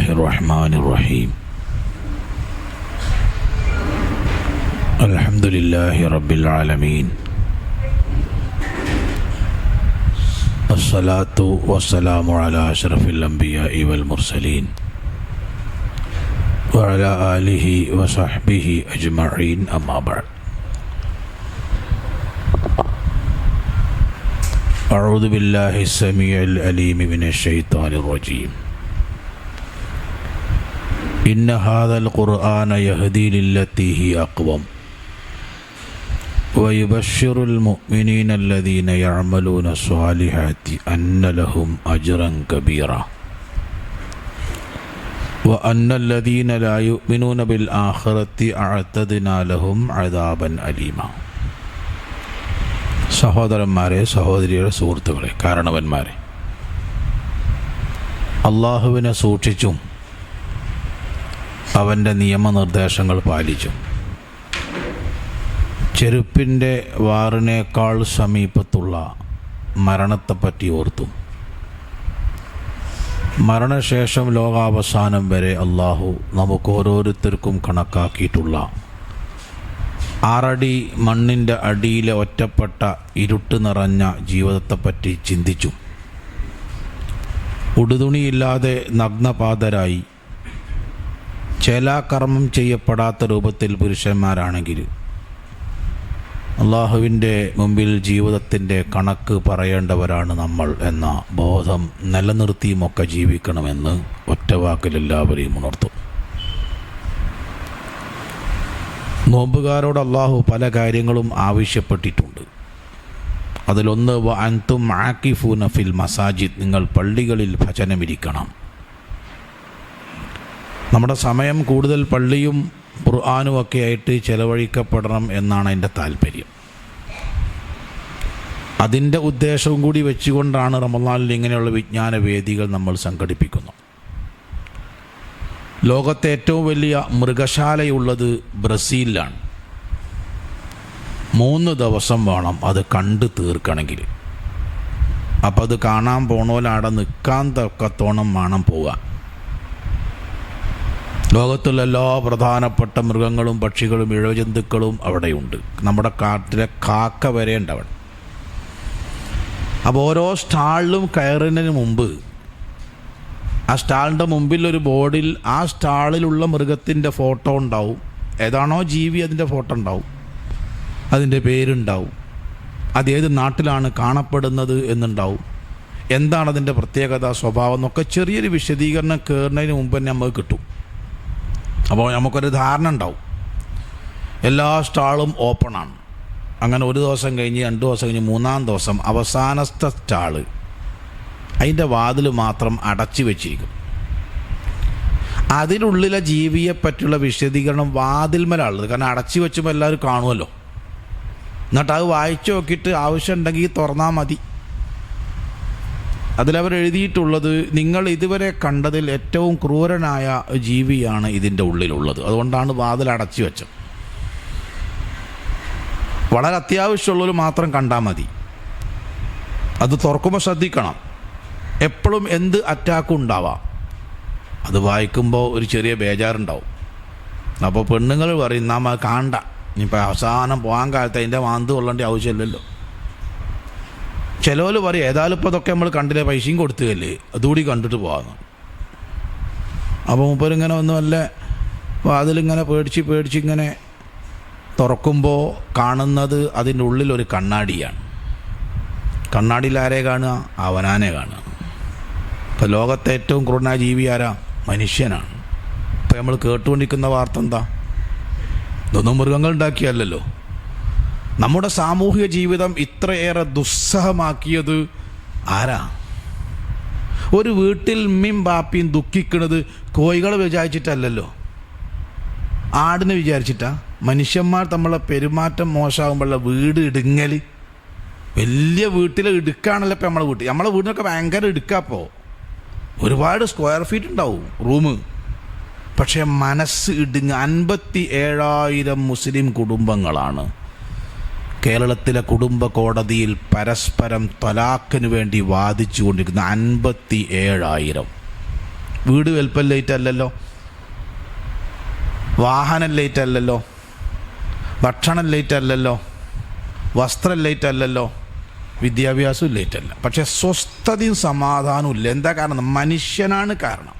الله الرحمن الرحيم الحمد لله رب العالمين الصلاة والسلام على أشرف الأنبياء والمرسلين وعلى آله وصحبه أجمعين أما بعد أعوذ بالله السميع العليم من الشيطان الرجيم إن هذا القرآن يهدي للتي هي أقوم ويبشر المؤمنين الذين يعملون الصالحات أن لهم أجرا كبيرا وأن الذين لا يؤمنون بالآخرة أعتدنا لهم عذابا أليما. സഹോദരന്മാരെ, സഹോദരിയുടെ സുഹൃത്തുക്കളെ, കാരണവന്മാരെ, അള്ളാഹുവിനെ സൂക്ഷിച്ചും അവൻ്റെ നിയമനിർദ്ദേശങ്ങൾ പാലിച്ചും ചെരുപ്പിൻ്റെ വാറിനേക്കാൾ സമീപത്തുള്ള മരണത്തെപ്പറ്റി ഓർത്തും മരണശേഷം ലോകാവസാനം വരെ അള്ളാഹു നമുക്ക് ഓരോരുത്തർക്കും കണക്കാക്കിയിട്ടുള്ള 6 അടി മണ്ണിൻ്റെ അടിയിലെ ഒറ്റപ്പെട്ട ഇരുട്ട് നിറഞ്ഞ ജീവിതത്തെപ്പറ്റി ചിന്തിച്ചു. ഉടുതുണിയില്ലാതെ നഗ്നപാതരായി ചേലാകർമ്മം ചെയ്യപ്പെടാത്ത രൂപത്തിൽ പുരുഷന്മാരാണെങ്കിൽ അള്ളാഹുവിൻ്റെ മുമ്പിൽ ജീവിതത്തിൻ്റെ കണക്ക് പറയേണ്ടവരാണ് നമ്മൾ എന്ന ബോധം നിലനിർത്തിയുമൊക്കെ ജീവിക്കണമെന്ന് ഒറ്റവാക്കിൽ എല്ലാവരെയും ഉണർത്തും. നോമ്പുകാരോട് അള്ളാഹു പല കാര്യങ്ങളും ആവശ്യപ്പെട്ടിട്ടുണ്ട്. അതിലൊന്ന് വഅൻതും ആകിഫൂന ഫിൽ മസാജിദ്, നിങ്ങൾ പള്ളികളിൽ ഭജനമിരിക്കണം. നമ്മുടെ സമയം കൂടുതൽ പള്ളിയും ഖുർആനും ഒക്കെ ആയിട്ട് ചെലവഴിക്കപ്പെടണം എന്നാണ് എൻ്റെ താല്പര്യം. അതിൻ്റെ ഉദ്ദേശവും കൂടി വെച്ചുകൊണ്ടാണ് റമളാനിൽ ഇങ്ങനെയുള്ള വിജ്ഞാന വേദികൾ നമ്മൾ സംഘടിപ്പിക്കുന്നത്. ലോകത്തെ ഏറ്റവും വലിയ മൃഗശാലയുള്ളത് ബ്രസീലിലാണ്. 3 ദിവസം വേണം അത് കണ്ടു തീർക്കണമെങ്കിൽ. അപ്പോൾ അത് കാണാൻ പോണോലവിടെ നിൽക്കാൻ തക്കത്തോണം വേണം പോകാൻ. ലോകത്തുള്ള എല്ലാ പ്രധാനപ്പെട്ട മൃഗങ്ങളും പക്ഷികളും ഇഴജന്തുക്കളും അവിടെയുണ്ട്. നമ്മുടെ കാട്ടിലെ കാക്ക വരെ ഉണ്ട് അവിടെ. അപ്പോൾ ഓരോ സ്റ്റാളിലും കയറുന്നതിന് മുമ്പ് ആ സ്റ്റാളിൻ്റെ മുമ്പിലൊരു ബോർഡിൽ ആ സ്റ്റാളിലുള്ള മൃഗത്തിൻ്റെ ഫോട്ടോ ഉണ്ടാവും. ഏതാണോ ജീവി അതിൻ്റെ ഫോട്ടോ ഉണ്ടാവും, അതിൻ്റെ പേരുണ്ടാവും, അതേത് നാട്ടിലാണ് കാണപ്പെടുന്നത് എന്നുണ്ടാവും, എന്താണതിൻ്റെ പ്രത്യേകത, സ്വഭാവം എന്നൊക്കെ ചെറിയൊരു വിശദീകരണം കയറുന്നതിന് മുമ്പ് തന്നെ നമുക്ക് കിട്ടും. അപ്പോൾ നമുക്കൊരു ധാരണ ഉണ്ടാവും. എല്ലാ സ്റ്റാളും ഓപ്പണാണ്. അങ്ങനെ 1 ദിവസം കഴിഞ്ഞ് 2 ദിവസം കഴിഞ്ഞ് 3-ാം ദിവസം അവസാനത്തെ സ്റ്റാള് അതിൻ്റെ വാതിൽ മാത്രം അടച്ചു വെച്ചിരിക്കും. അതിനുള്ളിലെ ജീവിയെപ്പറ്റിയുള്ള വിശദീകരണം വാതിൽമേലുള്ളത്. കാരണം അടച്ചു വെച്ചുമ്പോൾ എല്ലാവരും കാണുമല്ലോ. എന്നിട്ട് അത് വായിച്ചു നോക്കിയിട്ട് ആവശ്യമുണ്ടെങ്കിൽ തുറന്നാൽ മതി. അതിലവർ എഴുതിയിട്ടുള്ളത്, നിങ്ങൾ ഇതുവരെ കണ്ടതിൽ ഏറ്റവും ക്രൂരനായ ജീവിയാണ് ഇതിൻ്റെ ഉള്ളിലുള്ളത്, അതുകൊണ്ടാണ് വാതിൽ അടച്ചു വെച്ചത്. വളരെ അത്യാവശ്യമുള്ളവർ മാത്രം കണ്ടാൽ മതി. അത് തുറക്കുമ്പോൾ ശ്രദ്ധിക്കണം. എപ്പോഴും എന്ത് അറ്റാക്കും ഉണ്ടാവാം. അത് വായിക്കുമ്പോൾ ഒരു ചെറിയ ബേജാറുണ്ടാവും. അപ്പോൾ പെണ്ണുങ്ങൾ പറയും, നാം കാണണ്ട, ഇനിയിപ്പോൾ അവസാനം പോകാൻ കാലത്ത് അതിൻ്റെ മാന്ത് കൊള്ളേണ്ട ആവശ്യമില്ലല്ലോ. ചിലവർ പറയും, ഏതായാലും ഇപ്പോൾ ഇതൊക്കെ നമ്മൾ കണ്ടില്ലേ, പൈസയും കൊടുത്തുകയല്ലേ, അതുകൂടി കണ്ടിട്ട് പോകാമെന്ന്. അപ്പോൾ മൂപ്പരിങ്ങനെ ഒന്ന് വല്ല വാതിലിങ്ങനെ പേടിച്ച് ഇങ്ങനെ തുറക്കുമ്പോൾ കാണുന്നത് അതിൻ്റെ ഉള്ളിലൊരു കണ്ണാടിയാണ്. കണ്ണാടിയിൽ ആരെ കാണുക? അവനാനെ കാണുക. ഇപ്പോൾ ലോകത്തെ ഏറ്റവും ക്രൂരനായ ജീവി ആരാ? മനുഷ്യനാണ്. ഇപ്പോൾ നമ്മൾ കേട്ടുകൊണ്ടിരിക്കുന്ന വാർത്ത എന്താ? ഇതൊന്നും മൃഗങ്ങൾ ഉണ്ടാക്കിയല്ലോ. നമ്മുടെ സാമൂഹിക ജീവിതം ഇത്രയേറെ ദുസ്സഹമാക്കിയത് ആരാ? ഒരു വീട്ടിൽ ഉമ്മയും ബാപ്പയും ദുഃഖിക്കുന്നത് കോഴികളെ വിചാരിച്ചിട്ടല്ലല്ലോ, ആടിനെ വിചാരിച്ചിട്ടാ. മനുഷ്യന്മാർ നമ്മളെ പെരുമാറ്റം മോശമാകുമ്പോഴുള്ള വീട് ഇടുങ്ങൽ, വലിയ വീട്ടിലെ ഇടുക്കാണല്ലോ. ഇപ്പം നമ്മളെ വീടിനൊക്കെ ഭയങ്കര ഇടുക്കാപ്പോൾ ഒരുപാട് സ്ക്വയർ ഫീറ്റ് ഉണ്ടാവും റൂം. പക്ഷേ മനസ്സ് ഇടുങ്ങ. 57,000 മുസ്ലിം കുടുംബങ്ങളാണ് കേരളത്തിലെ കുടുംബ കോടതിയിൽ പരസ്പരം തലാഖിന് വേണ്ടി വാദിച്ചു കൊണ്ടിരിക്കുന്ന. 57,000 വീട് വലിപ്പം ലേറ്റ് അല്ലല്ലോ, വാഹനം ലേറ്റ് അല്ലല്ലോ, ഭക്ഷണം ലേറ്റ് അല്ലല്ലോ, വസ്ത്രം ലേറ്റ് അല്ലല്ലോ, വിദ്യാഭ്യാസവും ലേറ്റ് അല്ല. പക്ഷെ സ്വസ്ഥതയും സമാധാനവും ഇല്ല. എന്താ കാരണം? മനുഷ്യനാണ് കാരണം.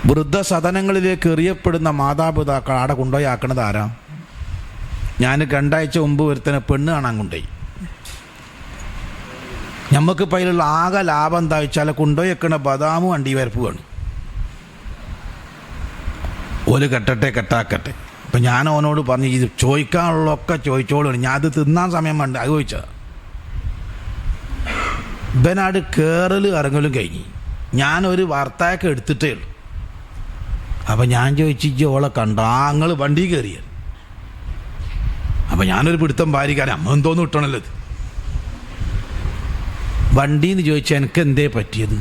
വൃദ്ധസദനങ്ങളിലേക്ക് എറിയപ്പെടുന്ന മാതാപിതാക്കൾ ആടെ കൊണ്ടുപോയി ആക്കണത് ആരാ? ഞാൻ 2 ആഴ്ച മുമ്പ് ഒരുത്തനെ പെണ്ണ് കാണാൻ കൊണ്ടുപോയി. നമുക്ക് അതിലുള്ള ആകെ ലാഭം എന്താ വെച്ചാൽ കൊണ്ടുപോയി വെക്കണ ബദാമും അണ്ടിവരപ്പുമാണ്. ഒരു കെട്ടാക്കട്ടെ. അപ്പം ഞാൻ അവനോട് പറഞ്ഞു, ഇത് ചോദിക്കാനുള്ളതൊക്കെ ചോദിച്ചോളൂ, ഞാൻ അത് തിന്നാൻ സമയം വേണ്ട. അത് ചോദിച്ചത് ഇവനാട് കയറലും ഇറങ്ങലും കഴിഞ്ഞ് ഞാനൊരു വാർത്തയൊക്കെ എടുത്തിട്ടേ ഉള്ളൂ. അപ്പം ഞാൻ ചോദിച്ചു, ഓളെ കണ്ടോ? നിങ്ങൾ വണ്ടി കയറിയ. അപ്പം ഞാനൊരു പിടുത്തം ഭാര്യക്കാരൻ, അമ്മ എന്തോന്ന് കിട്ടണല്ലോ ഇത്. വണ്ടിന്ന് ചോദിച്ചാൽ എനിക്ക് എന്തേ പറ്റിയത്?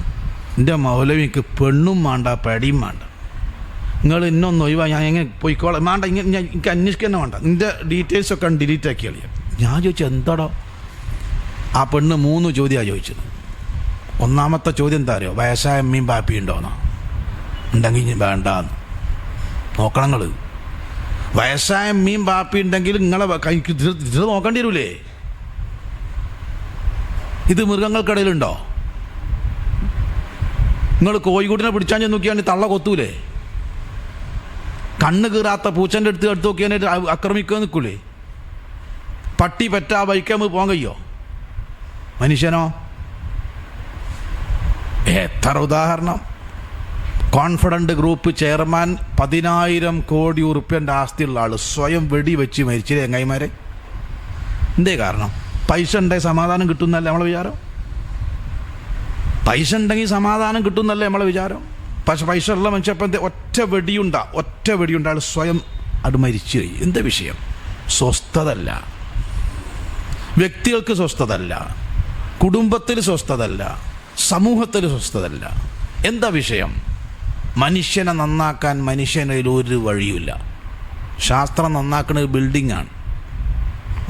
എൻ്റെ മൗലവിക്ക് പെണ്ണും വേണ്ട പേടിയും വേണ്ട, നിങ്ങൾ ഇന്നൊന്ന് ഒഴിവാ, ഞാൻ എങ്ങനെ പോയിക്കോളാം, വേണ്ട, ഇങ്ങനെ എനിക്ക് അന്വേഷിക്കാൻ വേണ്ട, നിൻ്റെ ഡീറ്റെയിൽസൊക്കെ ഡിലീറ്റ് ആക്കി കളിയാം. ഞാൻ ചോദിച്ചു, എന്താടോ? ആ പെണ്ണ് 3 ചോദ്യമാണ് ചോദിച്ചത്. ഒന്നാമത്തെ ചോദ്യം എന്താ അറിയോ? വയസ്സായ അമ്മയും ബാപ്പിയും ഉണ്ടോന്നോ? ഉണ്ടെങ്കിൽ വേണ്ടാന്ന് നോക്കണം. നിങ്ങൾ വയസ്സായ അമ്മയും ബാപ്പി ഉണ്ടെങ്കിൽ നിങ്ങളെ ഇത് നോക്കേണ്ടി വരൂലേ? ഇത് മൃഗങ്ങൾക്കിടയിലുണ്ടോ? നിങ്ങൾ കോഴിക്കൂട്ടിനെ പിടിച്ചാൽ നോക്കിയാണെങ്കിൽ തള്ള കൊത്തൂലേ? കണ്ണ് കീറാത്ത പൂച്ചൻ്റെ അടുത്ത് നോക്കിയാൽ ആക്രമിക്കാൻ നിൽക്കൂലേ? പട്ടി പറ്റാ വഴിക്കാൻ പോകാൻ കഴിയോ? മനുഷ്യനോ? എത്ര ഉദാഹരണം. കോൺഫിഡൻ്റ് ഗ്രൂപ്പ് ചെയർമാൻ 10,000 കോടി ഉറുപ്പ്യൻ്റെ ആസ്തിയുള്ള ആൾ സ്വയം വെടിവെച്ച് മരിച്ചില്ലേ ചങ്ങായിമാരെ? എന്തേ കാരണം? പൈസ ഉണ്ടെങ്കിൽ സമാധാനം കിട്ടുന്നല്ലേ നമ്മളെ വിചാരം? പൈസ ഉണ്ടെങ്കിൽ സമാധാനം കിട്ടുന്നല്ലേ നമ്മളെ വിചാരം? പക്ഷെ പൈസ ഉള്ള മനുഷ്യപ്പം ഒറ്റ വെടിയുണ്ട് ആൾ സ്വയം അത് മരിച്ചു പോയി. എന്താ വിഷയം? സ്വസ്ഥതല്ല, വ്യക്തികൾക്ക് സ്വസ്ഥതല്ല, കുടുംബത്തിൽ സ്വസ്ഥതല്ല, സമൂഹത്തിൽ സ്വസ്ഥതല്ല. എന്താ വിഷയം? മനുഷ്യനെ നന്നാക്കാൻ മനുഷ്യനിൽ ഒരു വഴിയില്ല. ശാസ്ത്രം നന്നാക്കുന്നത് ബിൽഡിങ്ങാണ്,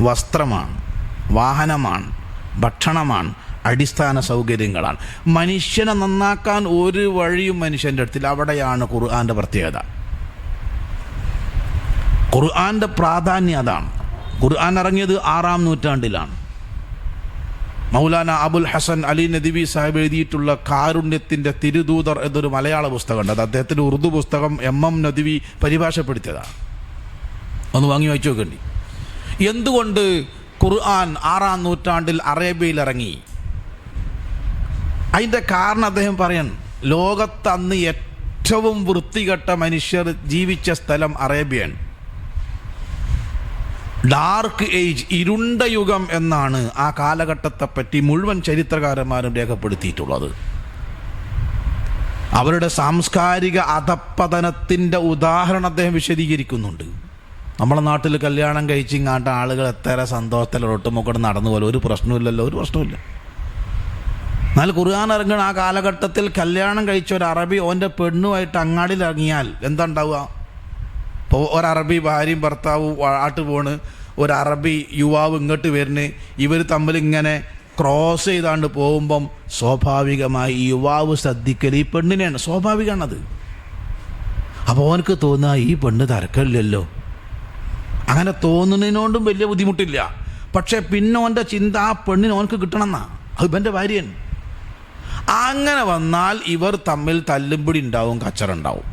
വസ്ത്രമാണ്, വാഹനമാണ്, ഭക്ഷണമാണ്, അടിസ്ഥാന സൗകര്യങ്ങളാണ്. മനുഷ്യനെ നന്നാക്കാൻ ഒരു വഴിയും മനുഷ്യൻ്റെ അടുത്തില്ല. അവിടെയാണ് ഖുർആൻ്റെ പ്രത്യേകത. ഖുർആൻ്റെ പ്രാധാന്യം അതാണ്. ഖുർആൻ ഇറങ്ങിയത് 6-ാം നൂറ്റാണ്ടിലാണ്. മൗലാന അബുൽ ഹസൻ അലി നദ്വി സാഹിബ് എഴുതിയിട്ടുള്ള കാരുണ്യത്തിൻ്റെ തിരുദൂതർ എന്നൊരു മലയാള പുസ്തകമുണ്ട്. അത് അദ്ദേഹത്തിൻ്റെ ഉറുദു പുസ്തകം MM നദ്വി പരിഭാഷപ്പെടുത്തിയതാണ്. ഒന്ന് വാങ്ങി വായിച്ചു നോക്കേണ്ടി. എന്തുകൊണ്ട് ഖുർആൻ 6-ാം നൂറ്റാണ്ടിൽ അറേബ്യയിൽ ഇറങ്ങി? അതിൻ്റെ കാരണം അദ്ദേഹം പറയാൻ, ലോകത്ത് അന്ന് ഏറ്റവും വൃത്തികെട്ട മനുഷ്യർ ജീവിച്ച സ്ഥലം അറേബ്യയാണ്. ഡാർക്ക് ഏജ്, ഇരുണ്ട യുഗം എന്നാണ് ആ കാലഘട്ടത്തെപ്പറ്റി മുഴുവൻ ചരിത്രകാരന്മാരും രേഖപ്പെടുത്തിയിട്ടുള്ളത്. അവരുടെ സാംസ്കാരിക അധപ്പതനത്തിൻ്റെ ഉദാഹരണം അദ്ദേഹം വിശദീകരിക്കുന്നുണ്ട്. നമ്മളെ നാട്ടിൽ കല്യാണം കഴിച്ചിങ്ങാണ്ട ആളുകൾ എത്ര സന്തോഷത്തിൽ ഒട്ടുമുക്കൂടെ നടന്നു പോലെ ഒരു പ്രശ്നമില്ലല്ലോ, ഒരു പ്രശ്നമില്ല. എന്നാൽ ഖുർആൻ ഇറങ്ങുന്ന ആ കാലഘട്ടത്തിൽ കല്യാണം കഴിച്ച ഒരു അറബി ഓൻ്റെ പെണ്ണുമായിട്ട് അങ്ങാടിയിൽ ഇറങ്ങിയാൽ എന്താ ഉണ്ടാവുക? ഇപ്പോൾ ഒരറബി ഭാര്യയും ഭർത്താവും ആട്ട് പോണ്, ഒരു അറബി യുവാവ് ഇങ്ങോട്ട് വരുന്ന്, ഇവർ തമ്മിൽ ഇങ്ങനെ ക്രോസ് ചെയ്താണ്ട് പോകുമ്പം സ്വാഭാവികമായി ഈ യുവാവ് ശ്രദ്ധിക്കൽ ഈ പെണ്ണിനെയാണ്. സ്വാഭാവികമാണത്. അപ്പോൾ അവനക്ക് തോന്നുക ഈ പെണ്ണ് തരക്കമില്ലല്ലോ. അങ്ങനെ തോന്നുന്നതിനോണ്ടും വലിയ ബുദ്ധിമുട്ടില്ല. പക്ഷേ പിന്നെ ഓൻ്റെ ചിന്ത ആ പെണ്ണിന് ഓനക്ക് കിട്ടണമെന്നാ, അത് ഇവൻ്റെ ഭാര്യയാണ്. അങ്ങനെ വന്നാൽ ഇവർ തമ്മിൽ തല്ലുംപിടി ഉണ്ടാവും, കച്ചറ ഉണ്ടാവും.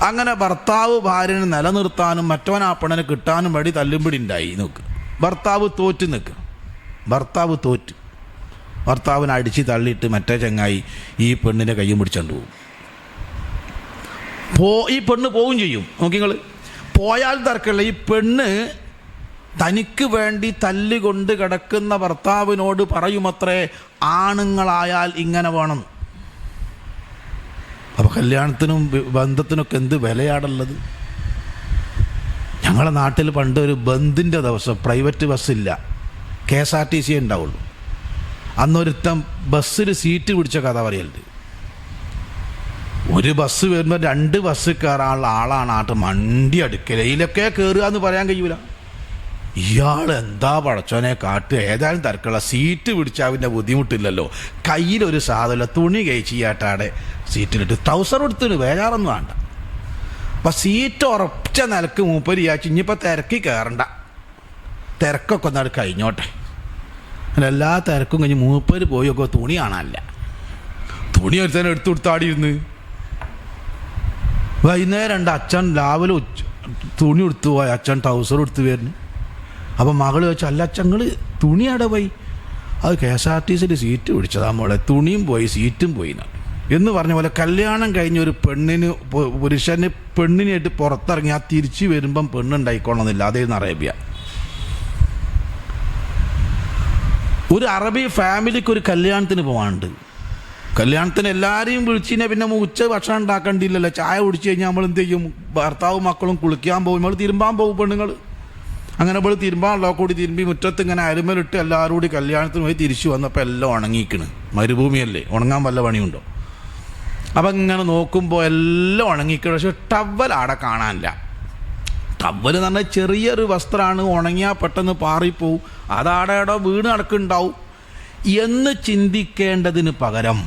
അങ്ങനെ ഭർത്താവ് ഭാര്യനെ നിലനിർത്താനും മറ്റവൻ ആ പെണ്ണിനെ കിട്ടാനും വേണ്ടി തല്ലുംപിടി ഉണ്ടായി. നോക്ക്, ഭർത്താവ് തോറ്റ് ഭർത്താവിനെ അടിച്ച് തള്ളിയിട്ട് മറ്റേ ചങ്ങായി ഈ പെണ്ണിനെ കയ്യും പിടിച്ചുകൊണ്ട് പോകും. ഈ പെണ്ണ് പോവുകയും ചെയ്യും. നോക്കി നിങ്ങൾ, പോയാൽ തർക്കമില്ല. ഈ പെണ്ണ് തനിക്ക് വേണ്ടി തല്ലുകൊണ്ട് കിടക്കുന്ന ഭർത്താവിനോട് പറയുമത്രേ, ആണുങ്ങളായാൽ ഇങ്ങനെ വേണം. അപ്പോൾ കല്യാണത്തിനും ബന്ധത്തിനൊക്കെ എന്ത് വിലയാണുള്ളത്. ഞങ്ങളുടെ നാട്ടിൽ പണ്ട് ഒരു ബന്ദിൻ്റെ ദിവസം പ്രൈവറ്റ് ബസ്സില്ല, KSRTC ഉണ്ടാവുള്ളൂ. അന്നൊരുത്തം ബസ്സിൽ സീറ്റ് പിടിച്ച കഥ പറയലുണ്ട്. ഒരു ബസ് വരുമ്പോൾ 2 ബസ് കയറാനുള്ള ആളാണ് ആട്ട് മണ്ടി അടുക്കൽ. ഇതിലൊക്കെ കയറുക എന്ന് പറയാൻ കഴിയൂല. ഇയാൾ എന്താ പടച്ചോനെ കാട്ടുക, ഏതായാലും തിരക്കുള്ള സീറ്റ് പിടിച്ചാൽ പിന്നെ ബുദ്ധിമുട്ടില്ലല്ലോ. കയ്യിലൊരു സാധനമില്ല, തുണി കഴിച്ചിയാട്ടാടെ സീറ്റിലിട്ട് ട്രൗസർ എടുത്തിട്ട് വേജാറൊന്നും വേണ്ട. അപ്പം സീറ്റ് ഉറച്ച നിലക്ക് മൂപ്പര് വിചാരിച്ചു ഇനിയിപ്പോൾ തിരക്കി കയറണ്ട, തിരക്കൊക്കെ ഒന്നാട് കഴിഞ്ഞോട്ടെ. എല്ലാ തിരക്കും കഴിഞ്ഞ് മൂപ്പര് പോയൊക്കെ തുണി കാണാനില്ല. തുണി ഒരുത്തന്നെ എടുത്തു കൊടുത്താടിയിരുന്ന്. വൈകുന്നേരം അച്ഛൻ രാവിലെ തുണി എടുത്തു പോയി, അച്ഛൻ ട്രൗസർ എടുത്ത് വരുന്നു. അപ്പം മകൾ ചോദിച്ചു, അല്ല അച്ഛങ്ങൾ തുണി അവിടെ പോയി? അത് KSRTCയിൽ സീറ്റ് പിടിച്ചതാ മോളെ, തുണിയും പോയി സീറ്റും പോയി എന്ന് പറഞ്ഞ പോലെ കല്യാണം കഴിഞ്ഞ ഒരു പുരുഷന് പെണ്ണിനായിട്ട് പുറത്തിറങ്ങി ആ തിരിച്ചു വരുമ്പം പെണ്ണുണ്ടായിക്കോണമെന്നില്ല. അതേന്ന് അറേബ്യ. ഒരു അറബി ഫാമിലിക്ക് ഒരു കല്യാണത്തിന് പോകാനുണ്ട്. കല്യാണത്തിന് എല്ലാവരെയും വിളിച്ചിനെ പിന്നെ ഉച്ച ഭക്ഷണം ഉണ്ടാക്കേണ്ടിയില്ലല്ലോ. ചായ കുടിച്ച് കഴിഞ്ഞാൽ നമ്മൾ എന്ത് ചെയ്യും? ഭർത്താവും മക്കളും കുളിക്കാൻ പോകും, നമ്മൾ തിരുമ്പാൻ പോകും പെണ്ണുങ്ങൾ. അങ്ങനെ നമ്മൾ തിരുമ്പാണല്ലോ, കൂടി തിരുമ്പി മുറ്റത്ത് ഇങ്ങനെ അരുമലിട്ട് എല്ലാവരും കൂടി കല്യാണത്തിന് പോയി തിരിച്ചു വന്നപ്പോൾ എല്ലാം ഉണങ്ങിക്കണ്. മരുഭൂമിയല്ലേ, ഉണങ്ങാൻ വല്ല പണിയുണ്ടോ? അപ്പം ഇങ്ങനെ നോക്കുമ്പോൾ എല്ലാം ഉണങ്ങിക്കണം. പക്ഷെ ടവൽ ആടെ കാണാനില്ല. ടവൽ എന്ന് പറഞ്ഞാൽ ചെറിയൊരു വസ്ത്രമാണ്, ഉണങ്ങിയാൽ പെട്ടെന്ന് പാറിപ്പോവും, അതാടെ വീണ് നടക്കുന്നുണ്ടാവും എന്ന് ചിന്തിക്കേണ്ടതിന് പകരം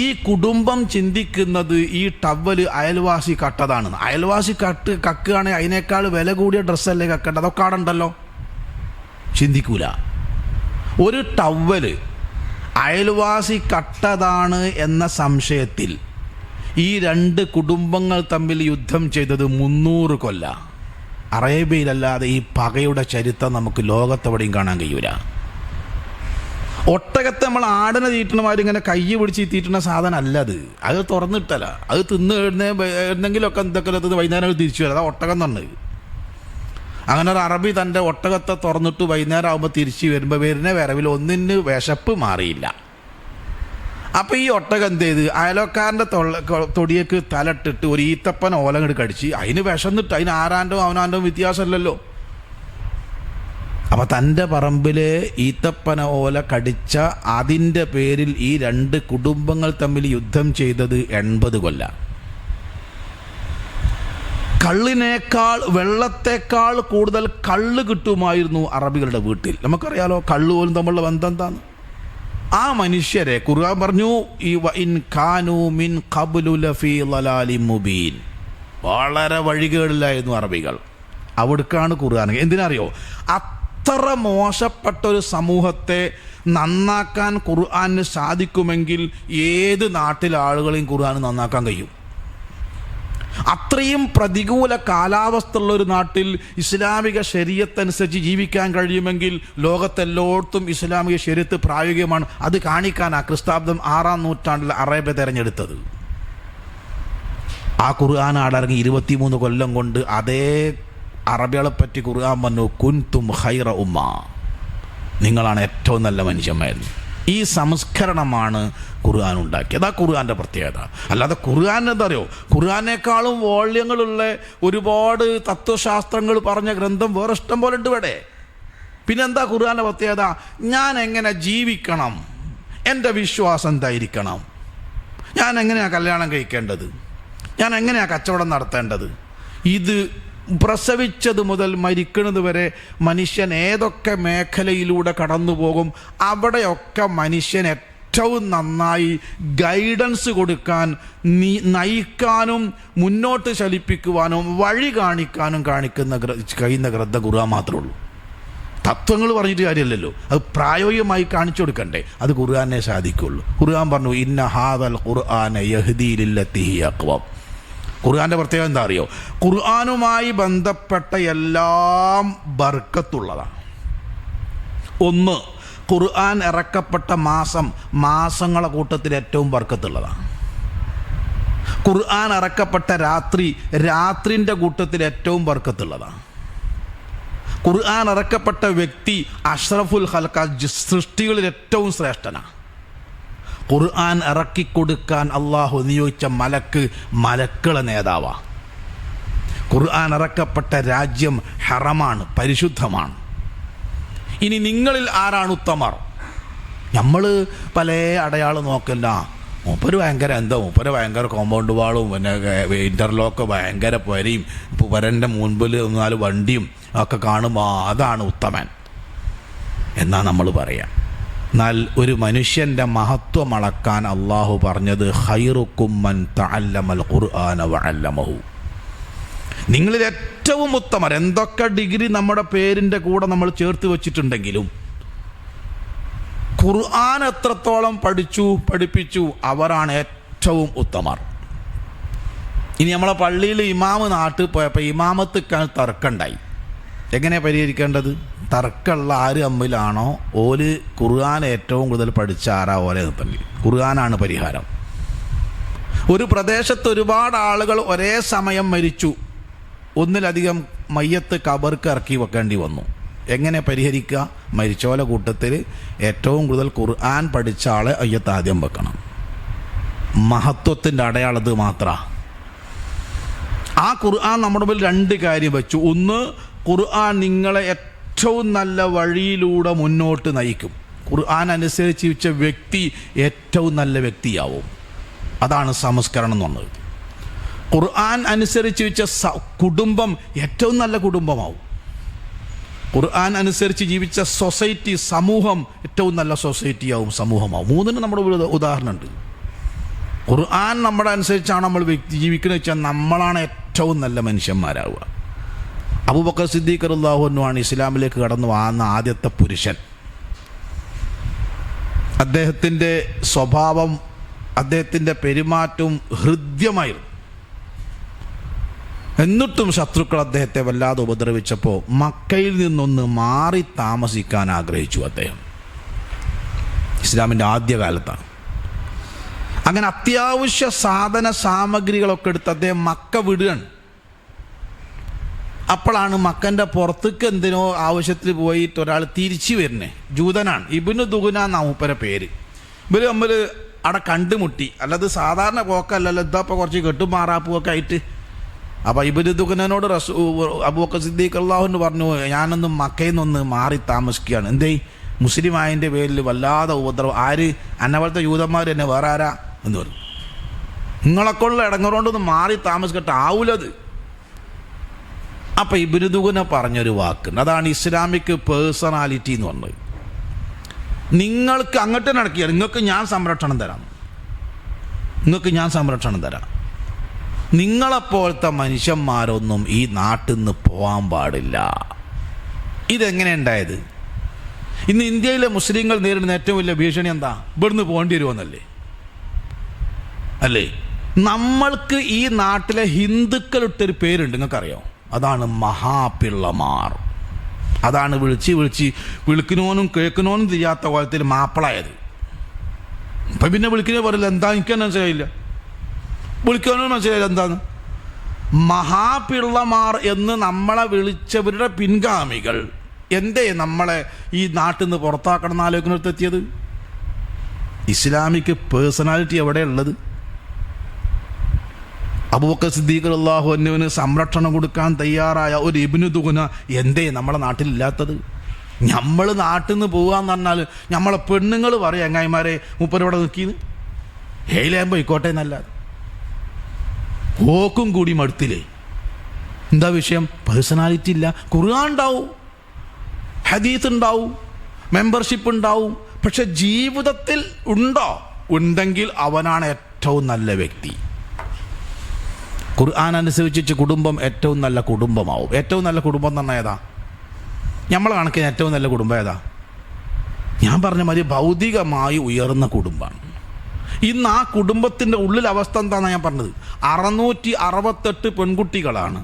ഈ കുടുംബം ചിന്തിക്കുന്നത് ഈ ടവൽ അയൽവാസി കട്ടതാണ്. അയൽവാസി കക്കുകയാണെങ്കിൽ അതിനേക്കാൾ വില കൂടിയ ഡ്രസ്സല്ലേ കക്കേണ്ടത്, അതൊക്കെ അവിടെ ഉണ്ടല്ലോ. ചിന്തിക്കൂല. ഒരു ടവൽ അയൽവാസി കട്ടതാണ് എന്ന സംശയത്തിൽ ഈ രണ്ട് കുടുംബങ്ങൾ തമ്മിൽ യുദ്ധം ചെയ്തത് 300 കൊല്ലം. അറേബ്യയിലല്ലാതെ ഈ പകയുടെ ചരിത്രം നമുക്ക് ലോകത്തെവിടെയും കാണാൻ കഴിയൂല. ഒട്ടകത്തെ നമ്മൾ ആടിനെ തീറ്റണമാതിരി ഇങ്ങനെ കൈ പിടിച്ച് തീറ്റുന്ന സാധനം അല്ല അത്. അത് തുറന്നിട്ടല്ല, അത് തിന്ന് എഴുന്നെങ്കിലൊക്കെ എന്തൊക്കെ വൈകുന്നേരം തിരിച്ചു വരാം. അതാ ഒട്ടകം തന്നത്. അങ്ങനെ ഒരു അറബി തൻ്റെ ഒട്ടകത്തെ തുറന്നിട്ട് വൈകുന്നേരം ആകുമ്പോൾ തിരിച്ച് വരുമ്പോൾ വരുന്ന വരവിൽ ഒന്നിന് വിശപ്പ് മാറിയില്ല. അപ്പോൾ ഈ ഒട്ടകം എന്ത് ചെയ്ത് അയലോക്കാരൻ്റെ തൊടിയേക്ക് തലട്ടിട്ട് ഒരു ഈത്തപ്പന ഓലങ്ങട് കടിച്ച് അതിന് വിശന്നിട്ട്, അതിന് ആരാൻ്റെ അവനാൻ്റെ വ്യത്യാസമല്ലല്ലോ. അപ്പം തൻ്റെ പറമ്പിൽ ഈത്തപ്പന ഓല കടിച്ച അതിൻ്റെ പേരിൽ ഈ രണ്ട് കുടുംബങ്ങൾ തമ്മിൽ യുദ്ധം ചെയ്തത് 80 കൊല്ലം. കള്ളിനേക്കാൾ വെള്ളത്തേക്കാൾ കൂടുതൽ കള്ള് കിട്ടുമായിരുന്നു അറബികളുടെ വീട്ടിൽ. നമുക്കറിയാലോ കള്ള് പോലും തമ്മിലുള്ള ബന്ധം എന്താണ്. ആ മനുഷ്യരെ ഖുർആൻ പറഞ്ഞു, ഈ വഇൻ കാനൂ മിൻ ഖബ്ലു ലഫീ ളലാലിൻ മുബീൻ, വളരെ വഴികേടിലായിരുന്നു അറബികൾ. അവിടേക്കാണ് ഖുർആൻ. എന്തിനറിയോ? അത്ര മോശപ്പെട്ട ഒരു സമൂഹത്തെ നന്നാക്കാൻ ഖുർആന് സാധിക്കുമെങ്കിൽ ഏത് നാട്ടിലെ ആളുകളെയും ഖുർആന് നന്നാക്കാൻ കഴിയും. അത്രയും പ്രതികൂല കാലാവസ്ഥ ഉള്ള ഒരു നാട്ടിൽ ഇസ്ലാമിക ശരീഅത്തനുസരിച്ച് ജീവിക്കാൻ കഴിയുമെങ്കിൽ ലോകത്തെല്ലായിടത്തും ഇസ്ലാമിക ശരീഅത്ത് പ്രായോഗികമാണ്. അത് കാണിക്കാനാണ് ക്രിസ്താബ്ദം 6-ാം നൂറ്റാണ്ടിൽ അറേബ്യ തിരഞ്ഞെടുത്തത്. ആ ഖുർആൻ അടങ്ങി 23 കൊല്ലം കൊണ്ട് അതേ അറബികളെ പറ്റി ഖുർആൻ പറഞ്ഞു, കുൻതും ഖൈറ ഉമ്മ, നിങ്ങളാണ് ഏറ്റവും നല്ല മനുഷ്യന്മാരെന്ന്. ഈ സംസ്കരണമാണ് ഖുർആൻ ഉണ്ടാക്കിയത്. അതാ ഖുർആൻ്റെ പ്രത്യേകത. അല്ലാതെ ഖുർആൻ എന്താ അറിയോ, ഖുർആനേക്കാളും വോള്യങ്ങളുള്ള ഒരുപാട് തത്വശാസ്ത്രങ്ങൾ പറഞ്ഞ ഗ്രന്ഥം വേറെ ഇഷ്ടം പോലെ ഉണ്ട് ഇവിടെ. പിന്നെന്താ ഖുർആൻ്റെ പ്രത്യേകത? ഞാൻ എങ്ങനെ ജീവിക്കണം, എൻ്റെ വിശ്വാസം എന്തായിരിക്കണം, ഞാൻ എങ്ങനെയാണ് കല്യാണം കഴിക്കേണ്ടത്, ഞാൻ എങ്ങനെയാണ് കച്ചവടം നടത്തേണ്ടത്, ഇത് പ്രസവിച്ചത് മുതൽ മരിക്കുന്നത് വരെ മനുഷ്യൻ ഏതൊക്കെ മേഖലയിലൂടെ കടന്നു പോകും, അവിടെയൊക്കെ മനുഷ്യൻ ഏറ്റവും നന്നായി ഗൈഡൻസ് കൊടുക്കാൻ, നയിക്കാനും മുന്നോട്ട് ചലിപ്പിക്കുവാനും വഴി കാണിക്കാനും കഴിയുന്ന ഗ്രന്ഥ ഖുർആൻ മാത്രമേ ഉള്ളൂ. തത്വങ്ങൾ പറഞ്ഞിട്ട് കാര്യമല്ലല്ലോ, അത് പ്രായോഗികമായി കാണിച്ചു കൊടുക്കണ്ടേ, അത് ഖുർആനെ സാധിക്കുള്ളൂ. ഖുർആൻ പറഞ്ഞു, ഇന്ന ഹാദൽ ഖുർആന യഹ്ദീ ലില്ലത്തി ഹിയ അഖ്വം. ഖുർആൻ്റെ പ്രത്യേകത എന്താ അറിയോ? ഖുർആനുമായി ബന്ധപ്പെട്ട എല്ലാം ബർക്കത്തുള്ളതാണ്. ഒന്ന്, ഖുർആൻ ഇറക്കപ്പെട്ട മാസങ്ങളെ കൂട്ടത്തിൽ ഏറ്റവും ബർക്കത്തുള്ളതാണ്. ഖുർആൻ ഇറക്കപ്പെട്ട രാത്രിൻ്റെ കൂട്ടത്തിൽ ഏറ്റവും ബർക്കത്തുള്ളതാണ്. ഖുർആൻ ഇറക്കപ്പെട്ട വ്യക്തി അഷ്റഫുൽ ഖൽഖ, സൃഷ്ടികളിൽ ഏറ്റവും ശ്രേഷ്ഠനാണ്. ഖുർആൻ ഇറക്കിക്കൊടുക്കാൻ അള്ളാഹു നിയോഗിച്ച മലക്കുകളെ നേതാവാണ്. ഖുർആൻ ഇറക്കപ്പെട്ട രാജ്യം ഹറമാണ്, പരിശുദ്ധമാണ്. ഇനി നിങ്ങളിൽ ആരാണ് ഉത്തമർ? നമ്മൾ പല അടയാളം നോക്കില്ല, മൂപ്പര് ഭയങ്കര മൂപ്പര് ഭയങ്കര കോമ്പൗണ്ട് വാളും പിന്നെ ഇൻ്റർലോക്ക് ഭയങ്കര പുരയും പുരൻ്റെ മുൻപിൽ 4 വണ്ടിയും ഒക്കെ കാണുമ്പോൾ അതാണ് ഉത്തമൻ എന്നാ നമ്മൾ പറയാം. എന്നാൽ ഒരു മനുഷ്യൻ്റെ മഹത്വം അളക്കാൻ അള്ളാഹു പറഞ്ഞത് ഖൈറുക്കും മൻ തഅല്ലമൽ ഖുർആന വഅല്ലമഹു. നിങ്ങളിൽ ഏറ്റവും ഉത്തമർ, എന്തൊക്കെ ഡിഗ്രി നമ്മുടെ പേരിൻ്റെ കൂടെ നമ്മൾ ചേർത്ത് വെച്ചിട്ടുണ്ടെങ്കിലും ഖുർആൻ എത്രത്തോളം പഠിപ്പിച്ചു അവരാണ് ഏറ്റവും ഉത്തമർ. ഇനി നമ്മളെ പള്ളിയിൽ ഇമാമ് നാട്ടിൽ പോയപ്പോൾ ഇമാമത്തിക്കാൻ തർക്കമുണ്ടായി. എങ്ങനെ പരിഹരിക്കേണ്ടത്? തർക്കമുള്ള ആര് തമ്മിലാണോ ഓല് ഖുർആൻ ഏറ്റവും കൂടുതൽ പഠിച്ച ആരാ ഓലെ നിർത്തണ്ടി. ഖുർആനാണ് പരിഹാരം. ഒരു പ്രദേശത്ത് ഒരുപാട് ആളുകൾ ഒരേ സമയം മരിച്ചു. ഒന്നിലധികം മയ്യത്ത് ഖബർക്ക് ഇറക്കി വെക്കേണ്ടി വന്നു. എങ്ങനെ പരിഹരിക്കുക? മരിച്ചോല കൂട്ടത്തിൽ ഏറ്റവും കൂടുതൽ ഖുർആൻ പഠിച്ച ആളെ അയ്യത്ത് ആദ്യം വെക്കണം. മഹത്വത്തിൻ്റെ അടയാളത് മാത്രമാണ്. ആ ഖുർആൻ നമ്മുടെ മുമ്പിൽ 2 കാര്യം വെച്ചു. ഒന്ന്, ഖുർആൻ നിങ്ങളെ ഏറ്റവും നല്ല വഴിയിലൂടെ മുന്നോട്ട് നയിക്കും. ഖുർആൻ അനുസരിച്ച് ജീവിച്ച വ്യക്തി ഏറ്റവും നല്ല വ്യക്തിയാവും. അതാണ് സംസ്കരണം എന്ന് പറഞ്ഞത്. ഖുർആൻ അനുസരിച്ച് ജീവിച്ച കുടുംബം ഏറ്റവും നല്ല കുടുംബമാവും. ഖുർആൻ അനുസരിച്ച് ജീവിച്ച സൊസൈറ്റി, സമൂഹം ഏറ്റവും നല്ല സൊസൈറ്റിയാവും, സമൂഹമാവും. 3 നമ്മുടെ ഒരു ഉദാഹരണമുണ്ട്. ഖുർആൻ നമ്മുടെ അനുസരിച്ചാണ് നമ്മൾ ജീവിക്കുന്നത് വെച്ചാൽ നമ്മളാണ് ഏറ്റവും നല്ല മനുഷ്യന്മാരാവുക. അബൂബക്കർ സിദ്ദീഖ് റളിയല്ലാഹു അൻഹു ആണ് ഇസ്ലാമിലേക്ക് കടന്നു വന്ന ആദ്യത്തെ പുരുഷൻ. അദ്ദേഹത്തിൻ്റെ സ്വഭാവം, അദ്ദേഹത്തിൻ്റെ പെരുമാറ്റവും ഹൃദ്യമായിരുന്നു. എന്നിട്ടും ശത്രുക്കൾ അദ്ദേഹത്തെ വല്ലാതെ ഉപദ്രവിച്ചപ്പോൾ മക്കയിൽ നിന്നൊന്ന് മാറി താമസിക്കാൻ ആഗ്രഹിച്ചു അദ്ദേഹം. ഇസ്ലാമിൻ്റെ ആദ്യകാലത്താണ്. അങ്ങനെ അത്യാവശ്യ സാധന സാമഗ്രികളൊക്കെ എടുത്ത് അദ്ദേഹം മക്ക വിടുകയാണ്. അപ്പോഴാണ് മക്കൻ്റെ പുറത്തേക്ക് എന്തിനോ ആവശ്യത്തിൽ പോയിട്ട് ഒരാൾ തിരിച്ചു വരുന്നേ. ജൂതനാണ്, ഇബ്നു ദുഗ്ന എന്നാ മൂപ്പരെ പേര്. ഇവർ തമ്മിൽ അവിടെ കണ്ടുമുട്ടി. അല്ലാതെ സാധാരണ പോക്കല്ലല്ലോ, ഇതപ്പോൾ കുറച്ച് കെട്ടുമാറാപ്പുമൊക്കെ ആയിട്ട്. അപ്പോൾ ഇബ്നു ദുഗ്നനോട് അബൂബക്കർ സിദ്ദീഖ് റളിയല്ലാഹു അൻഹു പറഞ്ഞു, ഞാനൊന്നും മക്കയിൽ നിന്നൊന്ന് മാറി താമസിക്കുകയാണ്. എന്തേ? മുസ്ലിം ആയതിൻ്റെ പേരിൽ വല്ലാതെ ഉപദ്രവം. ആര്? അന്നപോലത്തെ യൂതന്മാർ തന്നെ, വേറെ ആരാ എന്ന് പറഞ്ഞു. നിങ്ങളെക്കൊള്ള ഇടങ്ങറോണ്ടൊന്ന് മാറി താമസിക്കട്ടെ, ആവൂലത്. അപ്പം ഇബ്നു ദുഗ്ന പറഞ്ഞൊരു വാക്കുണ്ട്, അതാണ് ഇസ്ലാമിക് പേഴ്സണാലിറ്റി എന്ന് പറഞ്ഞത്. നിങ്ങൾക്ക് അങ്ങോട്ട് നടക്കിയ നിങ്ങൾക്ക് ഞാൻ സംരക്ഷണം തരാം, നിങ്ങളെപ്പോലത്തെ മനുഷ്യന്മാരൊന്നും ഈ നാട്ടിൽ നിന്ന് പോകാൻ പാടില്ല. ഇതെങ്ങനെ ഉണ്ടായത്? ഇന്ന് ഇന്ത്യയിലെ മുസ്ലിങ്ങൾ നേരിടുന്ന ഏറ്റവും വലിയ ഭീഷണി എന്താ? ഇവിടുന്ന് പോകേണ്ടി വരുമെന്നല്ലേ? അല്ലേ? നമ്മൾക്ക് ഈ നാട്ടിലെ ഹിന്ദുക്കളിട്ടൊരു പേരുണ്ട്, നിങ്ങൾക്കറിയോ? അതാണ് മഹാപിള്ളമാർ. അതാണ് വിളിക്കുന്നവനും കേൾക്കുന്നവനും ചെയ്യാത്ത കോലത്തിൽ മാപ്പിളായത്. ഇപ്പം പിന്നെ വിളിക്കുന്ന പറയില്ല, എന്താ എനിക്ക് മനസ്സിലായില്ല, വിളിക്കാനും മനസ്സിലായില്ല എന്താന്ന്. മഹാപിള്ളമാർ എന്ന് നമ്മളെ വിളിച്ചവരുടെ പിൻഗാമികൾ എന്തേ നമ്മളെ ഈ നാട്ടിൽ നിന്ന് പുറത്താക്കണം എന്ന് ആലോചനത്തെത്തിയത്? ഇസ്ലാമിക് പേഴ്സണാലിറ്റി എവിടെയുള്ളത്? അബൂബക്കർ സിദ്ദീഖ് റളിയല്ലാഹു അൻഹുവിന് സംരക്ഷണം കൊടുക്കാൻ തയ്യാറായ ഒരു ഇബ്നു ദുഗ്ന എന്തേ നമ്മളെ നാട്ടിലില്ലാത്തത്? നമ്മൾ നാട്ടിൽ നിന്ന് പോകാന്ന് പറഞ്ഞാൽ നമ്മളെ പെണ്ണുങ്ങൾ പറയും, ചങ്ങായിമാരെ മൂപ്പരോടെ നിൽക്കിന്ന് ഹേയിലാൻ പോയിക്കോട്ടെ എന്നല്ലാതെ. ഓക്കും കൂടി മടുത്തില്ലേ? എന്താ വിഷയം? പേഴ്സണാലിറ്റി ഇല്ല. ഖുർആൻ ഉണ്ടാവും, ഹദീസ് ഉണ്ടാവും, മെമ്പർഷിപ്പ് ഉണ്ടാവും, പക്ഷെ ജീവിതത്തിൽ ഉണ്ടോ? ഉണ്ടെങ്കിൽ അവനാണ് ഏറ്റവും നല്ല വ്യക്തി. ഖുർആൻ അനുസരിച്ച് കുടുംബം ഏറ്റവും നല്ല കുടുംബമാവും. ഏറ്റവും നല്ല കുടുംബം എന്ന് പറഞ്ഞാൽ ഏതാ? നമ്മളെ കണക്കിന് ഏറ്റവും നല്ല കുടുംബം ഏതാ? ഞാൻ പറഞ്ഞ മാതിരി ഭൗതികമായി ഉയർന്ന കുടുംബമാണ്. ഇന്ന് ആ കുടുംബത്തിൻ്റെ ഉള്ളിൽ അവസ്ഥ എന്താണെന്ന് ഞാൻ പറഞ്ഞത്. 668 പെൺകുട്ടികളാണ്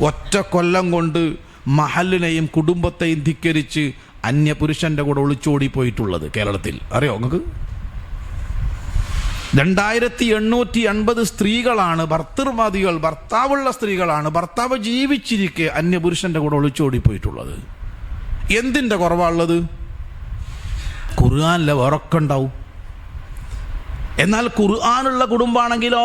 ഒറ്റ കൊല്ലം കൊണ്ട് മഹലിനെയും കുടുംബത്തെയും ധിക്കരിച്ച് അന്യപുരുഷൻ്റെ കൂടെ ഒളിച്ചോടി പോയിട്ടുള്ളത് കേരളത്തിൽ. അറിയോ നിങ്ങൾക്ക്? 2880 സ്ത്രീകളാണ് ഭർത്തൃവാദികൾ, ഭർത്താവുള്ള സ്ത്രീകളാണ്, ഭർത്താവ് ജീവിച്ചിരിക്കെ അന്യപുരുഷൻ്റെ കൂടെ ഒളിച്ചോടിപ്പോയിട്ടുള്ളത്. എന്തിൻ്റെ കുറവാണുള്ളത്? ഖുർആനിലെ വേറൊക്കെ ഉണ്ടാവും. എന്നാൽ ഖുർആനുള്ള കുടുംബമാണെങ്കിലോ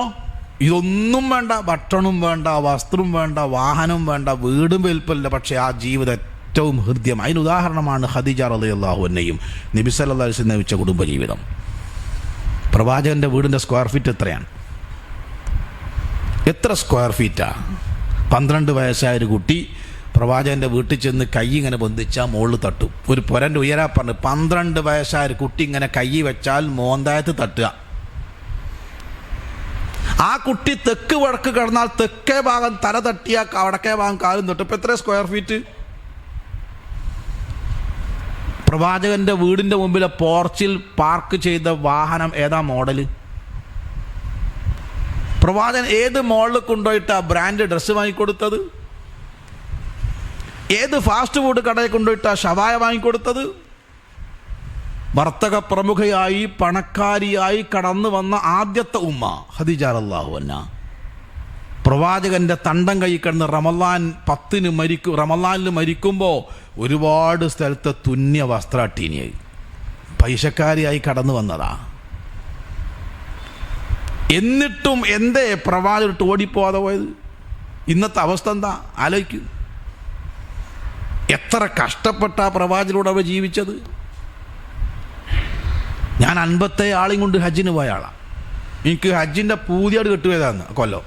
ഇതൊന്നും വേണ്ട, ഭക്ഷണവും വേണ്ട, വസ്ത്രവും വേണ്ട, വാഹനം വേണ്ട, വീടും വലിപ്പമില്ല, പക്ഷേ ആ ജീവിതം ഏറ്റവും ഹൃദ്യം. അതിന് ഉദാഹരണമാണ് ഖദീജ റളിയല്ലാഹു അൻഹയും നബി സല്ലല്ലാഹു അലൈഹി വസല്ലം നയിച്ച കുടുംബജീവിതം. പ്രവാചകൻ്റെ വീടിൻ്റെ സ്ക്വയർ ഫീറ്റ് എത്രയാണ്? എത്ര സ്ക്വയർ ഫീറ്റാ? 12 വയസ്സായൊരു കുട്ടി പ്രവാചകൻ്റെ വീട്ടിൽ ചെന്ന് കൈ ഇങ്ങനെ ബന്ധിച്ചാൽ മുകളിൽ തട്ടും. ഒരു പുരൻ്റെ ഉയരാ പറഞ്ഞ് 12 വയസ്സായൊരു കുട്ടി ഇങ്ങനെ കൈ വെച്ചാൽ മോന്തായത്ത് തട്ടുക. ആ കുട്ടി തെക്ക് വടക്ക് കിടന്നാൽ തെക്കേ ഭാഗം തല തട്ടിയ വടക്കേ ഭാഗം കാലും തൊട്ട്. ഇപ്പം എത്ര സ്ക്വയർ ഫീറ്റ്? പ്രവാചകൻ്റെ വീടിൻ്റെ മുമ്പിലെ പോർച്ചിൽ പാർക്ക് ചെയ്ത വാഹനം ഏതാ മോഡല്? പ്രവാചകൻ ഏത് മോളിൽ കൊണ്ടുപോയിട്ട് ആ ബ്രാൻഡ് ഡ്രസ്സ് വാങ്ങിക്കൊടുത്തത്? ഏത് ഫാസ്റ്റ് ഫുഡ് കടയിൽ കൊണ്ടുപോയിട്ട് ആ ഷവായ വാങ്ങിക്കൊടുത്തത്? വർത്തക പ്രമുഖയായി പണക്കാരിയായി കടന്നു വന്ന ആദ്യത്തെ ഉമ്മ ഖദീജ റളിയല്ലാഹു അൻഹ. പ്രവാചകൻ്റെ തണ്ടം കൈ കിടന്ന് റമളാനിൽ മരിക്കുമ്പോൾ ഒരുപാട് സ്ഥലത്ത് തുന്നിയ വസ്ത്രാട്ടീനിയായി പൈസക്കാരിയായി കടന്നു വന്നതാ. എന്നിട്ടും എന്തേ പ്രവാചകൻ ഓടിപ്പോകാതെ പോയത്? ഇന്നത്തെ അവസ്ഥ എന്താ ആലോചിക്കും. എത്ര കഷ്ടപ്പെട്ട പ്രവാചകനോട് അവർ ജീവിച്ചത്. ഞാൻ 57 ആളെയും കൊണ്ട് ഹജ്ജിന് പോയ ആളാണ്. എനിക്ക് ഹജ്ജിൻ്റെ പൂതിയോട് കെട്ടുപോയതാന്ന് കൊല്ലം.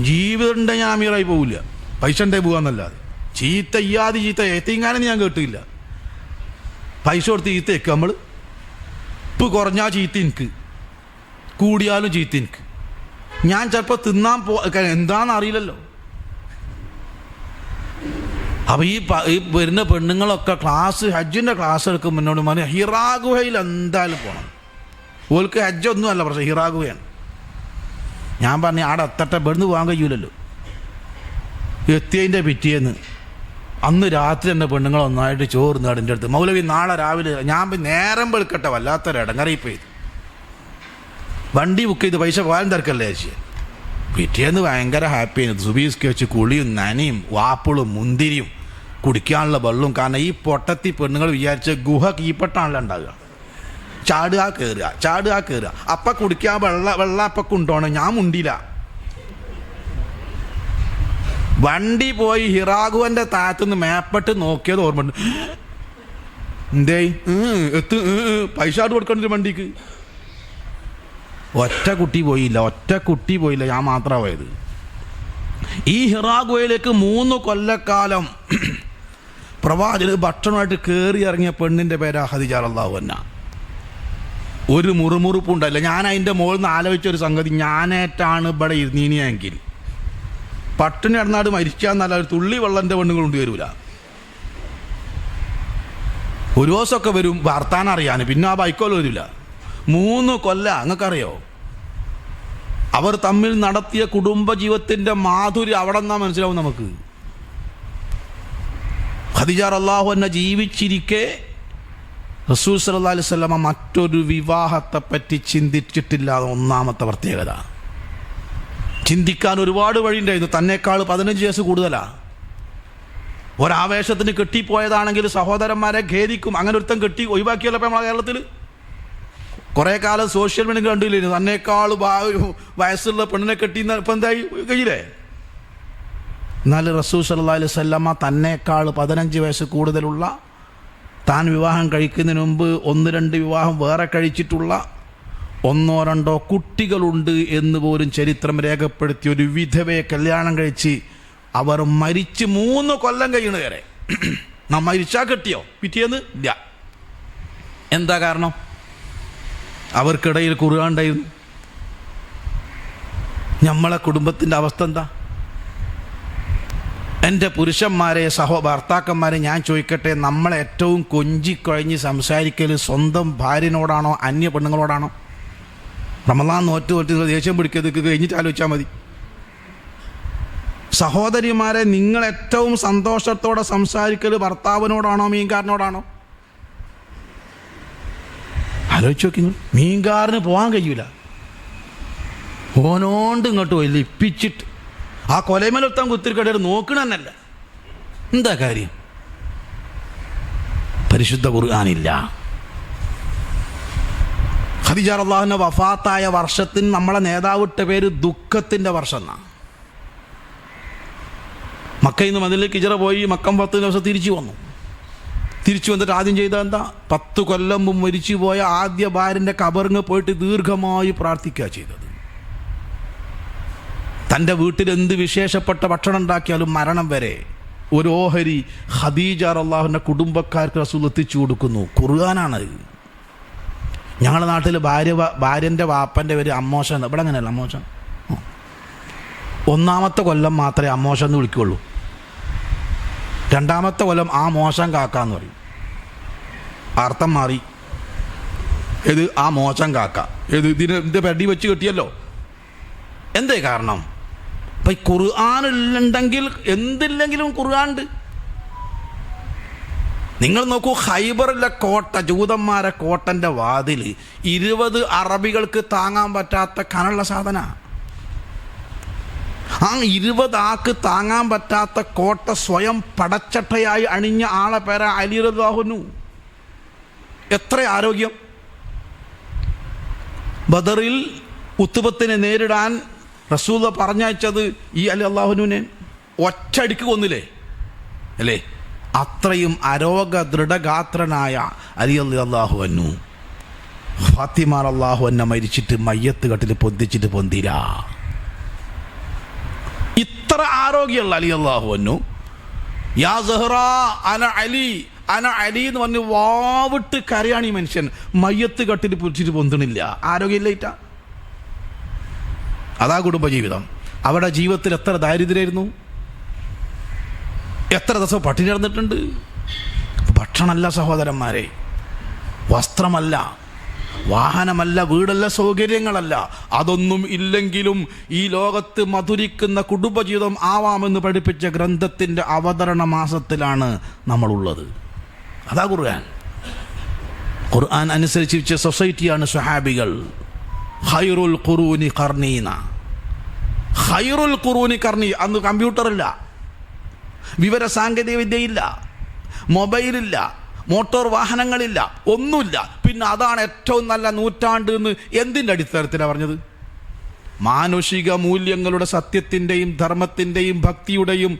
ജീവിതം ഉണ്ടെങ്കിൽ ഞാൻ അമീറായി പോവില്ല, പൈസ ഉണ്ടേ പോകാന്നല്ലാതെ. ചീത്ത എത്തിങ്ങാനും ഞാൻ കേട്ടില്ല. പൈസ കൊടുത്ത് ചീത്ത വെക്കുക നമ്മൾ. ഇപ്പ് കുറഞ്ഞാൽ ചീത്ത എനിക്ക്, കൂടിയാലും ചീത്ത എനിക്ക്. ഞാൻ ചിലപ്പോൾ തിന്നാൻ എന്താണെന്ന് അറിയില്ലല്ലോ. അപ്പോൾ ഈ വരുന്ന പെണ്ണുങ്ങളൊക്കെ ഹജ്ജിൻ്റെ ക്ലാസ് എടുക്കും. മുന്നോട്ട് പറഞ്ഞ ഹിറാ ഗുഹയിൽ എന്തായാലും പോകണം. ഓൾക്ക് ഹജ്ജൊന്നും അല്ല പ്രശ്നം, ഹിറാ ഗുഹയാണ്. ഞാൻ പറഞ്ഞു അവിടെ എത്തട്ടെ, ഇവിടുന്ന് പോകാൻ കഴിയൂലല്ലോ. എത്തിയതിൻ്റെ പിറ്റേന്ന് അന്ന് രാത്രി തന്നെ പെണ്ണുങ്ങൾ ഒന്നായിട്ട് ചോറുന്നു എൻ്റെ അടുത്ത്. മൗലവി നാളെ രാവിലെ. ഞാൻ നേരം വെളുക്കട്ടെ, വല്ലാത്തൊരു ഇടങ്ങറിപ്പോയി. വണ്ടി ബുക്ക് ചെയ്ത് പൈസ പോകാൻ തിരക്കല്ലേ ചേച്ചി. പിറ്റേന്ന് ഭയങ്കര ഹാപ്പിയായിരുന്നു. സുബീസ്ക്ക് വെച്ച് കുളിയും നനയും വാപ്പിളും മുന്തിരിയും കുടിക്കാനുള്ള വെള്ളവും. കാരണം ഈ പൊട്ടത്തി പെണ്ണുങ്ങൾ വിചാരിച്ച ഗുഹ കീപ്പട്ടാണല്ലോ ഉണ്ടാകുക. ചാടുക കയറുക. അപ്പം കുടിക്കാൻ വെള്ളം അപ്പം കൊണ്ടുപോകണം. ഞാൻ മുണ്ടില്ല. വണ്ടി പോയി ഹിറാഗുവൻ്റെ താഴത്തുനിന്ന് മേപ്പെട്ട് നോക്കിയത് ഓർമ്മ. എന്തേ പൈസ കൊടുക്കണ്ട വണ്ടിക്ക്. ഒറ്റ കുട്ടി പോയില്ല, ഞാൻ മാത്രമാണ് പോയത്. ഈ ഹിറാഗുവയിലേക്ക് 3 കൊല്ലക്കാലം പ്രവാചകൻ ഭക്ഷണമായിട്ട് കയറി ഇറങ്ങിയ പെണ്ണിൻ്റെ പേരാ ഖദീജ റളിയല്ലാഹു അൻഹ. ഒരു മുറുമുറുപ്പുണ്ടായില്ല. ഞാൻ അതിൻ്റെ മുകളിൽ നിന്ന് ആലോചിച്ചൊരു സംഗതി, ഞാനേറ്റാണ് ഇവിടെ ഇരുന്നീനിയെങ്കിൽ പട്ടിണി കിടന്നാട് മരിക്കാന്നല്ല ഒരു തുള്ളി വെള്ളൻ്റെ പെണ്ണുങ്ങൾ കൊണ്ടുവരൂല. ഒരു ദിവസമൊക്കെ വരും വർത്താനം അറിയാൻ, പിന്നെ ആ ബൈക്കോല് വരില്ല. 3 കൊല്ലം അങ്ങക്കറിയോ? അവർ തമ്മിൽ നടത്തിയ കുടുംബജീവിതത്തിൻ്റെ മാധുര്യം അവിടെ നിന്നാ മനസ്സിലാവും നമുക്ക്. ഖദീജ റളിയല്ലാഹു അൻഹ ജീവിച്ചിരിക്കെ റസൂൽ സല്ലല്ലാഹു അലൈഹി വസല്ലമ മറ്റൊരു വിവാഹത്തെപ്പറ്റി ചിന്തിച്ചിട്ടില്ല. ഒന്നാമത്തെ പ്രത്യേകത. ചിന്തിക്കാൻ ഒരുപാട് വഴിയുണ്ടായിരുന്നു. തന്നേക്കാൾ 15 വയസ്സ് കൂടുതലാണ്. ഒരാവേശത്തിന് കെട്ടിപ്പോയതാണെങ്കിൽ സഹോദരന്മാരെ ഖേദിക്കും. അങ്ങനെ ഒരുത്തം കെട്ടി ഒഴിവാക്കിയല്ലോ ഇപ്പം നമ്മളെ കേരളത്തിൽ. കുറേ കാലം സോഷ്യൽ മീഡിയ കണ്ടില്ലായിരുന്നു. തന്നേക്കാൾ വയസ്സുള്ള പെണ്ണിനെ കെട്ടി ഇപ്പം എന്തായി കഴിയില്ലേ? എന്നാൽ റസൂൽ സല്ലല്ലാഹു അലൈഹി വസല്ലമ തന്നേക്കാൾ 15 വയസ്സ് കൂടുതലുള്ള, താൻ വിവാഹം കഴിക്കുന്നതിന് മുമ്പ് 1-2 വിവാഹം വേറെ കഴിച്ചിട്ടുള്ള, 1-2 കുട്ടികളുണ്ട് എന്ന് പോലും ചരിത്രം രേഖപ്പെടുത്തിയ ഒരു വിധവയെ കല്യാണം കഴിച്ച് അവർ മരിച്ച് 3 കൊല്ലം കഴിയണ വരെ. നാം മരിച്ചാൽ കെട്ടിയോ പിറ്റേന്ന് ഇല്ല. എന്താ കാരണം? അവർക്കിടയിൽ ഖുർആൻ ഉണ്ടായിരുന്നു. നമ്മളെ കുടുംബത്തിൻ്റെ അവസ്ഥ എന്താ? എൻ്റെ പുരുഷന്മാരെ ഭർത്താക്കന്മാരെ ഞാൻ ചോദിക്കട്ടെ, നമ്മളെ ഏറ്റവും കൊഞ്ചിക്കൊഴഞ്ഞ് സംസാരിക്കൽ സ്വന്തം ഭാര്യനോടാണോ അന്യ പെണ്ണുങ്ങളോടാണോ? റമളാൻ നോറ്റ് ദേഷ്യം പിടിക്കതൊക്കെ കഴിഞ്ഞിട്ട് ആലോചിച്ചാൽ മതി. സഹോദരിമാരെ, നിങ്ങൾ ഏറ്റവും സന്തോഷത്തോടെ സംസാരിക്കൽ ഭർത്താവിനോടാണോ മീൻകാരനോടാണോ? ആലോചിച്ച് നോക്കി. മീൻകാരന് പോകാൻ കഴിയൂല, ഓനോണ്ട് ഇങ്ങോട്ട് പോയി ലിപ്പിച്ചിട്ട് ആ കൊലമേലൊത്താൻ കുത്തിരിക്കട്ടെ നോക്കണമെന്നല്ല. എന്താ കാര്യം? പരിശുദ്ധ ഖുർആനില്ല. ഖദീജ റളിയല്ലാഹു അൻഹ വഫാത്തായ വർഷത്തിന് നമ്മളെ നേതാവിട്ട പേര് ദുഃഖത്തിൻ്റെ വർഷം എന്നാണ്. മക്കയിൽ നിന്ന് മദീനയിലേക്ക് ഹിജ്റ പോയി, മക്കം 10 ദിവസം തിരിച്ചു വന്നു. തിരിച്ചു വന്നിട്ട് ആദ്യം ചെയ്ത എന്താ? 10 കൊല്ലം മുമ്പ് മരിച്ചു പോയ ആദ്യ ഭാര്യൻ്റെ കബറിങ്ങ് പോയിട്ട് ദീർഘമായി പ്രാർത്ഥിക്കുക ചെയ്തത്. തൻ്റെ വീട്ടിൽ എന്ത് വിശേഷപ്പെട്ട ഭക്ഷണം ഉണ്ടാക്കിയാലും മരണം വരെ ഒരു ഓഹരി ഖദീജ റളിയല്ലാഹുവിൻ്റെ കുടുംബക്കാർക്ക് റസൂൽ എത്തിച്ചു കൊടുക്കുന്നു. ഖുർആനാണ്. ഞങ്ങളുടെ നാട്ടിൽ ഭാര്യൻ്റെ വാപ്പൻ്റെ പേര് അമ്മോശൻ. ഇവിടെ അങ്ങനെയല്ല, അമ്മോശൻ. 1-ാമത്തെ കൊല്ലം മാത്രമേ അമ്മോശൻ എന്ന് വിളിക്കുകയുള്ളൂ. 2-ാമത്തെ കൊല്ലം ആ മോശം കാക്കാന്ന് പറയും. അർത്ഥം മാറി. ഇത് ആ മോശം കാക്ക. ഇതിൻ്റെ പെടി വെച്ച് കെട്ടിയല്ലോ. എന്തേ കാരണം? അപ്പം ഈ ഖുർആനുണ്ടെങ്കിൽ എന്തില്ലെങ്കിലും ഖുർആനുണ്ട്. നിങ്ങൾ നോക്കൂ, ഖൈബറിലെ കോട്ട, ജൂതന്മാരെ കോട്ടൻ്റെ വാതിൽ 20 അറബികൾക്ക് താങ്ങാൻ പറ്റാത്ത കനുള്ള സാധന. ആ 20 ആൾക്ക് താങ്ങാൻ പറ്റാത്ത കോട്ട സ്വയം പടച്ചട്ടയായി അണിഞ്ഞ ആളെ പേരാ അലി റളിയല്ലാഹു അൻഹു. എത്ര ആരോഗ്യം! ബദറിൽ ഉത്തുബത്തിനെ നേരിടാൻ റസൂൽ പറഞ്ഞയച്ചത് ഈ അലി റളിയല്ലാഹു അൻഹുവിനെ ഒറ്റയടിക്ക് കൊന്നില്ലേ അല്ലേ? അത്രയും ആരോഗ്യ ദൃഢഗാത്രനായ അലി റളിയല്ലാഹു അൻഹു ഫാത്തിമ റളിയല്ലാഹു അൻഹ മരിച്ചിട്ട് മയ്യത്ത് കട്ടിൽ പൊന്തിച്ചിട്ട് പൊന്തില്ല. ഇത്ര ആരോഗ്യമുള്ള അലി റളിയല്ലാഹു അൻഹു യാ സഹ്റ അന അലി എന്ന് പറഞ്ഞ് വാവിട്ട് കരയാണ് ഈ മനുഷ്യൻ. മയ്യത്ത് കട്ടിൽ പൊന്തിച്ചിട്ട് പൊന്തണില്ല. ആരോഗ്യമില്ല. അതാ കുടുംബജീവിതം. അവിടെ ജീവിതത്തിൽ എത്ര ദാരിദ്ര്യമായിരുന്നു, എത്ര ദിവസം പട്ടിണി കിടന്നിട്ടുണ്ട്. ഭക്ഷണമല്ല സഹോദരന്മാരെ, വസ്ത്രമല്ല, വാഹനമല്ല, വീടല്ല, സൗകര്യങ്ങളല്ല, അതൊന്നും ഇല്ലെങ്കിലും ഈ ലോകത്ത് മധുരിക്കുന്ന കുടുംബജീവിതം ആവാമെന്ന് പഠിപ്പിച്ച ഗ്രന്ഥത്തിൻ്റെ അവതരണ മാസത്തിലാണ് നമ്മളുള്ളത്. അതാ ഖുർആൻ. ഖുർആൻ അനുസരിച്ച് സൊസൈറ്റിയാണ് സ്വഹാബികൾ. ഖൈറുൽ ഖുറൂനി ഖർനീന. ഖൈറുൽ ഖുറൂനി ഖർനി. അന്ന് കമ്പ്യൂട്ടറില്ല, വിവര സാങ്കേതിക വിദ്യയില്ല, മൊബൈലില്ല, മോട്ടോർ വാഹനങ്ങളില്ല, ഒന്നുമില്ല. പിന്നെ അതാണ് ഏറ്റവും നല്ല നൂറ്റാണ്ട് എന്ന് എന്തിൻ്റെ അടിസ്ഥാനത്തിലാണ് പറഞ്ഞത്? മാനുഷിക മൂല്യങ്ങളുടെ, സത്യത്തിൻ്റെയും ധർമ്മത്തിൻ്റെയും ഭക്തിയുടെയും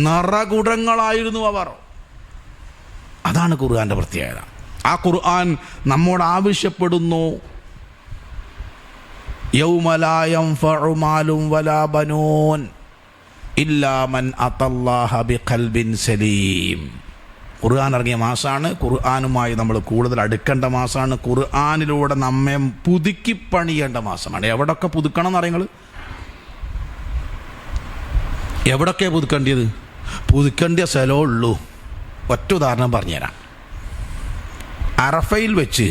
നിറകുടങ്ങളായിരുന്നു അവർ. അതാണ് ഖുർആൻ്റെ പ്രത്യേകത. ആ ഖുർആൻ നമ്മോട് ആവശ്യപ്പെടുന്നു, യൗമ ലാ യൻഫഉ മാലും വലാ ബനൂൻ ഇല്ലാ മൻ അത്തല്ലാഹ ബിഖൽബിൻ സലീം. ഖുർആൻ ഇറങ്ങിയ മാസമാണ്. ഖുർആനുമായി നമ്മൾ കൂടുതൽ അടുക്കേണ്ട മാസമാണ്. ഖുർആനിലൂടെ നമ്മെ പുതുക്കി പണിയേണ്ട മാസമാണ്. എവിടൊക്കെ പുതുക്കണം എന്ന് അറിയങ്ങൾ? എവിടൊക്കെ പുതുക്കേണ്ടത്? പുതുക്കേണ്ട സ്ഥലമേ ഉള്ളൂ. ഒറ്റ ഉദാഹരണം പറഞ്ഞുതരാം. അറഫയിൽ വെച്ച്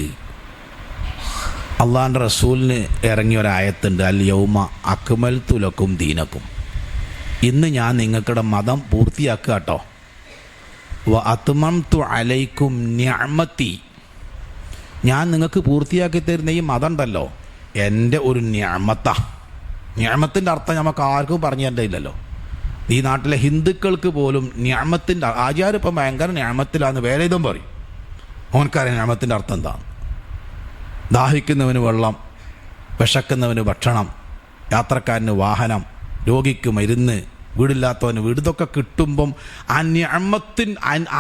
അള്ളാഹിൻ്റെ റസൂലിന് ഇറങ്ങിയ ഒരായത്തുണ്ട്, അൽ യൗമ അക്മൽതു ലക്കും ദീനക്കും. ഇന്ന് ഞാൻ നിങ്ങൾക്കുടെ മതം പൂർത്തിയാക്കുക കേട്ടോ. വ അത്മംതു അലൈക്കും നിഅമതി. ഞാൻ നിങ്ങൾക്ക് പൂർത്തിയാക്കി തരുന്ന ഈ മതം ഉണ്ടല്ലോ, എൻ്റെ ഒരു നിഅമത്താ. നിഅമത്തിൻ്റെ അർത്ഥം നമുക്ക് ആർക്കും പറഞ്ഞു തരേണ്ടതില്ലല്ലോ. ഈ നാട്ടിലെ ഹിന്ദുക്കൾക്ക് പോലും നിഅമത്തിൻ്റെ, ആചാരം ഇപ്പം ഭയങ്കര നിഅമത്തിലാന്ന് വേറെ ഇതും പറയും. ഓനക്കറിയാം നിഅമത്തിൻ്റെ അർത്ഥം എന്താണ്. ദാഹിക്കുന്നവന് വെള്ളം, വിശക്കുന്നവന് ഭക്ഷണം, യാത്രക്കാരന് വാഹനം, രോഗിക്ക് മരുന്ന്, വീടില്ലാത്തവന് വീട്. ഇതൊക്കെ കിട്ടുമ്പം ആ നിഅമത്തിൻ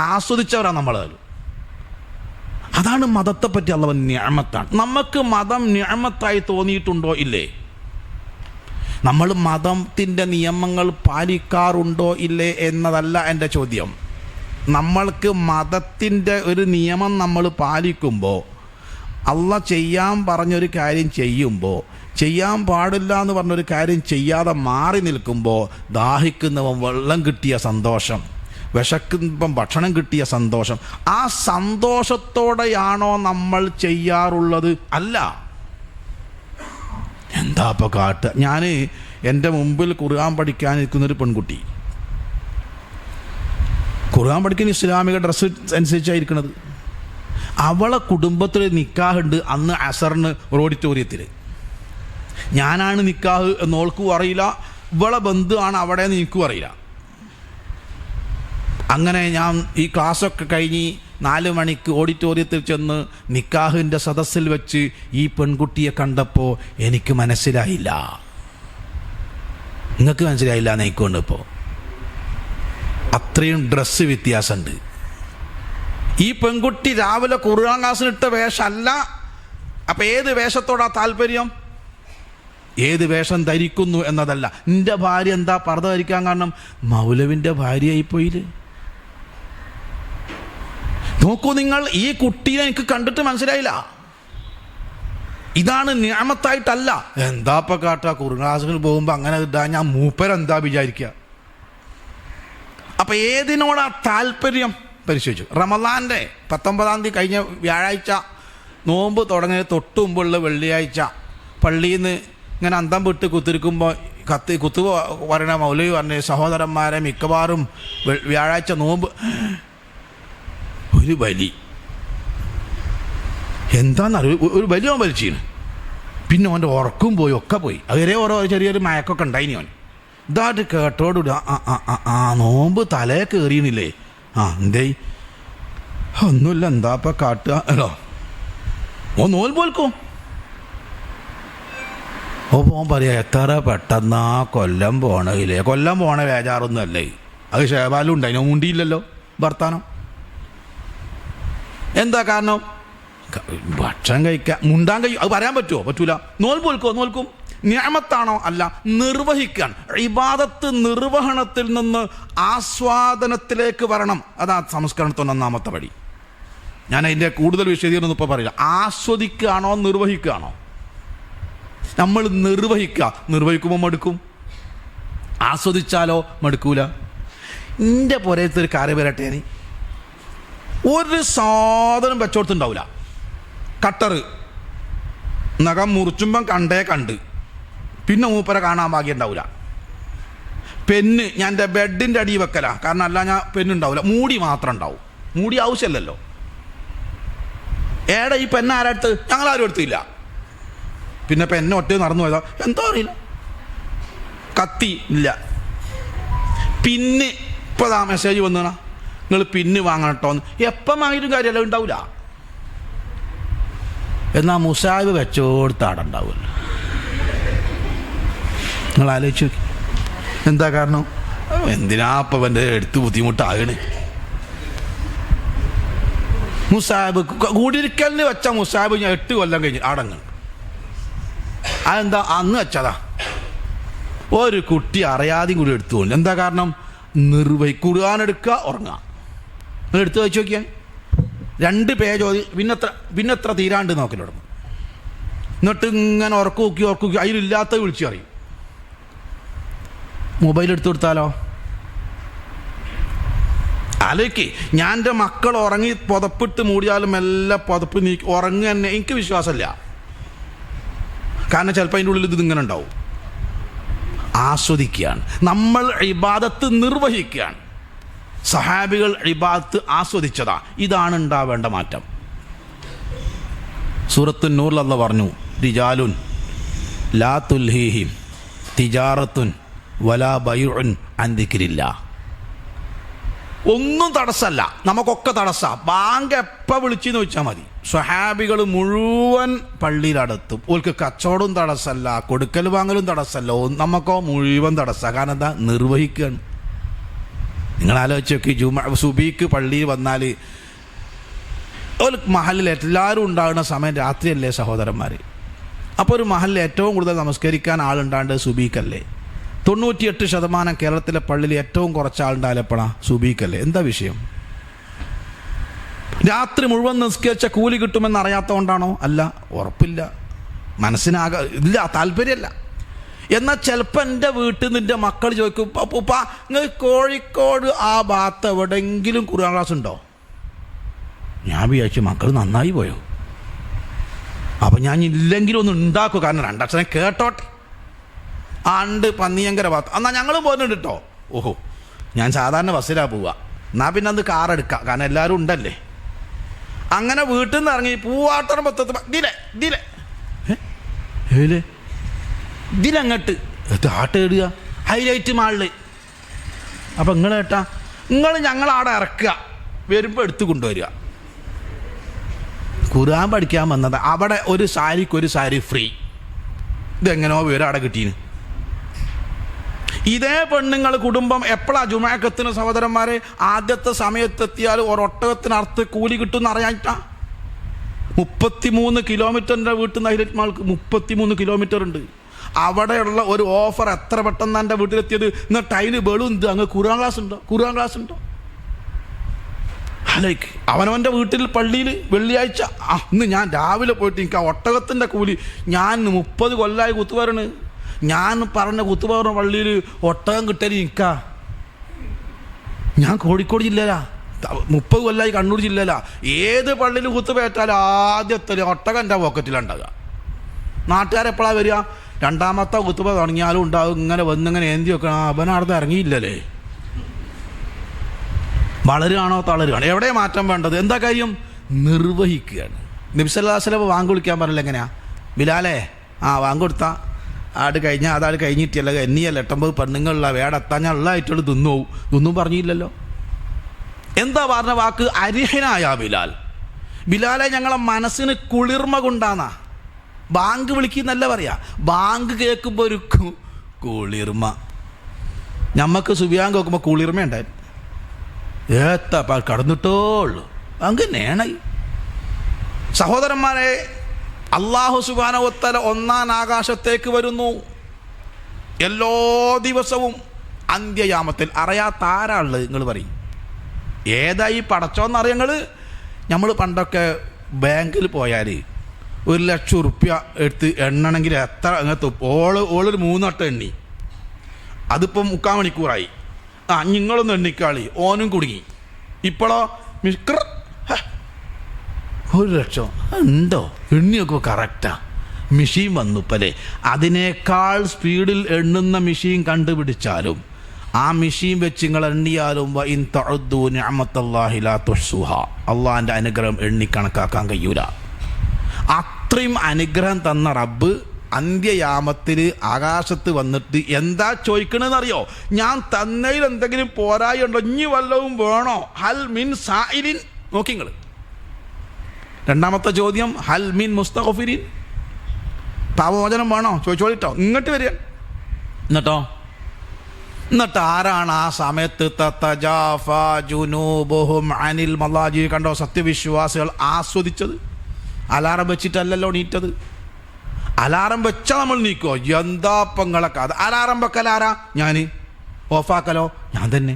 ആസ്വദിച്ചവരാണ് നമ്മൾ. അതാണ് മതത്തെപ്പറ്റി അള്ളവൻ നിഅമത്താണ്. നമുക്ക് മതം നിഅമത്തായി തോന്നിയിട്ടുണ്ടോ ഇല്ലേ? നമ്മൾ മതത്തിൻ്റെ നിയമങ്ങൾ പാലിക്കാറുണ്ടോ ഇല്ലേ എന്നതല്ല എൻ്റെ ചോദ്യം. നമ്മൾക്ക് മതത്തിൻ്റെ ഒരു നിയമം നമ്മൾ പാലിക്കുമ്പോൾ, അള്ളാഹ് ചെയ്യാൻ പറഞ്ഞൊരു കാര്യം ചെയ്യുമ്പോൾ, ചെയ്യാൻ പാടില്ല എന്ന് പറഞ്ഞൊരു കാര്യം ചെയ്യാതെ മാറി നിൽക്കുമ്പോൾ, ദാഹിക്കുന്നവൻ വെള്ളം കിട്ടിയ സന്തോഷം, വിശക്കുമ്പം ഭക്ഷണം കിട്ടിയ സന്തോഷം, ആ സന്തോഷത്തോടെയാണോ നമ്മൾ ചെയ്യാറുള്ളത്? അല്ല. എന്താ ഇപ്പോൾ കാട്ടുക? ഞാൻ എൻ്റെ മുമ്പിൽ ഖുർആൻ പഠിക്കാനിരിക്കുന്നൊരു പെൺകുട്ടി, ഖുർആൻ പഠിക്കുന്ന ഇസ്ലാമിക ഡ്രസ്സ് അനുസരിച്ചായിരിക്കണത്. അവളെ കുടുംബത്തിൽ നിക്കാഹുണ്ട് അന്ന് അസറിന് ഒരു ഓഡിറ്റോറിയത്തിൽ. ഞാനാണ് നിക്കാഹ് എന്ന് ഓൾക്കും അറിയില്ല, ഇവളെ ബന്ധുവാണ് അവിടെ എന്ന് എനിക്കും അറിയില്ല. അങ്ങനെ ഞാൻ ഈ ക്ലാസ്സൊക്കെ കഴിഞ്ഞ് 4 മണിക്ക് ഓഡിറ്റോറിയത്തിൽ ചെന്ന് നിക്കാഹിൻ്റെ സദസ്സിൽ വെച്ച് ഈ പെൺകുട്ടിയെ കണ്ടപ്പോൾ എനിക്ക് മനസ്സിലായില്ല. നിങ്ങൾക്ക് മനസ്സിലായില്ല എന്നേക്കൊണ്ട്. ഇപ്പോൾ അത്രയും ഡ്രസ്സ് വ്യത്യാസമുണ്ട്. ഈ പെൺകുട്ടി രാവിലെ ഖുർആൻ ക്ലാസ്സിനിട്ട വേഷമല്ല. അപ്പം ഏത് വേഷത്തോടാ താല്പര്യം? ഏത് വേഷം ധരിക്കുന്നു എന്നതല്ല. നിന്റെ ഭാര്യ എന്താ പർദ്ദ ധരിക്കാൻ കാരണം? മൗലവിൻ്റെ ഭാര്യയായിപ്പോയില്ലേ. നോക്കൂ നിങ്ങൾ, ഈ കുട്ടീനെ എനിക്ക് കണ്ടിട്ട് മനസ്സിലായില്ല. ഇതാണ് നിഅമത്തായിട്ടല്ല. എന്താപ്പ കാട്ടാ, ഖുർആൻ ക്ലാസ്സിന് പോകുമ്പോൾ അങ്ങനെ ഇട്ടാ ഞാൻ മൂപ്പരെന്താ വിചാരിക്കുക? അപ്പം ഏതിനോടാ താല്പര്യം പരിശോധിച്ചു. റമദാൻ്റെ 19-ാം തീയതി കഴിഞ്ഞ വ്യാഴാഴ്ച നോമ്പ് തുടങ്ങിയ തൊട്ട് മുമ്പുള്ള വെള്ളിയാഴ്ച പള്ളിയിൽ നിന്ന് ഇങ്ങനെ അന്തം വിട്ട് കുത്തിരിക്കുമ്പോൾ കുത്തു പറയണ മൗലവി പറഞ്ഞ സഹോദരന്മാരെ മിക്കവാറും വ്യാഴാഴ്ച നോമ്പ് ഒരു ബലി എന്താണെന്നറിയ ഒരു ബലി അവൻ വലിച്ചു. പിന്നെ അവൻ്റെ ഉറക്കും പോയി, ഒക്കെ പോയി. അതുവരെ ഓരോ ചെറിയൊരു മയക്കൊക്കെ ഉണ്ടായിനി അവൻ. ഇതായിട്ട് കേട്ടോടുകൂടി നോമ്പ് തലേ കയറിയണില്ലേ. എന്തേ? ഒന്നുമില്ല, എന്താപ്പ കാട്ടുക അല്ലോ. നോൽമ്പ് പോൽക്കും. ഓൻ പറയാ എത്ര പെട്ടെന്നാ കൊല്ലം പോണയില്ലേ. കൊല്ലം പോണ വേജാറൊന്നും അല്ലേ. അത് ഷേബാലും ഉണ്ടായി, മുണ്ടിയില്ലല്ലോ വർത്താനം. എന്താ കാരണം? ഭക്ഷണം കഴിക്കാൻ മുണ്ടാൻ കഴിയും. അത് പറയാൻ പറ്റുമോ? പറ്റൂല. നോൽമ്പ് നോൽക്കും. നിഅമത്താണോ? അല്ല, നിർവഹിക്കാൻ. ഇബാദത്ത് നിർവഹണത്തിൽ നിന്ന് ആസ്വാദനത്തിലേക്ക് വരണം. അതാ സംസ്കരണത്തിൻ്റെ 1-ാമത്തെ പടി. ഞാൻ അതിൻ്റെ കൂടുതൽ വിശദീകരണം ഇപ്പോൾ പറയില്ല. ആസ്വദിക്കുകയാണോ നിർവഹിക്കുകയാണോ? നമ്മൾ നിർവഹിക്കുമ്പോൾ മടുക്കും. ആസ്വദിച്ചാലോ മടുക്കൂല. എൻ്റെ പുരത്തൊരു കാര്യം വരട്ടെ. ഞാൻ ഒരു സാധനം വെച്ചോടത്തുണ്ടാവില്ല. കട്ടറ് നഖം മുറിച്ചുമ്പം കണ്ട് പിന്നെ മൂപ്പരെ കാണാൻ ഭാഗ്യം ഉണ്ടാവില്ല. പെന്ന് ഞാൻ എൻ്റെ ബെഡിൻ്റെ അടിയിൽ വെക്കല. കാരണം അല്ല ഞാൻ പെന്നുണ്ടാവില്ല, മൂടി മാത്രം ഉണ്ടാവും. മൂടി ആവശ്യമല്ലല്ലോ. ഏടെ ഈ പെന്ന് ആരടുത്ത്? ഞങ്ങളാരും എടുത്തില്ല. പിന്നെ പെന്നെ ഒറ്റ നടന്നു പോയതാ എന്തോ അറിയില്ല. കത്തി ഇല്ല. പിന്ന് ഇപ്പോൾ മെസ്സേജ് വന്നാ നിങ്ങൾ പിന്ന് വാങ്ങണം കേട്ടോ എന്ന്. എപ്പം വാങ്ങിയിട്ടും കാര്യമല്ല, ഉണ്ടാവില്ല. എന്നാൽ മുസാബ് വെച്ചോടുത്ത് ഉണ്ടാവുമല്ലോ. നിങ്ങൾ ആലോചിച്ച് നോക്കി. എന്താ കാരണം? എന്തിനാ അപ്പം എൻ്റെ എടുത്ത് ബുദ്ധിമുട്ടാകണേ. മുസാബ് കൂടിയിരിക്കലിന് വെച്ച മുസാബ് ഞാൻ 8 കൊല്ലം കഴിഞ്ഞ് അടങ്ങ്. അതെന്താ? അന്ന് വെച്ചതാ. ഒരു കുട്ടി അറിയാതെയും കൂടി എടുത്തുകൊണ്ട്. എന്താ കാരണം? ഖുർആനെടുക്കുക, ഉറങ്ങുക. നിങ്ങൾ എടുത്ത് വെച്ച് നോക്കിയാൽ 2 പേജ് ഓതി പിന്നെത്ര തീരാണ്ട് നോക്കൽ തുടങ്ങും. എന്നിട്ട് ഇങ്ങനെ ഉറക്കൂക്കി അതിലില്ലാത്ത വിളിച്ചു അറിയും. മൊബൈൽ എടുത്തു കൊടുത്താലോ? ആലോചിക്ക്. ഞാൻ എൻ്റെ മക്കൾ ഉറങ്ങി പുതപ്പിട്ട് മൂടിയാലും എല്ലാം പുതപ്പ് നീക്കി ഉറങ്ങുക തന്നെ എനിക്ക് വിശ്വാസമില്ല. കാരണം ചിലപ്പോൾ അതിൻ്റെ ഉള്ളിൽ ഇതിങ്ങനെ ഉണ്ടാവും. ആസ്വദിക്കുകയാണ് നമ്മൾ. ഇബാദത്ത് നിർവഹിക്കുകയാണ്. സഹാബികൾ ഇബാദത്ത് ആസ്വദിച്ചതാ. ഇതാണ് ഉണ്ടാവേണ്ട മാറ്റം. സൂറത്തുൻ നൂറിൽ അല്ലാഹു പറഞ്ഞു, റിജാലുൻ ലാ തുൽഹീഹിം തിജാറത്തുൻ വലാ ബൈഉൻ അൻ ദിക്രില്ലാഹ്. ഒന്നും തടസ്സമല്ല, നമുക്കൊക്കെ തടസ്സമാണ്. ബാങ്ക് എപ്പോൾ വിളിച്ചെന്ന് വെച്ചാൽ മതി. സ്വഹാബികൾ മുഴുവൻ പള്ളിയിലടത്തും. ഓൾക്ക് കച്ചവടവും തടസ്സമല്ല, കൊടുക്കൽ വാങ്ങലും തടസ്സമല്ല. നമുക്കോ മുഴുവൻ തടസ്സമാണ്. കാരണം എന്താ? നിർവഹിക്കുകയാണ്. നിങ്ങൾ ആലോചിച്ച് നോക്കി. സുബീക്ക് പള്ളിയിൽ വന്നാൽ ഒരു മഹലിൽ എല്ലാവരും ഉണ്ടാകുന്ന സമയം രാത്രിയല്ലേ സഹോദരന്മാർ? അപ്പോൾ ഒരു മഹലിൽ ഏറ്റവും കൂടുതൽ നമസ്കരിക്കാൻ ആളുണ്ടാണ്ട് സുബീക്കല്ലേ? 98% കേരളത്തിലെ പള്ളിയിൽ ഏറ്റവും കുറച്ച് ആളുണ്ടായാലെപ്പോഴാ? സുബീക്കല്ലേ? എന്താ വിഷയം? രാത്രി മുഴുവൻ നിസ്കരിച്ച കൂലി കിട്ടുമെന്ന് അറിയാത്തതുകൊണ്ടാണോ? അല്ല, ഉറപ്പില്ല, മനസ്സിനാകെ ഇല്ല, താല്പര്യമല്ല. എന്നാൽ ചിലപ്പോൾ എൻ്റെ വീട്ടിൽ നിന്ന് എൻ്റെ മക്കൾ ചോദിക്കും, ഉപ്പ നിങ്ങൾ കോഴിക്കോട് ആ ഭാഗത്ത് എവിടെയെങ്കിലും ഖുർആൻ ക്ലാസ് ഉണ്ടോ? ഞാൻ വിചാരിച്ചു മക്കൾ നന്നായി പോയോ. അപ്പം ഞാൻ ഇല്ലെങ്കിലും ഒന്ന് ഉണ്ടാക്കും. കാരണം 2 അക്ഷരം കേട്ടോട്ടെ. ആണ്ട് പന്നിയങ്കര ഭാഗത്ത് എന്നാൽ ഞങ്ങളും പോകുന്നുണ്ട് കേട്ടോ. ഓഹോ, ഞാൻ സാധാരണ ബസ്സിലാണ് പോവുക. എന്നാൽ പിന്നെ അത് കാർ എടുക്കാം, കാരണം എല്ലാവരും ഉണ്ടല്ലേ. അങ്ങനെ വീട്ടിൽ നിന്ന് ഇറങ്ങി പൂവാട്ടം പത്തത്ത് ഇതിലങ്ങട്ട് ആട്ട് ഇടുക ഹൈലൈറ്റ് മാളിൽ. അപ്പം നിങ്ങൾ കേട്ടാ ഞങ്ങളവിടെ ഇറക്കുക, വരുമ്പോൾ എടുത്ത് കൊണ്ടുവരിക. ഖുർആൻ പഠിക്കാൻ വന്നത് അവിടെ ഒരു സാരിക്ക് ഒരു സാരി ഫ്രീ. ഇതെങ്ങനെയോ വിവരം അവിടെ കിട്ടീന്. ഇതേ പെണ്ണുങ്ങൾ കുടുംബം എപ്പോഴാ ജുമാക്കത്തിന് സഹോദരന്മാരെ ആദ്യത്തെ സമയത്തെത്തിയാൽ ഒരൊട്ടകത്തിന് അർത്ഥ കൂലി കിട്ടുമെന്ന് അറിയാനിട്ടാ. 33 കിലോമീറ്ററിൻ്റെ വീട്ടിൽ നിന്ന് ഹൈലൈറ്റ് 33 കിലോമീറ്റർ ഉണ്ട്. അവിടെയുള്ള ഒരു ഓഫർ എത്ര പെട്ടെന്ന് എൻ്റെ വീട്ടിലെത്തിയത്. എന്നിട്ട് അതിന് വെളുന്ത് അങ്ങ് ഖുർആൻ ക്ലാസ് ഉണ്ടോ അലേക്ക്. അവനവൻ്റെ വീട്ടിൽ പള്ളിയിൽ വെള്ളിയാഴ്ച ഇന്ന് ഞാൻ രാവിലെ പോയിട്ട് എനിക്ക് ആ ഒട്ടകത്തിൻ്റെ കൂലി ഞാൻ 30 കൊല്ലമായി കുത്തുപറണ്. ഞാൻ പറഞ്ഞ കുത്തുപറ പള്ളിയിൽ ഒട്ടകം കിട്ടല് നിൽക്കാ. ഞാൻ കോഴിക്കോട് ജില്ലയിലാ, 30 കൊല്ലമായി കണ്ണൂർ ജില്ലയിലാ. ഏത് പള്ളിയിൽ കുത്തുപേറ്റാലും ആദ്യത്തെ ഒട്ടകം എൻ്റെ പോക്കറ്റിലുണ്ടാകുക. നാട്ടുകാരെപ്പോഴാണ് വരിക? രണ്ടാമത്തെ കുത്തുപ തുടങ്ങിയാലും ഉണ്ടാകും. ഇങ്ങനെ വന്നിങ്ങനെ ഏന്തി വെക്കണം. അവനടുത്ത് ഇറങ്ങിയില്ലല്ലേ. വളരുകയാണോ തളരുകയാണോ? എവിടെ മാറ്റം വേണ്ടത്? എന്താ കാര്യം? നിർവഹിക്കുകയാണ്. നബി സല്ലല്ലാഹു അലൈഹി വസല്ലം വാങ്ങ് വിളിക്കാൻ പറഞ്ഞില്ല. എങ്ങനെയാ? ബിലാലേ വാങ്ങ് കൊടുത്താ ആട് കഴിഞ്ഞാൽ അതാട് കഴിഞ്ഞിട്ടല്ല എന്നിയല്ല 89 പെണ്ണുങ്ങളില്ല വേടെത്താഞ്ഞുള്ള ആയിട്ടുള്ള തിന്നുപോവും. ഇതൊന്നും പറഞ്ഞില്ലല്ലോ. എന്താ പറഞ്ഞ വാക്ക്? അരിഹനായ ബിലാൽ. ബിലാലെ ഞങ്ങളെ മനസ്സിന് കുളിർമ കൊണ്ടാന്നാ. ബാങ്ക് വിളിക്കുന്നല്ല പറയാ, ബാങ്ക് കേൾക്കുമ്പോൾ ഒരു കുളിർമ. ഞമ്മക്ക് സുബിയാങ്ക് കേൾക്കുമ്പോൾ കുളിർമ ഉണ്ടായി ഏത്തപ്പാ കടന്നിട്ടോള്ളു അങ്ങനെയാണായി. സഹോദരന്മാരെ, അല്ലാഹു സുബ്ഹാനഹു വ തആല ഒന്നാം ആകാശത്തേക്ക് വരുന്നു എല്ലാ ദിവസവും അന്ത്യയാമത്തിൽ. അറിയാത്ത ആരാള് നിങ്ങൾ പറയും? ഏതായി പടച്ചോന്നറിയ നിങ്ങൾ? നമ്മൾ പണ്ടൊക്കെ ബാങ്കിൽ പോയാൽ 1,00,000 ഉറുപ്യ എടുത്ത് എണ്ണണമെങ്കിൽ എത്ര അങ്ങനത്തെ ഓളൊരു 3 വട്ടം എണ്ണി. അതിപ്പം 3/4 മണിക്കൂറായി. നിങ്ങളൊന്ന് എണ്ണിക്കാളി. ഓനും കുടുങ്ങി. ഇപ്പോഴോ 1,00,000 ഉണ്ടോ? എണ്ണി നോക്കുമ്പോൾ കറക്റ്റാ. മെഷീൻ വന്നു ഇപ്പല്ലേ. അതിനേക്കാൾ സ്പീഡിൽ എണ്ണുന്ന മെഷീൻ കണ്ടുപിടിച്ചാലും ആ മെഷീൻ വെച്ച് നിങ്ങൾ എണ്ണിയാലും ഇൻ തഅദ്ദു നിഅമത്തല്ലാഹി ലാ തുഹ്സുഹാ. അള്ളാഹിൻ്റെ അനുഗ്രഹം എണ്ണി കണക്കാക്കാൻ കഴിയൂല. അത്രയും അനുഗ്രഹം തന്ന റബ്ബ് അന്ത്യയാമത്തിൽ ആകാശത്ത് വന്നിട്ട് എന്താ ചോദിക്കണമെന്നറിയോ? ഞാൻ തന്നതിൽ എന്തെങ്കിലും പോരായുണ്ടോ? ഇനി വല്ലതും വേണോ? ഹൽ മിൻ സായിലിൻ. നോക്കിങ്ങൾ. രണ്ടാമത്തെ ചോദ്യം ഹൽ മിൻ മുസ്തഗ്ഫിരിൻ. പാപമോചനം വേണോ? ചോദിച്ചോളിട്ടോ. ഇങ്ങോട്ട് വരിക. എന്നിട്ട് ആരാണ് ആ സമയത്ത് തതജാഫാ ജുനൂബുഹും അനിൽ മളാജി? കണ്ടോ? സത്യവിശ്വാസികൾ ആസ്വദിച്ചത്. അലാറം വെച്ചിട്ടല്ലല്ലോ നീറ്റത്. അലാറം വെച്ചാൽ നമ്മൾ നീക്കോ? എന്താ പങ്ങളൊക്കെ അത് അലാറം വെക്കലാരാ? ഞാൻ. ഓഫാക്കലോ ഞാൻ തന്നെ.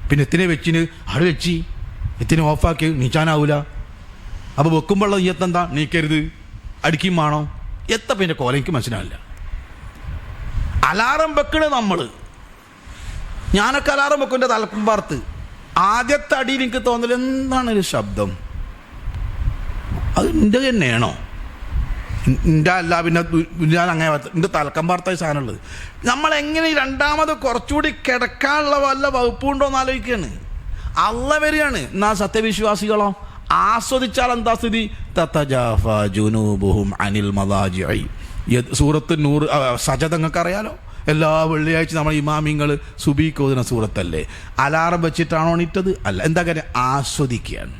പിന്നെ എത്തിനെ വെച്ചിന് അവിടെ വെച്ച് എത്തിനെ ഓഫാക്കി നീച്ചാനാവൂല. അപ്പോൾ വെക്കുമ്പോഴുള്ള നീയത്തെന്താ? നീക്കരുത്, അടിക്കും വേണോ? പിന്നെ കോല എനിക്ക് മനസ്സിലാവില്ല. അലാറം വെക്കണേ നമ്മൾ. ഞാനൊക്കെ അലാറം വെക്കും എൻ്റെ തലക്കുമ്പാർത്ത്. ആദ്യത്തെ അടിയിൽ എനിക്ക് തോന്നൽ എന്താണ് ഒരു ശബ്ദം? അത് എൻ്റെ തന്നെയാണോ? എൻ്റെ അല്ല. പിന്നെ ഞാൻ അങ്ങനെ എൻ്റെ തലക്കമ്പാർത്തായി സാധനമുള്ളത്. നമ്മളെങ്ങനെ രണ്ടാമത് കുറച്ചുകൂടി കിടക്കാനുള്ള വല്ല വകുപ്പുണ്ടോയെന്ന് ആലോചിക്കുകയാണ്. അള്ള വരികയാണ്. എന്നാ സത്യവിശ്വാസികളോ ആസ്വദിച്ചാൽ എന്താ സ്ഥിതി? തതജാഫാ ജുനൂബുഹും അനിൽ മളാജിഇ. സൂറത്ത് നൂർ സജദ നിങ്ങൾക്ക് അറിയാലോ. എല്ലാ വെള്ളിയാഴ്ച നമ്മൾ ഇമാമിങ്ങൾ സുബീക്ക് ഓതുന്ന സൂറത്തല്ലേ. അലാറം വെച്ചിട്ടാണോ ഇട്ടത്? അല്ല. എന്താ കാര്യം? ആസ്വദിക്കുകയാണ്.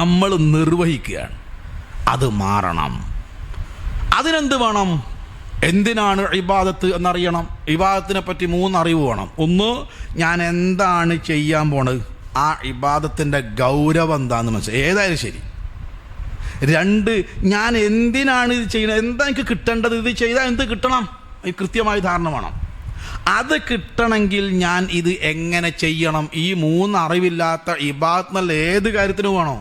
നമ്മൾ നിർവഹിക്കുകയാണ്. അത് മാറണം. അതിനെന്ത് വേണം? എന്തിനാണ് ഇബാദത്ത് എന്നറിയണം. ഇബാദത്തിനെ പറ്റി 3 അറിവ് വേണം. 1, ഞാൻ എന്താണ് ചെയ്യാൻ പോണത്, ആ ഇബാദത്തിൻ്റെ ഗൗരവം എന്താണെന്ന് മനസ്സിലായി. ഏതായാലും ശരി. 2, ഞാൻ എന്തിനാണ് ഇത് ചെയ്യുന്നത്, എന്താ എനിക്ക് കിട്ടേണ്ടത്, ഇത് ചെയ്താൽ എന്ത് കിട്ടണം, കൃത്യമായി ധാരണ വേണം. അത് കിട്ടണമെങ്കിൽ ഞാൻ ഇത് എങ്ങനെ ചെയ്യണം. ഈ 3 അറിവില്ലാത്ത ഇബാദത്ത് നല്ല ഏത് കാര്യത്തിനും വേണോ?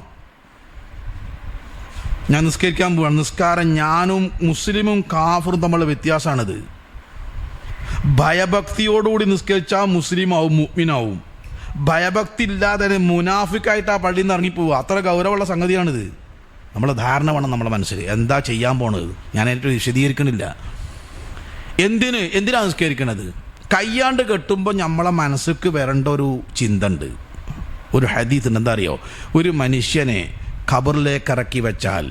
ഞാൻ നിസ്കരിക്കാൻ പോവാണ്. നിസ്കാരം ഞാനും മുസ്ലിമും കാഫറും തമ്മിലുള്ള വ്യത്യാസമാണിത്. ഭയഭക്തിയോടുകൂടി നിസ്കരിച്ചാൽ മുസ്ലിമാവും, മുഅ്മിനാവും. ഭയഭക്തി ഇല്ലാതെ മുനാഫിക്കായിട്ട് ആ പള്ളിയിൽ നിന്ന് ഇറങ്ങിപ്പോവുക. അത്ര ഗൗരവമുള്ള സംഗതിയാണിത്. നമ്മളെ ധാരണ വേണം നമ്മുടെ മനസ്സിൽ. എന്താ ചെയ്യാൻ പോണത് ഞാൻ അതിനായിട്ട് വിശദീകരിക്കണില്ല. എന്തിനാണ് നിസ്കരിക്കണത്? കയ്യാണ്ട് കെട്ടുമ്പോൾ നമ്മളെ മനസ്സിക്ക് വരേണ്ട ഒരു ചിന്ത ഉണ്ട്. ഒരു ഹദീസ് ഉണ്ട്. എന്താ അറിയോ? ഒരു മനുഷ്യനെ ഖബറിലേക്ക് ഇറക്കി വെച്ചാൽ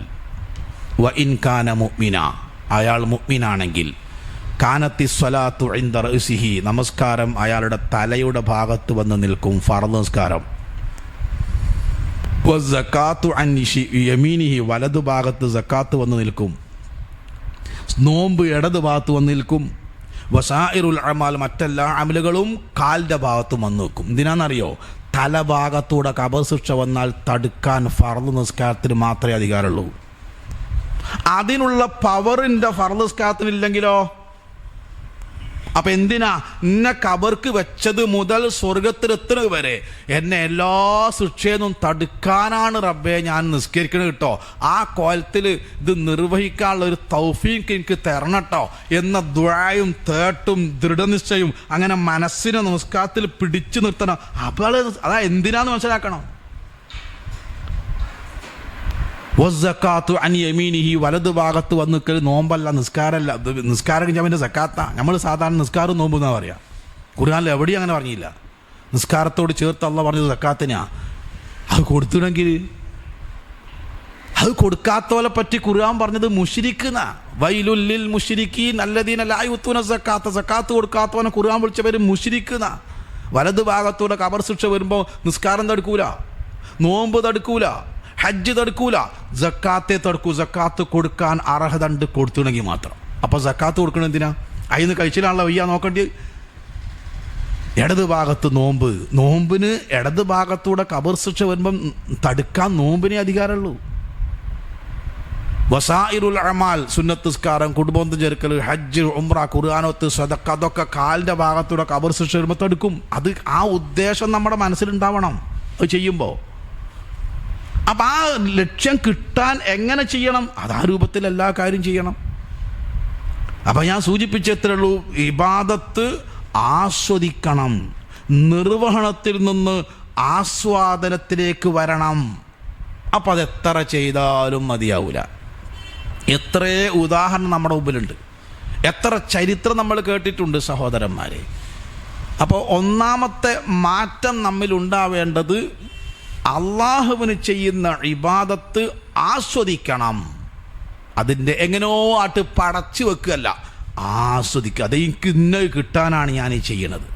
വ ഇൻ കാന മുഅ്മിന, അയാൾ മുഅ്മിനാണെങ്കിൽ, കാനത്തി സ്വലാത്തു ഇൻദ റഅസിഹി, നമസ്കാരം അയാളുടെ തലയുടെ ഭാഗത്ത് വന്ന് നിൽക്കും, ഫർദ് നമസ്കാരം. വ സകാത്തു അൻ യമീനിഹി, വലതു ഭാഗത്ത് സക്കാത്ത് വന്ന് നിൽക്കും. നോമ്പ് ഇടത് ഭാഗത്ത് വന്ന് നിൽക്കും. വസായിറുൽ അമാൽ, മറ്റെല്ലാ അമലുകളും കാലിൻ്റെ ഭാഗത്തും വന്നു വെക്കും. എന്തിനാണെന്നറിയോ? തലഭാഗത്തൂടെ ഖബർ ശിക്ഷ വന്നാൽ തടുക്കാൻ ഫർള് നിസ്കാരത്തിന് മാത്രമേ അധികാരമുള്ളൂ. അതിനുള്ള പവറിൻ്റെ ഫർള് നിസ്കാരത്തിനില്ലെങ്കിലോ? അപ്പം എന്തിനാ എന്നെ ഖബർക്ക് വെച്ചത് മുതൽ സ്വർഗത്തിലെത്തുന്നത് വരെ എന്നെ എല്ലാ ശിക്ഷയെന്നും തടുക്കാനാണ് റബ്ബേ ഞാൻ നിസ്കരിക്കണത് കേട്ടോ. ആ കോലത്തിൽ ഇത് നിർവഹിക്കാനുള്ള ഒരു തൗഫീഖ് എനിക്ക് തരണം കേട്ടോ എന്ന ദുആയും തേട്ടും ദൃഢനിശ്ചയും അങ്ങനെ മനസ്സിനെ നിസ്കാരത്തിൽ പിടിച്ചു നിർത്തണം. അപ്പോൾ അതാ എന്തിനാന്ന് മനസ്സിലാക്കണം. വസ്സക്കാത്തു അൻ യമീനിഹി, വലത് ഭാഗത്ത് വന്ന് നിൽക്കൽ നോമ്പല്ല, നിസ്കാരമല്ല. നിസ്കാരം കഴിഞ്ഞാൽ സക്കാത്ത. നമ്മൾ സാധാരണ നിസ്കാരം നോമ്പ് എന്നാ പറയാ. ഖുർആനിൽ എവിടെയും അങ്ങനെ പറഞ്ഞില്ല. നിസ്കാരത്തോട് ചേർത്ത് അള്ളാഹ് പറഞ്ഞത് സക്കാത്തിനാ. അത് കൊടുത്തിണെങ്കിൽ അത് കൊടുക്കാത്തവരെ പറ്റി ഖുർആൻ പറഞ്ഞത് മുശ്രിക്ക്ന്നാ. വൈലുൽ ലിൽ മുശ്രിക്കീൻ അല്ലദീന ലാ യുതൂന സക്കാത്ത. സക്കാത്ത് കൊടുക്കാത്തവനെ ഖുർആൻ വിളിച്ച പേര് മുശ്രിക്ക്ന്നാ. വലത് ഭാഗത്തൂടെ ഖബർ ശിക്ഷ വരുമ്പോൾ നിസ്കാരം തടുക്കൂല, നോമ്പ് തടുക്കൂല, ഹജ്ജ് തടുക്കൂല, സക്കാത്തെ തടുക്കൂ. സക്കാത്ത് കൊടുക്കാൻ അർഹത ഉണ്ട് കൊടുത്തിണെങ്കിൽ മാത്രം. അപ്പോൾ സക്കാത്ത് കൊടുക്കണം എന്തിനാ? അതിന് കഴിച്ചിലാണല്ലോ വയ്യ നോക്കേണ്ടി. ഇടത് ഭാഗത്ത് നോമ്പ്, നോമ്പിന് ഇടത് ഭാഗത്തൂടെ ഖബർ ശിക്ഷ വരുമ്പം തടുക്കാൻ നോമ്പിനെ അധികാരമുള്ളൂ. വസായിറുൽ അമാൽ, സുന്നത്ത് നിസ്കാരം, കുടുംബം ചേർക്കൽ, ഹജ്ജ്, ഉംറ, ഖുർആനോത്ത്, സദഖ, അതൊക്കെ കാലിൻ്റെ ഭാഗത്തൂടെ ഖബർ ശിക്ഷ വരുമ്പോൾ തടുക്കും. അത് ആ ഉദ്ദേശം നമ്മുടെ മനസ്സിലുണ്ടാവണം അത് ചെയ്യുമ്പോൾ. അപ്പം ആ ലക്ഷ്യം കിട്ടാൻ എങ്ങനെ ചെയ്യണം? അത് ആ രൂപത്തിൽ എല്ലാ കാര്യം ചെയ്യണം. അപ്പം ഞാൻ സൂചിപ്പിച്ചത്രേ ഉള്ളൂ, ഇബാദത്ത് ആസ്വദിക്കണം, നിർവഹണത്തിൽ നിന്ന് ആസ്വാദനത്തിലേക്ക് വരണം. അപ്പം അത് എത്ര ചെയ്താലും മതിയാവില്ല. എത്രയേ ഉദാഹരണം നമ്മുടെ മുമ്പിലുണ്ട്, എത്ര ചരിത്രം നമ്മൾ കേട്ടിട്ടുണ്ട് സഹോദരന്മാരെ. അപ്പോൾ ഒന്നാമത്തെ മാറ്റം നമ്മിലുണ്ടാവേണ്ടത് അള്ളാഹുവിന് ചെയ്യുന്ന ഇബാദത്ത് ആസ്വദിക്കണം. അതിൻ്റെ എങ്ങനെയോ ആട്ട് പടച്ചു വെക്കുകയല്ല, ആസ്വദിക്കുക. അത് എനിക്ക് ഇന്നത് കിട്ടാനാണ് ഞാൻ ഈ ചെയ്യണത്,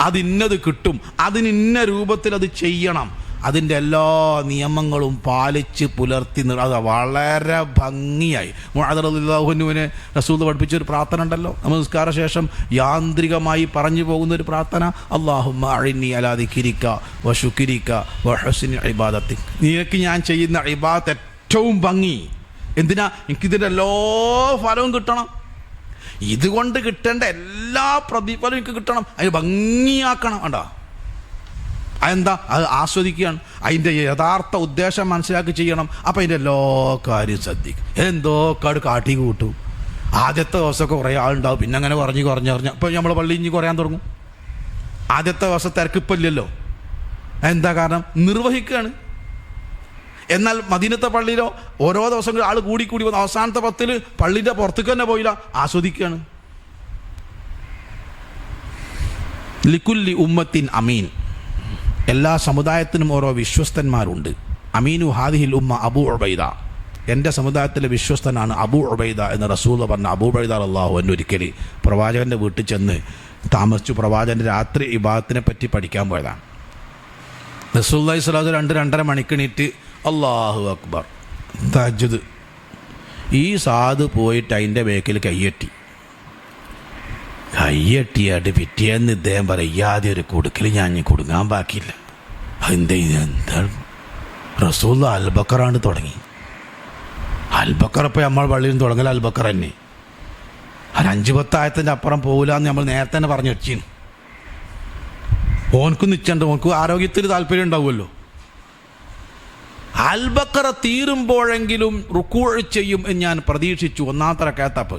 അതിന്നത് കിട്ടും, അതിനിന്ന രൂപത്തിൽ അത് ചെയ്യണം. അതിൻ്റെ എല്ലാ നിയമങ്ങളും പാലിച്ച് പുലർത്തി അത് വളരെ ഭംഗിയായി. മുഅദ് റളിയല്ലാഹുവിനെ റസൂൽ പഠിപ്പിച്ചൊരു പ്രാർത്ഥന ഉണ്ടല്ലോ, നമസ്കാര ശേഷം യാന്ത്രികമായി പറഞ്ഞു പോകുന്നൊരു പ്രാർത്ഥന, അല്ലാഹുമ്മ അഇന്നി അലാ ദിക്രിക വശുക്രിക വഹുസ്നി ഇബാദത്തിക്. നിനക്ക് ഞാൻ ചെയ്യുന്ന ഇബാദത്ത് ഏറ്റവും ഭംഗി. എന്തിനാ? എനിക്കിതിൻ്റെ എല്ലാ ഫലവും കിട്ടണം, ഇതുകൊണ്ട് കിട്ടേണ്ട എല്ലാ പ്രതിഫലവും എനിക്ക് കിട്ടണം, അതിന് ഭംഗിയാക്കണം. വേണ്ട, അതെന്താ? അത് ആസ്വദിക്കുകയാണ്. അതിൻ്റെ യഥാർത്ഥ ഉദ്ദേശം മനസ്സിലാക്കി ചെയ്യണം. അപ്പം അതിൻ്റെ എല്ലാ കാര്യം ശ്രദ്ധിക്കും. എന്തോ കാട്ടി കൂട്ടും. ആദ്യത്തെ ദിവസമൊക്കെ കുറേ ആളുണ്ടാവും, പിന്നെ അങ്ങനെ കുറഞ്ഞ് ഇപ്പം നമ്മൾ പള്ളി ഇഞ്ഞ് കുറയാൻ തുടങ്ങും. ആദ്യത്തെ ദിവസം തിരക്കിപ്പില്ലല്ലോ. എന്താ കാരണം? നിർവഹിക്കുകയാണ്. എന്നാൽ മദീനത്തെ പള്ളിയിലോ ഓരോ ദിവസം ആൾ കൂടി വന്ന് അവസാനത്തെ 10 പള്ളിൻ്റെ പുറത്തേക്ക് തന്നെ പോയില്ല, ആസ്വദിക്കുകയാണ്. ലിക്കുല്ലി ഉമ്മത്തിൻ അമീൻ, എല്ലാ സമുദായത്തിനും ഓരോ വിശ്വസ്തന്മാരുണ്ട്. അമീനു ഹാദിഹിൽ ഉമ്മ അബൂ ഉബൈദ, എൻ്റെ സമുദായത്തിലെ വിശ്വസ്തനാണ് അബൂ ഉബൈദ എന്ന് റസൂൽ പറഞ്ഞ അബൂ ഉബൈദ റളിയല്ലാഹു അൻഹു ഒരിക്കൽ പ്രവാചകൻ്റെ വീട്ടിൽ ചെന്ന് താമസിച്ചു. പ്രവാചകൻ്റെ രാത്രി ഇബാദത്തിനെ പറ്റി പഠിക്കാൻ പോയതാണ്. റസൂലുള്ളാഹി സ്വല്ലല്ലാഹു അലൈഹി വസല്ലം 2-2.5 മണിക്കെണീറ്റ് അല്ലാഹു അക്ബർ തഹജ്ജുദ്. ഈ സാധു പോയിട്ട് അതിൻ്റെ ബേക്കിൽ കയ്യെട്ടിയായിട്ട് പിറ്റേന്ന് ഇദ്ദേഹം പറയാതെ ഒരു കൊടുക്കൽ ഞാൻ കൊടുങ്ങാൻ ബാക്കിയില്ല. എന്താണ്? റസൂൽ അൽബക്കറാണ് തുടങ്ങി. അൽബക്കർ ഇപ്പോൾ നമ്മൾ പള്ളിയിൽ തുടങ്ങൽ അൽബക്കർ തന്നെ. ഒരു 5-10 ആയത്തിൻ്റെ അപ്പുറം പോകില്ല എന്ന് നമ്മൾ നേരത്തെ തന്നെ പറഞ്ഞു വെച്ചു. ഓനക്ക് നിശ്ചണ്ട്, ഓനക്ക് ആരോഗ്യത്തിന് താല്പര്യം ഉണ്ടാവുമല്ലോ. അൽബക്കറ തീരുമ്പോഴെങ്കിലും റുക്കൂ ചെയ്യും എന്ന് ഞാൻ പ്രതീക്ഷിച്ചു. 1-ാമത്തെ റക്അത്ത്.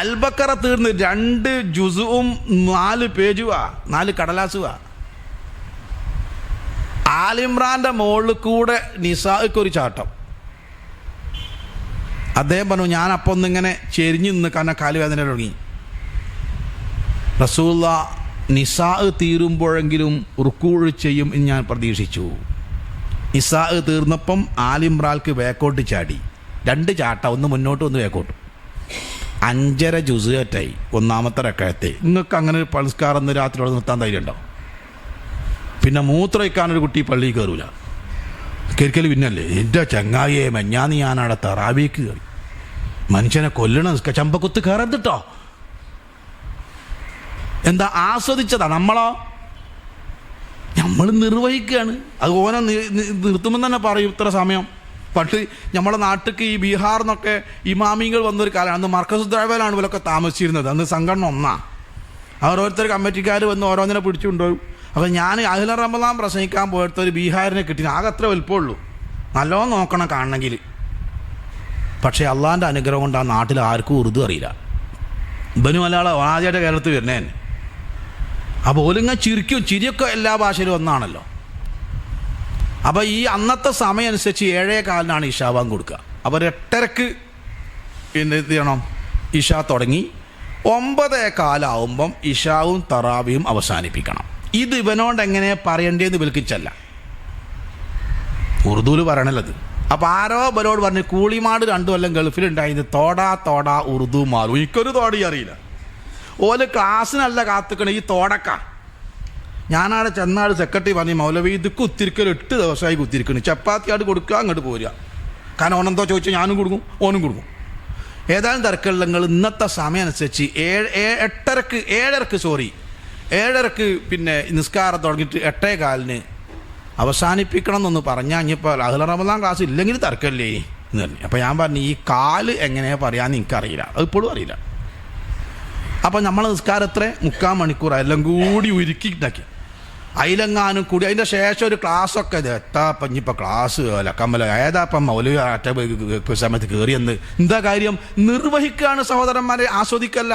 അൽബക്കറ തീർന്ന് 2 ജുസും 4 പേജുവാ, 4 കടലാസുവാ. ആലിമ്രാൻ്റെ മുകളിൽ കൂടെ നിസായ്ക്കൊരു ചാട്ടം. അദ്ദേഹം പറഞ്ഞു, ഞാൻ അപ്പം ഒന്നിങ്ങനെ ചെരിഞ്ഞ് നിന്ന് കാരണം കാലുവേദന തുടങ്ങി. റസൂലുള്ളാ നിസാ തീരുമ്പോഴെങ്കിലും റുക്കൂ ചെയ്യും എന്ന് ഞാൻ പ്രതീക്ഷിച്ചു. നിസാ തീർന്നപ്പം ആലിമ്രാൽക്ക് വേക്കോട്ട് ചാടി. 2 ചാട്ടം, ഒന്ന് മുന്നോട്ട് ഒന്ന് വേക്കോട്ട്. 5.5 ജുസുകറ്റായി 1-ാമത്തെ റക്അത്ത്. നിങ്ങൾക്ക് അങ്ങനെ ഒരു പൾസ്കാർ എന്ന് രാത്രി നിർത്താൻ ധൈര്യം ഉണ്ടോ? പിന്നെ മൂത്രമൊഴിക്കാനൊരു കുട്ടി പള്ളിയിൽ കയറൂല, കേൾക്കൽ പിന്നല്ലേ. എൻ്റെ ചങ്ങായിയെ മെഞ്ഞാന്ന് ഞാനവിടെ തറാവീക്ക് കയറി, മനുഷ്യനെ കൊല്ലണം, ചമ്പക്കുത്ത് കയറരുത് കേട്ടോ, എന്താ ആസ്വദിച്ചതാ. നമ്മളോ നമ്മൾ നിർവഹിക്കുകയാണ്. അത് ഓനെ നിർത്തുമ്പോൾ തന്നെ പറയും ഇത്ര സമയം. പണ്ട് നമ്മളെ നാട്ടിലേക്ക് ഈ ബീഹാറിൽ നിന്നൊക്കെ ഇമാമിങ്ങൾ വന്നൊരു കാലമാണ്. അന്ന് മർക്കസുദ്ദഅവയിലാണ് ഇവരൊക്കെ താമസിച്ചിരുന്നത്. അന്ന് സംഘടന ഒന്നാ. ഓരോരുത്തർ കമ്മിറ്റിക്കാർ വന്ന് ഓരോന്നിനെ പിടിച്ചുകൊണ്ടുപോകും. അപ്പോൾ ഞാൻ അഹ്ല റമദാൻ പ്രസംഗിക്കാൻ പോയിട്ട് ഒരു ബീഹാറിനെ കിട്ടി. ആകെ അത്ര വലുപ്പമുള്ളൂ. നല്ലോണം നോക്കണം കാണണമെങ്കിൽ. പക്ഷേ അള്ളാൻ്റെ അനുഗ്രഹം കൊണ്ട് ആ നാട്ടിൽ ആർക്കും ഉറുദു അറിയില്ല. ഇബനു മലയാളം ആദ്യമായിട്ട് കേരളത്തിൽ വരുന്നേ തന്നെ. അപ്പോൾ ഓലിങ്ങനെ ചിരിക്കും. ചിരിയൊക്കെ എല്ലാ ഭാഷയിലും ഒന്നാണല്ലോ. അപ്പോൾ ഈ അന്നത്തെ സമയം അനുസരിച്ച് 7:15 ഇശാ ബാങ്ക് കൊടുക്കുക. അപ്പോൾ 8:30 പിന്നെ എന്ത് ചെയ്യണം, ഇശാ തുടങ്ങി 9:15 ഇശാവും തറാവിയും അവസാനിപ്പിക്കണം. ഇത് ഇവനോട് എങ്ങനെ പറയേണ്ടതെന്ന് വിളിക്കിച്ചല്ല, ഉറുദുവിൽ പറയണല്ലത്. അപ്പോൾ ആരോ ഇവരോട് പറഞ്ഞ് കൂളിമാട് 2 കൊല്ലം ഗൾഫിലുണ്ടായിരുന്നു, തോടാ ഉറുദു മാറും. എനിക്കൊരു തോടി അറിയില്ല. ഓല് ക്ലാസ്സിനല്ല കാത്തിക്കണ ഈ തോടക്ക. ഞാനവിടെ ചെന്നാട് സെക്രട്ടറി പറഞ്ഞു, മൗലവി ഇത് കുത്തിരിക്കൽ 8 ദിവസമായി കുത്തിരിക്കണ്, ചപ്പാത്തിയായിട്ട് കൊടുക്കുക, അങ്ങോട്ട് പോരുക. കാരണം ഓനെന്തോ ചോദിച്ചാൽ ഞാനും കൊടുക്കും, ഓനും കൊടുക്കും. ഏതായാലും തിരക്കുള്ള നിങ്ങൾ ഇന്നത്തെ സമയം അനുസരിച്ച് 7:30 പിന്നെ നിസ്കാരം തുടങ്ങിയിട്ട് 8:15 അവസാനിപ്പിക്കണം എന്നൊന്ന് പറഞ്ഞാൽ ഇനിയിപ്പോൾ അഹ്ല റമദാൻ ക്ലാസ് ഇല്ലെങ്കിൽ തിരക്കല്ലേ എന്ന് പറഞ്ഞു. അപ്പോൾ ഞാൻ പറഞ്ഞു ഈ കാല് എങ്ങനെയാണ് പറയാമെന്ന് എനിക്കറിയില്ല, അത് ഇപ്പോഴും അറിയില്ല. അപ്പോൾ നമ്മളെ നിസ്കാരം എത്ര 3/4 മണിക്കൂർ എല്ലാം കൂടി ഉരുക്കിണ്ടാക്കി അതിലെങ്ങാനും കൂടി അതിൻ്റെ ശേഷം ഒരു ക്ലാസ്സൊക്കെ ഇത് എത്താപ്പം ഇനിയിപ്പോൾ ക്ലാസ് അല്ല കമ്മല ഏതാപ്പം മൗലവി സമയത്ത് കയറിയെന്ന്. എന്താ കാര്യം? നിർവഹിക്കുകയാണ് സഹോദരന്മാരെ, ആസ്വദിക്കല്ല.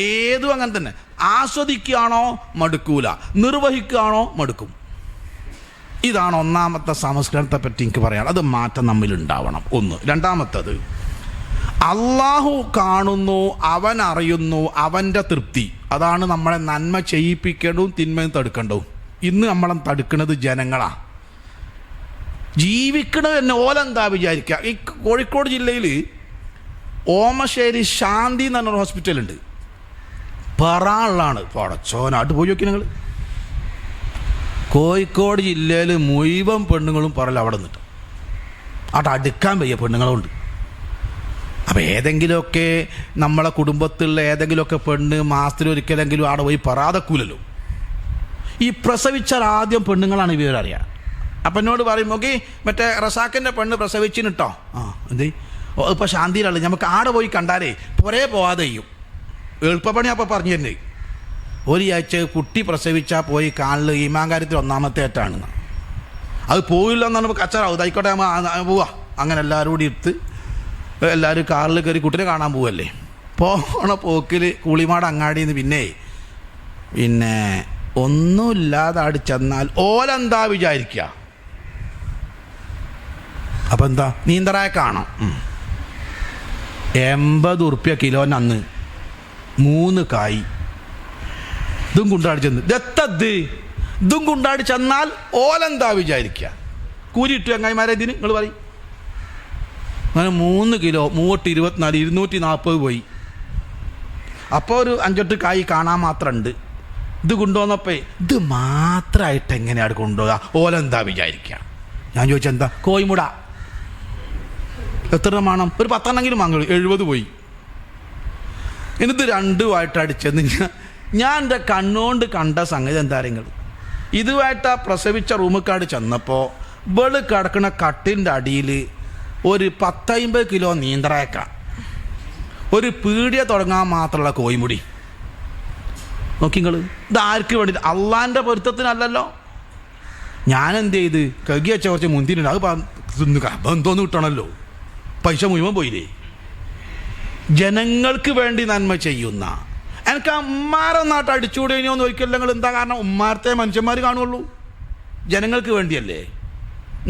ഏതും അങ്ങനെ തന്നെ. ആസ്വദിക്കുകയാണോ മടുക്കൂല, നിർവഹിക്കുകയാണോ മടുക്കും. ഇതാണ് ഒന്നാമത്തെ സംസ്കരണത്തെ പറ്റി എനിക്ക് പറയാം. അത് മാറ്റം നമ്മിലുണ്ടാവണം. ഒന്ന്. രണ്ടാമത്തത്, അള്ളാഹു കാണുന്നു, അവൻ അറിയുന്നു, അവൻ്റെ തൃപ്തി. അതാണ് നമ്മളെ നന്മ ചെയ്യിപ്പിക്കേണ്ടതും തിന്മയും തടുക്കേണ്ടതും. ഇന്ന് നമ്മളെ തടുക്കുന്നത് ജനങ്ങളാ. ജീവിക്കണത് തന്നെ ഓലെന്താ വിചാരിക്കുക. ഈ കോഴിക്കോട് ജില്ലയിൽ ഓമശ്ശേരി ശാന്തി എന്ന് പറഞ്ഞൊരു ഹോസ്പിറ്റലുണ്ട്. പറയാനുള്ളതാണ് പടച്ചോനായിട്ട് പോയി നോക്കി നിങ്ങൾ. കോഴിക്കോട് ജില്ലയിൽ മുഴുവൻ പെണ്ണുങ്ങളും പറയല അവിടെ നിന്നിട്ട് അവിടെ അടുക്കാൻ വയ്യ പെണ്ണുങ്ങളുണ്ട്. അപ്പോൾ ഏതെങ്കിലുമൊക്കെ നമ്മളെ കുടുംബത്തിലുള്ള ഏതെങ്കിലുമൊക്കെ പെണ്ണ് മാസത്തിലൊരിക്കലെങ്കിലും അവിടെ പോയി പറയാതെക്കൂലല്ലോ. ഈ പ്രസവിച്ചാൽ ആദ്യം പെണ്ണുങ്ങളാണ് ഇവരറിയുക. അപ്പം എന്നോട് പറയും, ഓക്കെ മറ്റേ റസാക്കിൻ്റെ പെണ്ണ് പ്രസവിച്ചിന് കേട്ടോ. എന്തേ ഇപ്പോൾ ശാന്തിയിലല്ല, നമുക്ക് ആടെ പോയി കണ്ടാലേ പുറേ പോവാതെ ചെയ്യും. എളുപ്പപ്പണി അപ്പോൾ പറഞ്ഞു തന്നെ. ഒരാഴ്ച കുട്ടി പ്രസവിച്ചാൽ പോയി കാണിൽ ഈമാങ്കാര്യത്തിൽ 1ാമത്തെ ആയിട്ടാണ്. അത് പോയില്ല എന്നാണ് കച്ചറാവും. ഇതായിക്കോട്ടെ പോവാ. അങ്ങനെ എല്ലാവരും കൂടി എടുത്ത് എല്ലാവരും കാറിൽ കയറി കുട്ടിനെ കാണാൻ പോവല്ലേ. പോണ പോക്കിൽ കൂളിമാട് അങ്ങാടിയിൽ നിന്ന് പിന്നെ ഒന്നുമില്ലാതെ അവിടെ ചെന്നാൽ ഓലെന്താ വിചാരിക്കുക. അപ്പം എന്താ നീന്തറായ കാണാം. 80 ഉറുപ്യ കിലോന് അന്ന് 3 കായ്. ഇതും കൊണ്ടാടി ചെന്ന് ഇതും കൊണ്ടാടി ചെന്നാൽ ഓലെന്താ വിചാരിക്കുക. കൂലി ഇട്ടു ചങ്ങായിമാരെ ഇതിന് നിങ്ങൾ പറയും. അങ്ങനെ 3 കിലോ 324 240 പോയി. അപ്പോൾ ഒരു 5-8 കായ് കാണാൻ മാത്രമുണ്ട്. ഇത് കൊണ്ടുവന്നപ്പോൾ ഇത് മാത്രമായിട്ട് എങ്ങനെയാണ് കൊണ്ടുപോകുക, ഓലെന്താ വിചാരിക്കുക. ഞാൻ ചോദിച്ചെന്താ കോയിമുട എത്ര വേണം, ഒരു 10 വാങ്ങുള്ളൂ. 70 പോയി. എന്നിട്ട് 2 അടിച്ചെന്ന് ഞാൻ എൻ്റെ കണ്ണുകൊണ്ട് കണ്ട സംഗതി എന്താ നിങ്ങൾ. ഇതുമായിട്ട് ആ പ്രസവിച്ച റൂമക്കാട് ചെന്നപ്പോൾ വെള് കിടക്കുന്ന കട്ടിൻ്റെ അടിയിൽ ഒരു 10-50 കിലോ നീന്തറയക്ക, ഒരു പീടിയ തുടങ്ങാൻ മാത്രമുള്ള കോയിമുടി. നോക്കിങ്ങൾ, ഇത് ആർക്ക് വേണ്ടിയിട്ട്? അള്ളാൻ്റെ പൊരുത്തത്തിനല്ലല്ലോ. ഞാനെന്ത് ചെയ്ത് കഴുകി വെച്ച കുറച്ച് മുന്തിരിണ്ട്, അത് എന്തോന്ന് കിട്ടണമല്ലോ. പൈസ മുഴുവൻ പോയില്ലേ. ജനങ്ങൾക്ക് വേണ്ടി നന്മ ചെയ്യുന്ന എനിക്ക് ഉമ്മാരെ നാട്ട് അടിച്ചുകൂടിയോ എന്ന് ചോദിക്കില്ല നിങ്ങൾ. എന്താ കാരണം? ഉമ്മാരത്തെ മനുഷ്യന്മാർ കാണുള്ളൂ. ജനങ്ങൾക്ക് വേണ്ടിയല്ലേ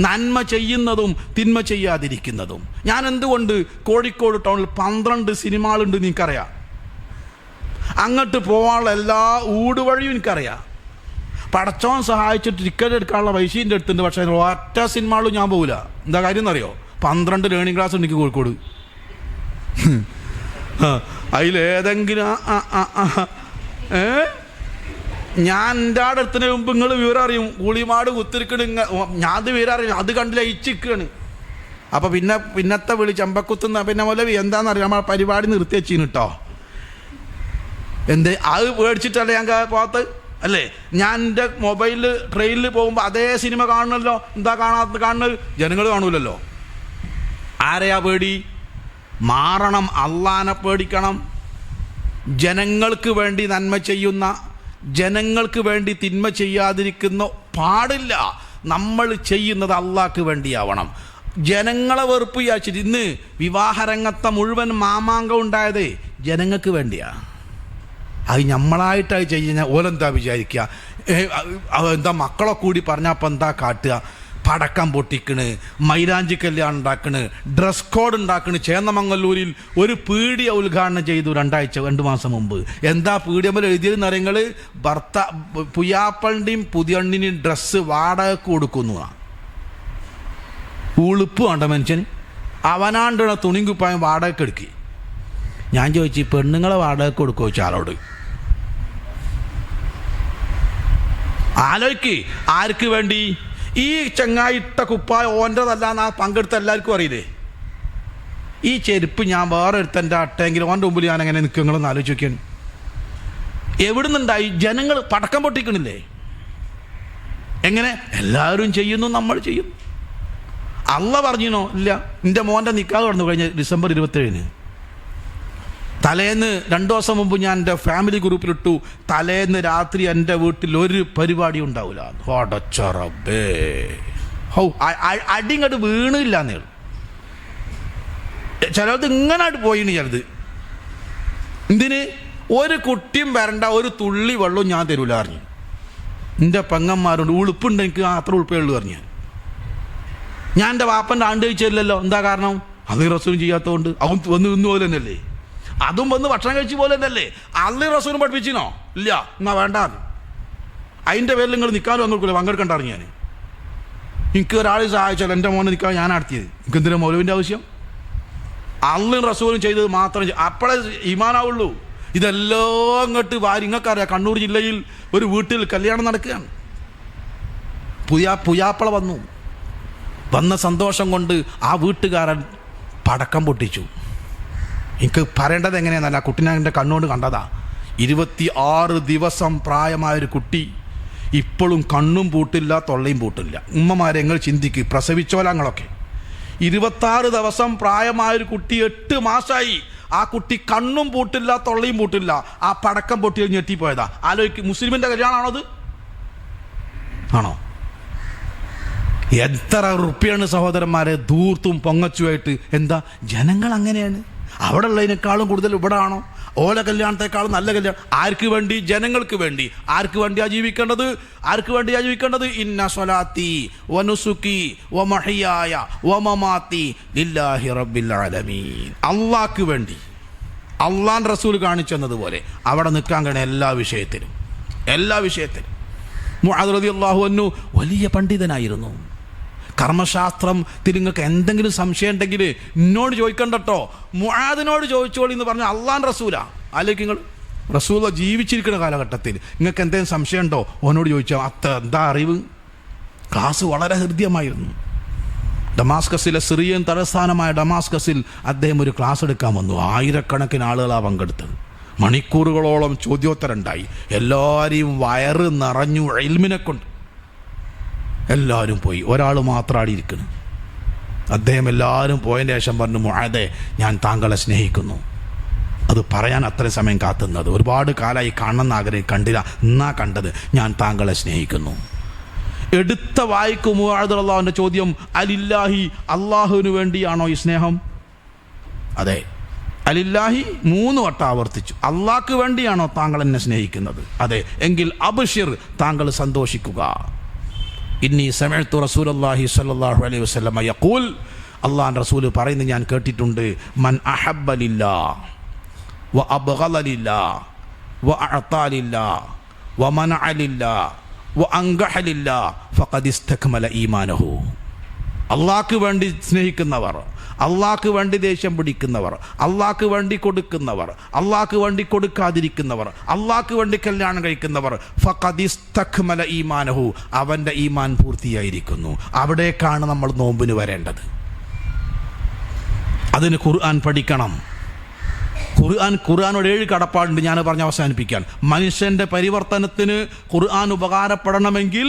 നന്മ ചെയ്യുന്നതും തിന്മ ചെയ്യാതിരിക്കുന്നതും. ഞാൻ എന്തുകൊണ്ട് കോഴിക്കോട് ടൗണിൽ 12 സിനിമകളുണ്ട് എനിക്കറിയാം. അങ്ങോട്ട് പോകാനുള്ള എല്ലാ ഊടുവഴിയും എനിക്കറിയാം. പടച്ചോൻ സഹായിച്ചിട്ട് ടിക്കറ്റ് എടുക്കാനുള്ള പൈസൻ്റെ അടുത്തുണ്ട്. പക്ഷേ ഒറ്റ സിനിമകളും ഞാൻ പോകില്ല. എന്താ കാര്യം എന്നറിയോ? 12 ലേണിംഗ് ക്ലാസ് ഉണ്ട് എനിക്ക് കോഴിക്കോട്. അതിലേതെങ്കിലും ഞാൻ എൻ്റെ അടുത്തിന് മുമ്പ് നിങ്ങൾ വിവരം അറിയും. കൂളിമാട് കുത്തിരിക്കണ്. ഞാൻ അത് വിവരം അറിയും. അത് കണ്ടില്ല ഇച്ചിക്കാണ്. അപ്പോൾ പിന്നത്തെ വിളി ചെമ്പക്കുത്തുന്ന പിന്നെ മൗലവി എന്താണെന്നറിയാം, നമ്മൾ പരിപാടി നിർത്തി വെച്ചിന് കേട്ടോ. എന്തേ അത് മേടിച്ചിട്ടല്ലേ ഞാൻ പോകാത്ത അല്ലേ? ഞാൻ എൻ്റെ മൊബൈലിൽ ട്രെയിനിൽ പോകുമ്പോൾ അതേ സിനിമ കാണണമല്ലോ. എന്താ കാണുന്നത്? ജനങ്ങൾ കാണൂലല്ലോ. ആരെയാ പേടി? മാറണം, അള്ളാനെ പേടിക്കണം. ജനങ്ങൾക്ക് വേണ്ടി നന്മ ചെയ്യുന്ന, ജനങ്ങൾക്ക് വേണ്ടി തിന്മ ചെയ്യാതിരിക്കുന്ന പാടില്ല. നമ്മൾ ചെയ്യുന്നത് അള്ളാഹ്ക്ക് വേണ്ടിയാവണം. ജനങ്ങളെ വെറുപ്പ് വിചാരിച്ചിട്ട് ഇന്ന് വിവാഹരംഗത്തെ മുഴുവൻ മാമാങ്കം ഉണ്ടായത് ജനങ്ങൾക്ക് വേണ്ടിയാ. അത് നമ്മളായിട്ടായി ചെയ്യുന്ന ഓലെന്താ വിചാരിക്കുക? എന്താ മക്കളെ കൂടി പറഞ്ഞപ്പോൾ എന്താ കാട്ടുക? പടക്കം പൊട്ടിക്കണ്, മൈലാഞ്ചി കല്യാണം ഉണ്ടാക്കണ്, ഡ്രസ് കോഡ് ഉണ്ടാക്കണ്. ചേന്നമംഗല്ലൂരിൽ ഒരു പീടിയ ഉദ്ഘാടനം ചെയ്തു 2 മാസം മുമ്പ്. എന്താ പീടിയമ്മൽ എഴുതിയെന്ന് അറിയങ്ങൾ? പുയ്യാപ്പളിൻ്റെയും പുതിയണ്ണിൻ്റെയും ഡ്രസ്സ് വാടകയ്ക്ക് കൊടുക്കുന്നു. ഉളുപ്പ് വേണ്ട മനുഷ്യന്. അവനാണ്ടുള്ള തുണിയും കുപ്പായം വാടകയ്ക്ക് എടുക്കി. ഞാൻ ചോദിച്ചു, പെണ്ണുങ്ങളെ വാടകയ്ക്ക് കൊടുക്കുമോ ചോദിച്ചാലോട്? ആലോചിക്ക്. ആർക്ക് വേണ്ടി? ഈ ചങ്ങായിട്ട കുപ്പായ ഓൻ്റെതല്ല പങ്കെടുത്ത എല്ലാവർക്കും അറിയില്ലേ? ഈ ചെരുപ്പ് ഞാൻ വേറെ എടുത്തെൻ്റെ അട്ടെങ്കിൽ ഓൻ്റെ മുമ്പിൽ ഞാൻ എങ്ങനെ നിൽക്കുങ്ങളെന്ന് ആലോചിച്ച് നോക്കിയാണ്. എവിടുന്നുണ്ടായി? ജനങ്ങൾ പടക്കം പൊട്ടിക്കണില്ലേ? എങ്ങനെ? എല്ലാവരും ചെയ്യുന്നു, നമ്മൾ ചെയ്യും. അള്ള പറഞ്ഞിനോ? ഇല്ല. എൻ്റെ മോൻ്റെ നിക്കാഹ് നടന്നു കഴിഞ്ഞ ഡിസംബർ 27-ന്. തലേന്ന് 2 ദിവസം മുമ്പ് ഞാൻ എൻ്റെ ഫാമിലി ഗ്രൂപ്പിലിട്ടു, തലേന്ന് രാത്രി എൻ്റെ വീട്ടിൽ ഒരു പരിപാടി ഉണ്ടാവില്ല. അടിങ്ങോട്ട് വീണില്ല എന്നേ. ചിലത് ഇങ്ങനായിട്ട് പോയിന്. ചിലത് എന്തിന്? ഒരു കുട്ടിയും വരണ്ട, ഒരു തുള്ളി വെള്ളവും ഞാൻ തരൂല അറിഞ്ഞു. എൻ്റെ പെങ്ങന്മാരുണ്ട്, ഉളുപ്പുണ്ട് എനിക്ക്, അത്ര ഉളുപ്പേ ഉള്ളൂ പറഞ്ഞു. ഞാൻ എൻ്റെ വാപ്പൻ്റെ ആണ്ട് കഴിച്ചില്ലല്ലോ. എന്താ കാരണം? അത് റസൂലും ചെയ്യാത്തതുകൊണ്ട്. അവൻ വന്ന് നിന്ന് പോലെ തന്നെയല്ലേ, അതും വന്ന് ഭക്ഷണം കഴിച്ച പോലെ തന്നെയല്ലേ. അള്ളി റസൂലും പഠിപ്പിച്ചിനോ? ഇല്ല. എന്നാ വേണ്ട. അതിൻ്റെ പേരിൽ നിങ്ങൾ നിൽക്കാനും വന്നു കൊടുക്കില്ല, പങ്കെടുക്കണ്ടറിഞ്ഞു. ഞാൻ എനിക്ക് ഒരാൾ സഹായിച്ചാൽ എൻ്റെ മോനെ നിൽക്കാൻ ഞാൻ നടത്തിയത്. എനിക്ക് എന്തിനാ മൗലവിൻ്റെ ആവശ്യം? അള്ളും റസൂലും ചെയ്തത് മാത്രം അപ്പോഴേ ഈമാനാവുള്ളൂ. ഇതെല്ലാം ഇങ്ങോട്ട് വാരി. നിങ്ങൾക്കറിയാം, കണ്ണൂർ ജില്ലയിൽ ഒരു വീട്ടിൽ കല്യാണം നടക്കുകയാണ്. പുയ്യാപ്പള വന്ന സന്തോഷം കൊണ്ട് ആ വീട്ടുകാരൻ പടക്കം പൊട്ടിച്ചു. എനിക്ക് പറയേണ്ടത് എങ്ങനെയാണെന്നല്ല, കുട്ടീനെ എൻ്റെ കണ്ണുകൊണ്ട് കണ്ടതാ. 26 ദിവസം പ്രായമായൊരു കുട്ടി ഇപ്പോഴും കണ്ണും പൂട്ടില്ല, തൊള്ളയും പൂട്ടില്ല. ഉമ്മമാരെ നിങ്ങൾ ചിന്തിക്ക്, പ്രസവിച്ചോലങ്ങളൊക്കെ. 26 ദിവസം പ്രായമായൊരു കുട്ടി 8 മാസമായി. ആ കുട്ടി കണ്ണും പൂട്ടില്ല, തൊള്ളയും പൂട്ടില്ല. ആ പടക്കം പൊട്ടി ഞെട്ടിപ്പോയതാ. ആലോചിക്ക്, മുസ്ലിമിൻ്റെ കല്യാണമാണോ അത്? ആണോ? എത്ര റുപ്യാണ് സഹോദരന്മാരെ ധൂർത്തും പൊങ്ങച്ചുമായിട്ട്. എന്താ? ജനങ്ങൾ അങ്ങനെയാണ്. അവിടെ ഉള്ളതിനേക്കാളും കൂടുതൽ ഇവിടെ ആണോ? ഓല കല്യാണത്തെക്കാളും നല്ല കല്യാണം. ആർക്ക് വേണ്ടി? ജനങ്ങൾക്ക് വേണ്ടി. ആർക്ക് വേണ്ടിയാ ജീവിക്കേണ്ടത്? ആർക്ക് വേണ്ടിയാ ജീവിക്കേണ്ടത്? ഇന്ന സ്വലാത്തി വനുസുക്കി വമഹിയായ വമമാത്തി ലില്ലാഹി റബ്ബിൽ ആലമീൻ. അള്ളാഹ്ക്ക് വേണ്ടി. അള്ളാൻ റസൂൽ കാണിച്ചെന്നതുപോലെ അവിടെ നിൽക്കാൻ കഴിയണം എല്ലാ വിഷയത്തിലും. മുആദ് റളിയല്ലാഹു അൻഹു വലിയ പണ്ഡിതനായിരുന്നു. കർമ്മശാസ്ത്രം നിങ്ങൾക്ക് എന്തെങ്കിലും സംശയം ഉണ്ടെങ്കിൽ എന്നോട് ചോദിക്കണ്ടട്ടോ, മുആദിനോട് ചോദിച്ചോളി എന്ന് പറഞ്ഞാൽ അള്ളാൻ റസൂലാ. അല്ലെങ്കിൽ നിങ്ങൾ റസൂല ജീവിച്ചിരിക്കുന്ന കാലഘട്ടത്തിൽ നിങ്ങൾക്ക് എന്തെങ്കിലും സംശയം ഉണ്ടോ? ഓനോട് ചോദിച്ചാൽ എന്താ അറിവ്. ക്ലാസ് വളരെ ഹൃദ്യമായിരുന്നു. ഡമാസ്കസിലെ സിറിയൻ തലസ്ഥാനമായ ഡമാസ്കസിൽ അദ്ദേഹം ഒരു ക്ലാസ് എടുക്കാൻ വന്നു. 1000കണക്കിന് ആളുകളാണ് പങ്കെടുത്തത്. മണിക്കൂറുകളോളം ചോദ്യോത്തരം ഉണ്ടായി. എല്ലാവരെയും വയറ് നിറഞ്ഞു ഇൽമിനെ കൊണ്ട്. എല്ലാവരും പോയി, ഒരാൾ മാത്രമാണ് ഇരിക്കുന്നു. അദ്ദേഹം എല്ലാവരും പോയതിന് ശേഷം പറഞ്ഞു, മുആദേ, ഞാൻ താങ്കളെ സ്നേഹിക്കുന്നു. അത് പറയാൻ അത്രയും സമയം കാത്തുന്നത്. ഒരുപാട് കാലമായി കാണണമെന്ന് ആഗ്രഹം, കണ്ടില്ല, എന്നാ കണ്ടത്. ഞാൻ താങ്കളെ സ്നേഹിക്കുന്നു. എടുത്ത വായിക്കും മുആദ് റളിയല്ലാഹുവിൻ്റെ ചോദ്യം, അലില്ലാഹി, അള്ളാഹുവിന് വേണ്ടിയാണോ ഈ സ്നേഹം? അതെ. അലില്ലാഹി 3 വട്ടം ആവർത്തിച്ചു. അള്ളാഹ്ക്ക് വേണ്ടിയാണോ താങ്കൾ എന്നെ സ്നേഹിക്കുന്നത്? അതെ. എങ്കിൽ അബ്ശിർ, താങ്കൾ സന്തോഷിക്കുക. ഇന്നി സമഅ്തു റസൂലുള്ളാഹി സ്വല്ലല്ലാഹു അലൈഹി വസല്ലം യഖൂൽ, അള്ളാഹുവിൻ്റെ റസൂൽ പറയുന്നത് ഞാൻ കേട്ടിട്ടുണ്ട്. മൻ അഹബ്ബ ലില്ലാഹ് വ അബ്ഗള ലില്ലാഹ് വ അഅതാ ലില്ലാഹ് വ മനഅ ലില്ലാഹ് വ അൻഗഹ ലില്ലാഹ് ഫഖദ് ഇസ്തക്മല ഈമാനഹു. അള്ളാഹ്ക്ക് വേണ്ടി സ്നേഹിക്കുന്നവർ, അള്ളാഹ്ക്ക് വേണ്ടി ദേഷ്യം പിടിക്കുന്നവർ, അള്ളാഹ്ക്ക് വേണ്ടി കൊടുക്കുന്നവർ, അള്ളാഹ്ക്ക് വേണ്ടി കൊടുക്കാതിരിക്കുന്നവർ, അള്ളാഹ്ക്ക് വേണ്ടി കല്യാണം കഴിക്കുന്നവർ, ഫഖദ് ഇസ്തക്മല ഈമാനഹു, അവൻ്റെ ഈമാൻ പൂർത്തിയായിരിക്കുന്നു. അവിടേക്കാണ് നമ്മൾ നോമ്പിന് വരേണ്ടത്. അതിന് ഖുർആൻ പഠിക്കണം. ഖുർആനോട് 7 കടപ്പാടുണ്ട്. ഞാൻ പറഞ്ഞ് അവസാനിപ്പിക്കാൻ. മനുഷ്യൻ്റെ പരിവർത്തനത്തിന് ഖുർആൻ ഉപകാരപ്പെടണമെങ്കിൽ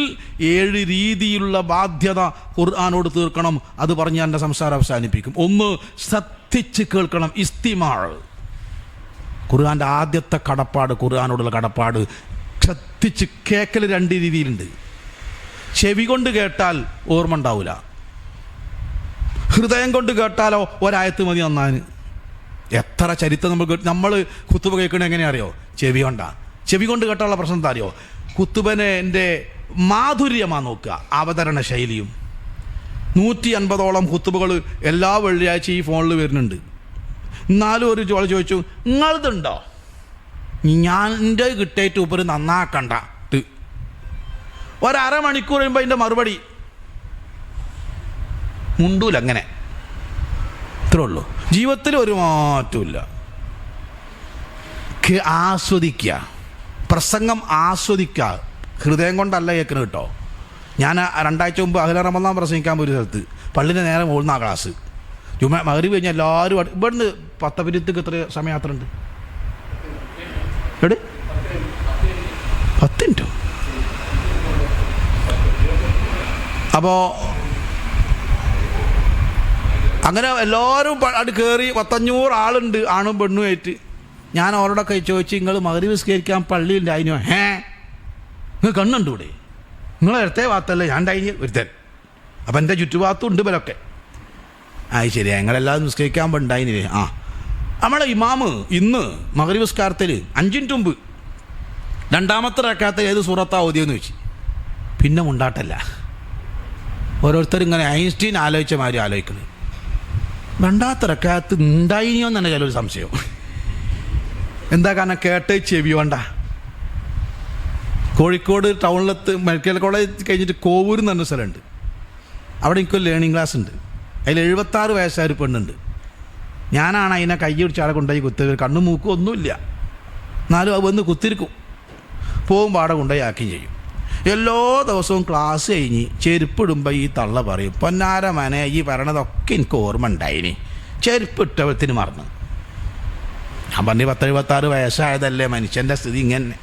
7 രീതിയിലുള്ള ബാധ്യത ഖുർആനോട് തീർക്കണം. അത് പറഞ്ഞ് എൻ്റെ സംസാരം അവസാനിപ്പിക്കും. 1, ശ്രദ്ധിച്ച് കേൾക്കണം. ഇസ്തിമാ. ഖുർആൻ്റെ ആദ്യത്തെ കടപ്പാട്, ഖുർആനോടുള്ള കടപ്പാട് ശ്രദ്ധിച്ച് കേൾക്കൽ 2 രീതിയിലുണ്ട്. ചെവി കൊണ്ട് കേട്ടാൽ ഓർമ്മ ഉണ്ടാവില്ല. ഹൃദയം കൊണ്ട് കേട്ടാലോ ഒരായത്ത് മതി നന്നാൻ. എത്ര ചരിത്രം നമ്മൾ ഖുത്തുബ കേൾക്കണത് എങ്ങനെയാ അറിയോ? ചെവി കൊണ്ടാണ്. ചെവി കൊണ്ട് കേട്ടാനുള്ള പ്രശ്നം എന്താ അറിയോ? ഖുത്തുബനെ എൻ്റെ മാധുര്യമാണ് നോക്കുക, അവതരണ ശൈലിയും. 150ഓളം ഖുത്തുബകൾ എല്ലാ വെള്ളിയാഴ്ച ഈ ഫോണിൽ വരുന്നുണ്ട്. എന്നാലും ഒരു ചോദിച്ചു, നിങ്ങളതുണ്ടോ? ഞാൻ എൻ്റെ കിട്ടേറ്റ് ഉപരി നന്നാക്കണ്ട. ഒരമണിക്കൂർ കഴിയുമ്പോൾ അതിൻ്റെ മറുപടി മുണ്ടൂല. അങ്ങനെ ഇത്രേ ഉള്ളൂ. ജീവിതത്തിൽ ഒരു മാറ്റമില്ല. ആസ്വദിക്കുക, പ്രസംഗം ആസ്വദിക്കുക. ഹൃദയം കൊണ്ടല്ല കേൾക്കുന്നത് കേട്ടോ. ഞാൻ 2 ആഴ്ച മുമ്പ് അഹ്ല റമദാൻ പ്രസംഗിക്കാൻ പോയ ഒരു സ്ഥലത്ത്, പള്ളിൻ്റെ നേരെ മുകളിൽ ക്ലാസ്. മഗ്‌രിബ് കഴിഞ്ഞാൽ എല്ലാവരും ഇവിടുന്ന് പത്തപുരത്തേക്ക് എത്ര സമയം യാത്ര ഉണ്ട്? 10 മിനിറ്റോ? അപ്പോൾ അങ്ങനെ എല്ലാവരും അത് കയറി 500 ആളുണ്ട്, ആണും പെണ്ണും ആയിട്ട്. ഞാൻ അവരോടൊക്കെ ചോദിച്ചു, നിങ്ങൾ മഗ്‌രിബ് നിസ്കരിക്കാൻ പള്ളിയില്ല? അതിനോ നിങ്ങൾ കണ്ണുണ്ട് ഇവിടെ, നിങ്ങൾ എടുത്തേ ഭാഗത്തല്ലേ? ഞാൻ ഉണ്ടായി ഒരുത്തൻ. അപ്പം എൻ്റെ ചുറ്റുഭാഗത്തും ഉണ്ട് ഇവരൊക്കെ. ശരി, ഞങ്ങളെല്ലാവരും നിസ്കരിക്കാൻ ഉണ്ടായില്ലേ? നമ്മളെ ഇമാമ് ഇന്ന് മഗ്‌രിബ് നിസ്കാരത്തിൽ 5 മിനിറ്റ് മുമ്പ് 2ാമത്തെ റക്അത്തിൽ ഏത് സൂറത്താ ഓതിയെന്ന് ചോദിച്ചു. പിന്നെ മുണ്ടാട്ടല്ല. ഓരോരുത്തർ ഇങ്ങനെ ഐൻസ്റ്റീൻ ആലോചിച്ച മാതിരി ആലോചിക്കുന്നത്. 2ാമത്തെ റക്അത്ത് ഉണ്ടായിനിയോ എന്ന് തന്നെ ചിലൊരു സംശയം. എന്താ കാരണം? കേട്ട് ചെവി വേണ്ട. കോഴിക്കോട് ടൗണിലത്ത് മെഡിക്കൽ കോളേജ് കഴിഞ്ഞിട്ട് കോവൂർ എന്ന് പറഞ്ഞ സ്ഥലമുണ്ട്. അവിടെ എനിക്കൊരു ലേണിംഗ് ക്ലാസ് ഉണ്ട്. അതിൽ 76 വയസ്സായൊരു പെണ്ണുണ്ട്. ഞാനാണ് അതിനെ കൈ പിടിച്ച് ആളെ കൊണ്ടുപോയി കുത്തി. കണ്ണും മൂക്കും ഒന്നുമില്ല, എന്നാലും അത് വന്ന് കുത്തിരിക്കും. പോകുമ്പോൾ ആടെ കൊണ്ടുപോയി ആക്കുകയും ചെയ്യും. എല്ലാ ദിവസവും ക്ലാസ് കഴിഞ്ഞ് ചെരുപ്പിടുമ്പോൾ ഈ തള്ള പറയും, പൊന്നാര മനെ ഈ പറയണതൊക്കെ എനിക്ക് ഓർമ്മ ഉണ്ടായിനി, ചെരുപ്പ് ഇട്ടവത്തിന് മറന്നു. ഞാൻ പറഞ്ഞു 10-76 വയസ്സായതല്ലേ, മനുഷ്യൻ്റെ സ്ഥിതി ഇങ്ങനെ.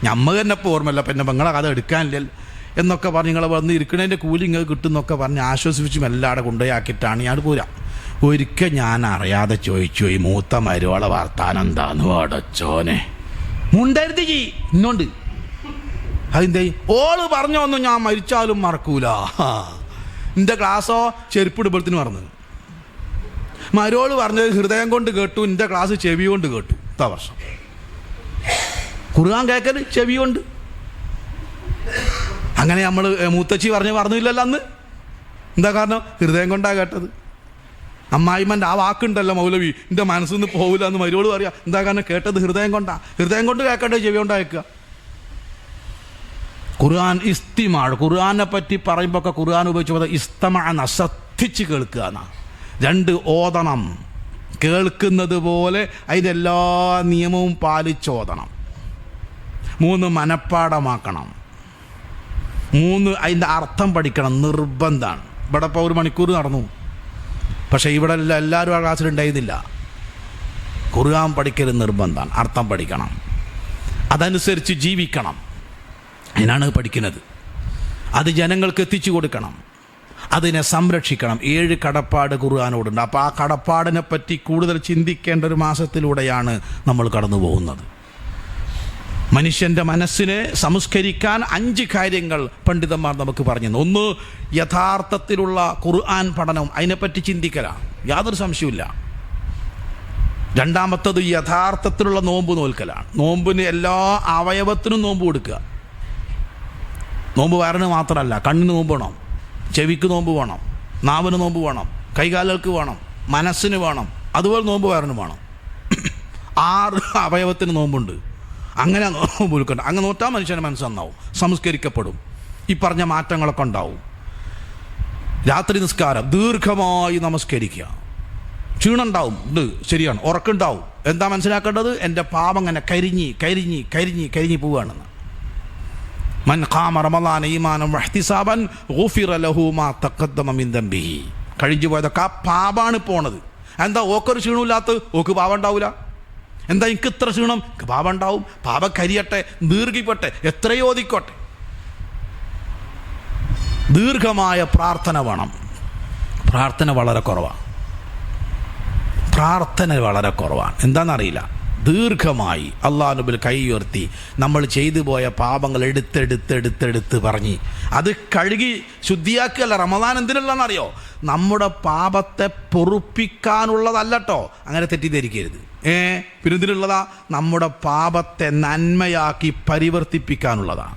ഞമ്മ തന്നെ ഇപ്പോൾ ഓർമ്മയില്ല, പിന്നെ നിങ്ങളെ കഥ എടുക്കാനില്ലല്ലോ എന്നൊക്കെ പറഞ്ഞ് നിങ്ങളെ വന്ന് ഇരിക്കണതിൻ്റെ കൂലി ഇങ്ങനെ കിട്ടുമെന്നൊക്കെ പറഞ്ഞ് ആശ്വസിപ്പിച്ചും എല്ലാവരും കൊണ്ടുപോയി ആക്കിയിട്ടാണ് ഞാൻ പോരാ. ഒരിക്കൽ ഞാൻ അറിയാതെ ചോദിച്ചു, ഈ മൂത്ത മരുവളെ വർത്താനം എന്താന്ന് അടച്ചോനെ മുണ്ടരുത് ജി ഇന്നോണ്ട്. അതിൻ്റെ ഓള് പറഞ്ഞൊന്നും ഞാൻ മരിച്ചാലും മറക്കൂല. എൻ്റെ ക്ലാസ്സോ ചെരുപ്പിടുമ്പോഴത്തിന് മറന്നു. മരോള് പറഞ്ഞത് ഹൃദയം കൊണ്ട് കേട്ടു, എൻ്റെ ക്ലാസ് ചെവി കൊണ്ട് കേട്ടു. ഇത്ര വർഷം ഖുർആൻ കേൾക്കൽ ചെവി കൊണ്ട്. അങ്ങനെ നമ്മൾ മൂത്തച്ചി പറഞ്ഞില്ലല്ലോ അന്ന്. എന്താ കാരണം? ഹൃദയം കൊണ്ടാണ് കേട്ടത്. അമ്മായിമ്മൻ്റെ ആ വാക്കുണ്ടല്ലോ മൗലവി, എൻ്റെ മനസ്സിൽ നിന്ന് പോകില്ല എന്ന് മരോള് പറയാം. എന്താ കാരണം? കേട്ടത് ഹൃദയം കൊണ്ടാണ്. ഹൃദയം കൊണ്ട് കേൾക്കേണ്ടത് ചെവി കൊണ്ടാണ് കേൾക്കുക. ഖുർആൻ ഇസ്തിമാ. ഖുർആനെ പറ്റി പറയുമ്പോൾ ഒക്കെ ഖുർആൻ ഉപയോഗിച്ച് ഇസ്തമ എന്ന ശ്രദ്ധിച്ച് കേൾക്കുക എന്നാണ്. 2 ഓതണം, കേൾക്കുന്നത് പോലെ അതിൻ്റെ എല്ലാ നിയമവും പാലിച്ചോതണം. 3 മനപ്പാടമാക്കണം. 3 അതിൻ്റെ അർത്ഥം പഠിക്കണം, നിർബന്ധമാണ്. ഇവിടെ ഇപ്പോൾ 1 മണിക്കൂർ നടന്നു, പക്ഷേ ഇവിടെ എല്ലാവരും ആ ക്ലാസ്സിലുണ്ടായിരുന്നില്ല. ഖുർആൻ പഠിക്കൽ നിർബന്ധമാണ്, അർത്ഥം പഠിക്കണം, അതനുസരിച്ച് ജീവിക്കണം. അതിനാണ് പഠിക്കുന്നത്. അത് ജനങ്ങൾക്ക് എത്തിച്ചു കൊടുക്കണം, അതിനെ സംരക്ഷിക്കണം. 7 കടപ്പാട് ഖുർആനോടുണ്ട്. അപ്പോൾ ആ കടപ്പാടിനെ പറ്റി കൂടുതൽ ചിന്തിക്കേണ്ട ഒരു മാസത്തിലൂടെയാണ് നമ്മൾ കടന്നു പോകുന്നത്. മനുഷ്യൻ്റെ മനസ്സിനെ സംസ്കരിക്കാൻ 5 കാര്യങ്ങൾ പണ്ഡിതന്മാർ നമുക്ക് പറഞ്ഞു. 1, യഥാർത്ഥത്തിലുള്ള ഖുർആൻ പഠനം, അതിനെപ്പറ്റി ചിന്തിക്കലാണ്, യാതൊരു സംശയമില്ല. 2ാമത്തത് യഥാർത്ഥത്തിലുള്ള നോമ്പ് നോൽക്കലാണ്. നോമ്പിന് എല്ലാ അവയവത്തിനും നോമ്പ് കൊടുക്കുക. നോമ്പ് വയറിന് മാത്രമല്ല, കണ്ണിന് നോമ്പ് വേണം, ചെവിക്ക് നോമ്പ് വേണം, നാവിന് നോമ്പ് വേണം, കൈകാലുകൾക്ക് വേണം, മനസ്സിന് വേണം, അതുപോലെ നോമ്പ് വയറിന് വേണം. 6 അവയവത്തിന് നോമ്പുണ്ട്. അങ്ങനെ നോമ്പ് കൊടുക്കണം. അങ്ങനെ നോറ്റാൽ മനുഷ്യൻ്റെ മനസ്സ് നന്നാവും, സംസ്കരിക്കപ്പെടും, ഈ പറഞ്ഞ മാറ്റങ്ങളൊക്കെ ഉണ്ടാവും. രാത്രി നിസ്കാരം ദീർഘമായി നമസ്കരിക്കുക. ക്ഷീണം ഉണ്ടാവും, ഇത് ശരിയാണ്. ഉറക്കുണ്ടാവും. എന്താ മനസ്സിലാക്കേണ്ടത്? എൻ്റെ പാപം അങ്ങനെ കരിഞ്ഞ് കരിഞ്ഞ് കരിഞ്ഞ് കരിഞ്ഞ് പോവുകയാണെന്ന്. മൻ ഖാമ റമളാന ഈമാനൻ വഹ്തിസാബൻ ഗുഫിറ ലഹു മാ തഖദ്ദമ മിൻ ദംബിഹി. കഴിഞ്ഞു പോയതൊക്കെ ആ പാപാണ് പോണത്. എന്താ? ഓക്കൊരു ക്ഷീണമില്ലാത്ത ഓക്ക് പാപം ഉണ്ടാവില്ല. എന്താ എനിക്ക് ഇത്ര ക്ഷീണം? പാപം ഉണ്ടാവും, പാപം കരിയട്ടെ, ദീർഘിക്കട്ടെ, എത്രയോ ഓതിക്കോട്ടെ. ദീർഘമായ പ്രാർത്ഥന വേണം. പ്രാർത്ഥന വളരെ കുറവാണ്. എന്താണെന്നറിയില്ല. ദീർഘമായി അള്ളാഹുവിന്റെ മുമ്പിൽ കൈ ഉയർത്തി നമ്മൾ ചെയ്തു പോയ പാപങ്ങൾ എടുത്തെടുത്ത് പറഞ്ഞ് അത് കഴുകി ശുദ്ധിയാക്കുകയല്ല. റമദാൻ എന്തിനുള്ളതെന്നറിയോ? നമ്മുടെ പാപത്തെ പൊറുപ്പിക്കാനുള്ളതല്ലോ. അങ്ങനെ തെറ്റിദ്ധരിക്കരുത്. പിന്നെ ഇതിനുള്ളതാ? നമ്മുടെ പാപത്തെ നന്മയാക്കി പരിവർത്തിപ്പിക്കാനുള്ളതാ.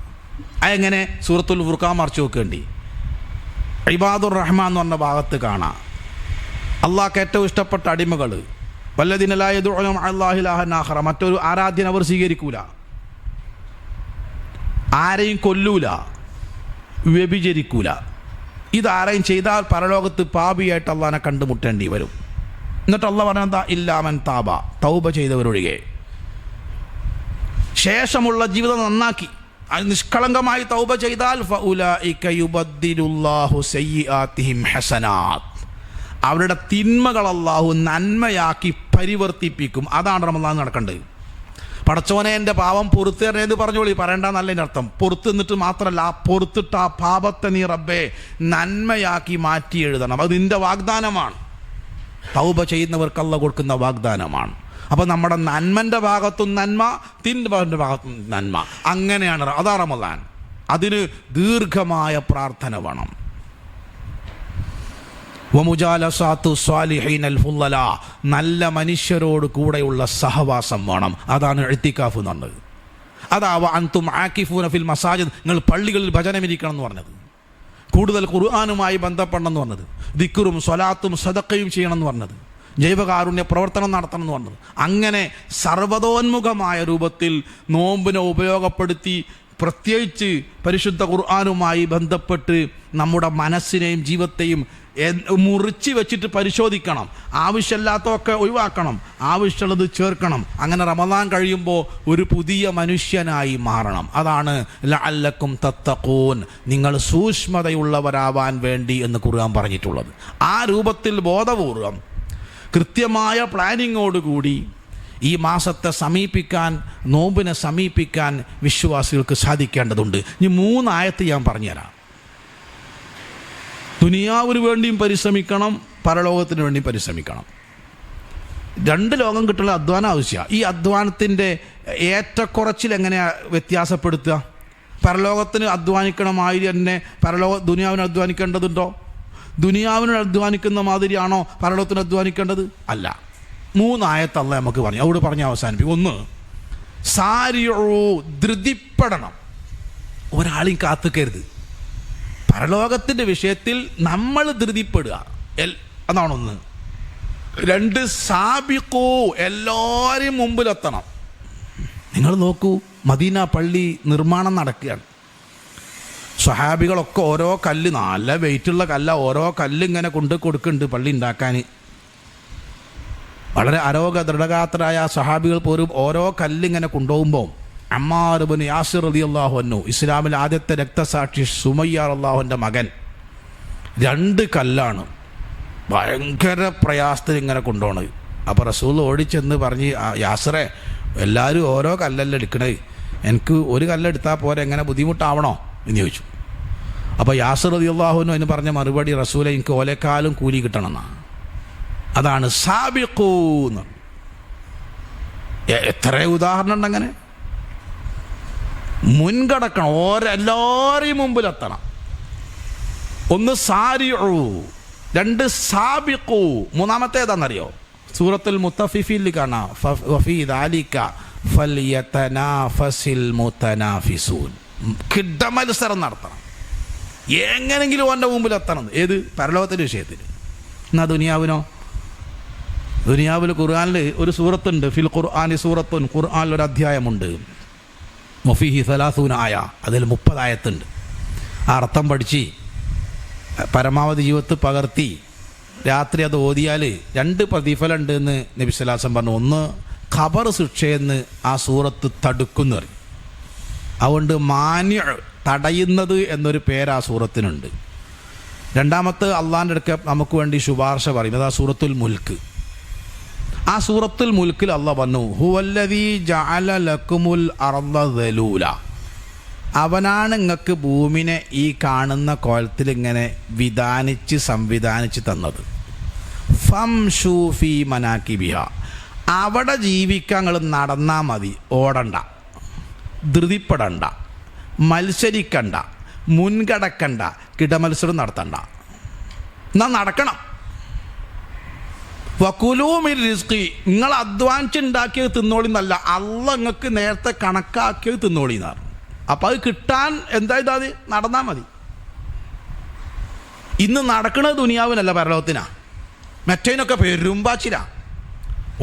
അതെങ്ങനെ? സൂറത്തുൽ ഫുർഖാൻ മറിച്ച് നോക്കേണ്ടി. ഇബാദുർ റഹ്മാൻ എന്ന് പറഞ്ഞ ഭാഗത്ത് കാണാം, അള്ളാഹ്ക്ക് ഏറ്റവും ഇഷ്ടപ്പെട്ട അടിമകൾ, വല്ലദീന ലാ യദ്ഉന മഅല്ലാഹി ഇലാഹൻ ആഖറ, മറ്റൊരു ആരാധ്യൻ അവർ സ്വീകരിക്കൂല, ആരെയും കൊല്ലൂല, വ്യഭിചരിക്കൂല. ഇതാരെയും ചെയ്താൽ പരലോകത്ത് പാപിയായിട്ട് അള്ളാഹിനെ കണ്ടുമുട്ടേണ്ടി വരും. എന്നിട്ട് അള്ളാഹ് പറഞ്ഞെന്താ? ഇല്ലാമൻ താബ, തൗബ ചെയ്തവരൊഴികെ. ശേഷമുള്ള ജീവിതം നന്നാക്കി നിഷ്കളങ്കമായി തൗബ ചെയ്താൽ ഫഉലൈക യുബദ്ദിലുല്ലാഹു സയ്യിആതിഹിം ഹസനാത്ത്, അവരുടെ തിന്മകൾ അള്ളാഹു നന്മയാക്കി പരിവർത്തിപ്പിക്കും. അതാണ് റമദാൻ നടക്കേണ്ടത്. പടച്ചോനെ എൻ്റെ പാവം പൊറുത്ത് തരണേന്ന് പറഞ്ഞോളി, പറയണ്ടെന്നല്ല എൻ്റെ അർത്ഥം. പൊറുത്ത് നിന്നിട്ട് മാത്രമല്ല, ആ പൊറുത്തിട്ട് ആ പാപത്തെ നീ റബ്ബേ നന്മയാക്കി മാറ്റി എഴുതണം. അത് നിൻ്റെ വാഗ്ദാനമാണ്. തൗബ ചെയ്യുന്നവർക്ക് അള്ളാഹ് കൊടുക്കുന്ന വാഗ്ദാനമാണ്. അപ്പോൾ നമ്മുടെ നന്മൻ്റെ ഭാഗത്തും നന്മ, തിന്മൻ്റെ ഭാഗത്തും നന്മ. അങ്ങനെയാണ് അതാ റമദാൻ. അതിന് ദീർഘമായ പ്രാർത്ഥന വേണം. വമുജാലസാത്തു സ്വാലിഹീനൽ ഫുളല, നല്ല മനുഷ്യരോട് കൂടെയുള്ള സഹവാസം വേണം. അതാണ് ഇഅ്തികാഫ് എന്ന് പറഞ്ഞത്. അതാ വഅൻതും ആകിഫൂന ഫിൽ മസാജിദ്, നിങ്ങൾ പള്ളികളിൽ ഭജനമിരിക്കണം എന്ന് പറഞ്ഞത്. കൂടുതൽ ഖുർആനുമായി ബന്ധപ്പെടണം എന്ന് പറഞ്ഞത്. ദിക്റും സ്വലാത്തും സദഖയും ചെയ്യണം എന്ന് പറഞ്ഞത്. ജൈവകാരുണ്യ പ്രവർത്തനം നടത്തണം എന്ന് പറഞ്ഞത്. അങ്ങനെ സർവ്വതോന്മുഖമായ രൂപത്തിൽ നോമ്പിനെ ഉപയോഗപ്പെടുത്തി, പ്രത്യേകിച്ച് പരിശുദ്ധ ഖുർആനുമായി ബന്ധപ്പെട്ട് നമ്മുടെ മനസ്സിനെയും ജീവിതത്തെയും മുറിച്ച് വെച്ചിട്ട് പരിശോധിക്കണം. ആവശ്യമില്ലാത്തതൊക്കെ ഒഴിവാക്കണം, ആവശ്യമുള്ളത് ചേർക്കണം. അങ്ങനെ റമദാൻ കഴിയുമ്പോൾ ഒരു പുതിയ മനുഷ്യനായി മാറണം. അതാണ് ലഅല്ലക്കും തത്തഖൂൻ, നിങ്ങൾ സൂക്ഷ്മതയുള്ളവരാവാൻ വേണ്ടി എന്ന് ഖുർആൻ പറഞ്ഞിട്ടുള്ളത്. ആ രൂപത്തിൽ ബോധപൂർവം കൃത്യമായ പ്ലാനിങ്ങോടുകൂടി ഈ മാസത്തെ സമീപിക്കാൻ, നോമ്പിനെ സമീപിക്കാൻ വിശ്വാസികൾക്ക് സാധിക്കേണ്ടതുണ്ട്. ഇനി 3 ആയത്ത് ഞാൻ പറഞ്ഞുതരാം. ദുനിയാവിന് വേണ്ടിയും പരിശ്രമിക്കണം, പരലോകത്തിന് വേണ്ടിയും പരിശ്രമിക്കണം. 2 ലോകം കിട്ടുന്ന അധ്വാനം ആവശ്യമാണ്. ഈ അധ്വാനത്തിൻ്റെ ഏറ്റക്കുറച്ചിൽ എങ്ങനെയാണ് വ്യത്യാസപ്പെടുത്തുക? പരലോകത്തിന് അധ്വാനിക്കണമാതിരി തന്നെ ദുനിയാവിന് അധ്വാനിക്കേണ്ടതുണ്ടോ? ദുനിയാവിന് അധ്വാനിക്കുന്ന മാതിരിയാണോ പരലോകത്തിന് അധ്വാനിക്കേണ്ടത്? അല്ല. 3 ആയത്ത് അല്ലാഹ് നമുക്ക് പറഞ്ഞു. അവിടെ പറഞ്ഞ് അവസാനിപ്പിക്കും. 1, സാരിഉ, ധൃതിപ്പെടണം. ഒരാളെയും കാത്തുക്കരുത്. പരലോകത്തിൻ്റെ വിഷയത്തിൽ നമ്മൾ ധൃതിപ്പെടുക, അതാണ് 1. 2, സാബിഖൂ, എല്ലാവരെയും മുമ്പിലെത്തണം. നിങ്ങൾ നോക്കൂ, മദീന പള്ളി നിർമ്മാണം നടക്കുകയാണ്. സ്വഹാബികളൊക്കെ ഓരോ കല്ല്, നല്ല വെയിറ്റുള്ള കല്ല, ഓരോ കല്ല് ഇങ്ങനെ കൊണ്ട് കൊടുക്കുന്നുണ്ട് പള്ളി ഉണ്ടാക്കാൻ. വളരെ ദൃഢഗാത്രരായ സ്വഹാബികൾ പോലും ഓരോ കല്ലിങ്ങനെ കൊണ്ടുപോകുമ്പോൾ അമ്മാർ ഇബ്നു യാസിർ റളിയല്ലാഹു അൻഹു, ഇസ്ലാമിൽ ആദ്യത്തെ രക്തസാക്ഷി സുമയ്യ റളിയല്ലാഹുവിൻ്റെ മകൻ, 2 കല്ലാണ് ഭയങ്കര പ്രയാസത്തിൽ ഇങ്ങനെ കൊണ്ടുപോകണത്. അപ്പോൾ റസൂൽ ഓടിച്ചെന്ന് പറഞ്ഞ്, യാസിറെ, എല്ലാവരും ഓരോ കല്ലല്ല എടുക്കണേ, എനിക്ക് ഒരു കല്ലെടുത്താൽ പോരെ, എങ്ങനെ ബുദ്ധിമുട്ടാവണോ എന്ന് ചോദിച്ചു. അപ്പോൾ യാസിർ റളിയല്ലാഹു അൻഹു അതിന് പറഞ്ഞ മറുപടി, റസൂലെ, എനിക്ക് ഓലേക്കാലും കൂലി കിട്ടണമെന്നാണ്. അതാണ് സാബിഖൂ എന്ന്. എത്ര ഉദാഹരണം ഉണ്ട് അങ്ങനെ. മുൻകടക്കണം, എല്ലാവരെയും മുമ്പിലെത്തണം. 1 സാരിഉ, 2 സാബിഖൂ, 3 ഏതാണെന്നറിയോ? സൂറത്തുൽ മുത്തഫിഫിൽ കാണാം, വഫീ ദാലിക ഫൽയതനാഫസിൽ മുതനാഫിസൂൻ. കിടമത്സരം നടത്തണം, എങ്ങനെങ്കിലും ഓൻ്റെ മുമ്പിലെത്തണം. ഏത്? പരലോകത്തിൻ്റെ വിഷയത്തിൽ. എന്നാ ദുനിയാവിൽ ഖുർആനിൽ ഒരു സൂറത്തുണ്ട്, ഫിൽ ഖുർആനി സൂറത്തുൻ, ഖുർആനിൽ ഒരു അധ്യായമുണ്ട്, വഫീഹി 30 ആയ, അതിൽ 30 ആയത്തുണ്ട്. ആ അർത്ഥം പഠിച്ച് പരമാവധി ജീവിതത്തിൽ പകർത്തി രാത്രി അത് ഓതിയാൽ 2 പ്രതിഫലം ഉണ്ട് എന്ന് നബി സ്വല്ലല്ലാഹു അലൈഹി വസല്ലം പറഞ്ഞു. 1, ഖബർ ശിക്ഷയെന്ന് ആ സൂറത്ത് തടുക്കുന്നു പറയും. അതുകൊണ്ട് മാന്യ, തടയുന്നത് എന്നൊരു പേര് ആ സൂറത്തിനുണ്ട്. 2, അള്ളാഹിൻ്റെ അടുക്ക നമുക്ക് വേണ്ടി ശുപാർശ പറയും. അതാ സൂറത്തുൽ മുൽക്ക്. ആ സൂറത്തുൽ മുൽക്കിൽ അല്ലാഹ് പറഞ്ഞു ഹുവല്ലദീ ജഅല ലക്കുമുൽ അർള ദലൂല, അവനാണ് നിങ്ങൾക്ക് ഭൂമിനെ ഈ കാണുന്ന കോലത്തിൽ ഇങ്ങനെ സംവിധാനിച്ച് തന്നത്. ഫംശൂ ഫീ മനാകിബിഹ, അവിടെ ജീവിക്കാൻ നിങ്ങൾ നടന്നാൽ മതി, ഓടണ്ട, ധൃതിപ്പെടണ്ട, മത്സരിക്കണ്ട, മുൻകടക്കണ്ട, കിടമത്സരം നടത്തണ്ട, എന്നാൽ നടക്കണം. വകുലൂ മിർ റിസ്ഖി, നിങ്ങൾ അധ്വാനിച്ചുണ്ടാക്കിയത് തിന്നോളിന്നല്ല, അള്ളാഹ് നിങ്ങൾക്ക് നേരത്തെ കണക്കാക്കിയത് തിന്നോളിന്നാണ്. അപ്പം അത് കിട്ടാൻ എന്താ ഇതാത് നടന്നാൽ മതി. ഇന്ന് നടക്കുന്നത് ദുനിയാവിനല്ല, പരലോകത്തിനാണ്. മറ്റേനൊക്കെ പെരുമ്പാച്ചിരാ,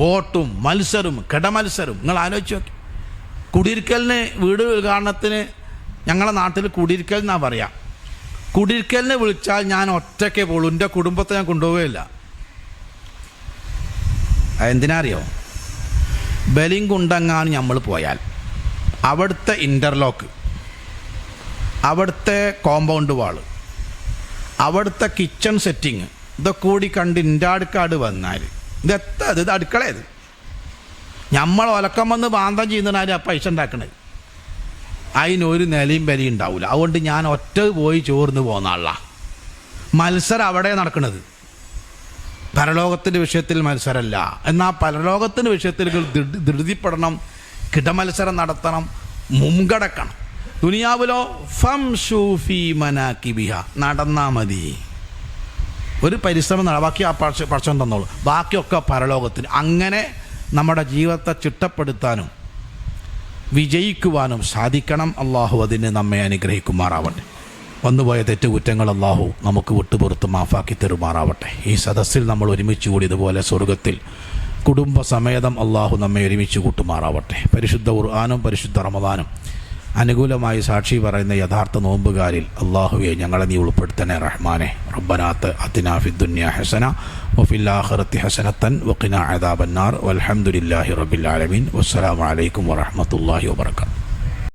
ഓട്ടും മത്സരം കിടമത്സരം. നിങ്ങൾ ആലോചിച്ച് നോക്കി. കുടിയിരിക്കലിന് വീട് ഉദ്ഘാടനത്തിന് ഞങ്ങളെ നാട്ടിൽ കുടിയിരിക്കൽ എന്നാ പറയാം. കുടിയിരിക്കലിന് വിളിച്ചാൽ ഞാൻ ഒറ്റയ്ക്കേ പോളൂ, എൻ്റെ കുടുംബത്തെ ഞാൻ കൊണ്ടുപോവുകയില്ല. അതെന്തിനാ അറിയോ? ബലിംകുണ്ടെങ്ങാനും നമ്മൾ പോയാൽ അവിടുത്തെ ഇൻ്റർലോക്ക്, അവിടുത്തെ കോമ്പൗണ്ട് വാള്, അവിടുത്തെ കിച്ചൺ സെറ്റിങ്, ഇതൊക്കെ കൂടി കണ്ട് ഇൻ്റാടുക്കാട് വന്നാൽ ഇത് അടുക്കളയത് നമ്മൾ ഒലക്കം വന്ന് ബാന്ധം ചെയ്യുന്നതിനാലും ആ പൈസ ഉണ്ടാക്കണത്. അതിനൊരു നിലയും വിലയും ഉണ്ടാവില്ല. അതുകൊണ്ട് ഞാൻ ഒറ്റ പോയി ചോർന്ന് പോകുന്ന ആളാണ്. മത്സരം അവിടെ നടക്കുന്നത്, പരലോകത്തിൻ്റെ വിഷയത്തിൽ മത്സരമല്ല. എന്നാൽ പരലോകത്തിൻ്റെ വിഷയത്തിൽ ധൃതിപ്പെടണം, കിടമത്സരം നടത്തണം, മുൻകടക്കണം. ദുനിയാവിലോ ഫംശൂ ഫീ മനാകിബിഹ, നടന്നാൽ മതി, ഒരു പരിശ്രമം ബാക്കി ആ പടച്ചവൻ തന്നോളൂ, ബാക്കിയൊക്കെ പരലോകത്തിന്. അങ്ങനെ നമ്മുടെ ജീവിതത്തെ ചിട്ടപ്പെടുത്താനും വിജയിക്കുവാനും സാധിക്കണം. അള്ളാഹു അതിന് നമ്മെ അനുഗ്രഹിക്കുമാറാവട്ടെ. വന്നുപോയ തെറ്റുകുറ്റങ്ങൾ അള്ളാഹു നമുക്ക് വിട്ടുപുറത്ത് മാഫാക്കി തരുമാറാവട്ടെ. ഈ സദസ്സിൽ നമ്മൾ ഒരുമിച്ച് കൂടി ഇതുപോലെ സ്വർഗത്തിൽ കുടുംബസമേതം അള്ളാഹു നമ്മെ ഒരുമിച്ച് കൂട്ടുമാറാവട്ടെ. പരിശുദ്ധ ഖുർആനും പരിശുദ്ധ റമദാനും അനുകൂലമായി സാക്ഷി പറയുന്ന യഥാർത്ഥ നോമ്പുകാരിൽ അള്ളാഹുവെ ഞങ്ങളെ നീ ഉൾപ്പെടുത്തണേ റഹ്മാനെ. റബ്ബനാത്ത് അതിനാ ഫിദ്ദുനിയ ഹസന വഫിൽ ആഖിറതി ഹസനതൻ വഖിനാ അദാബന്നാർ. വൽഹംദുലില്ലാഹി റബ്ബിൽ ആലമീൻ. വസ്സലാമു അലൈക്കും വറഹ്മത്തുള്ളാഹി വബറകാതുഹു.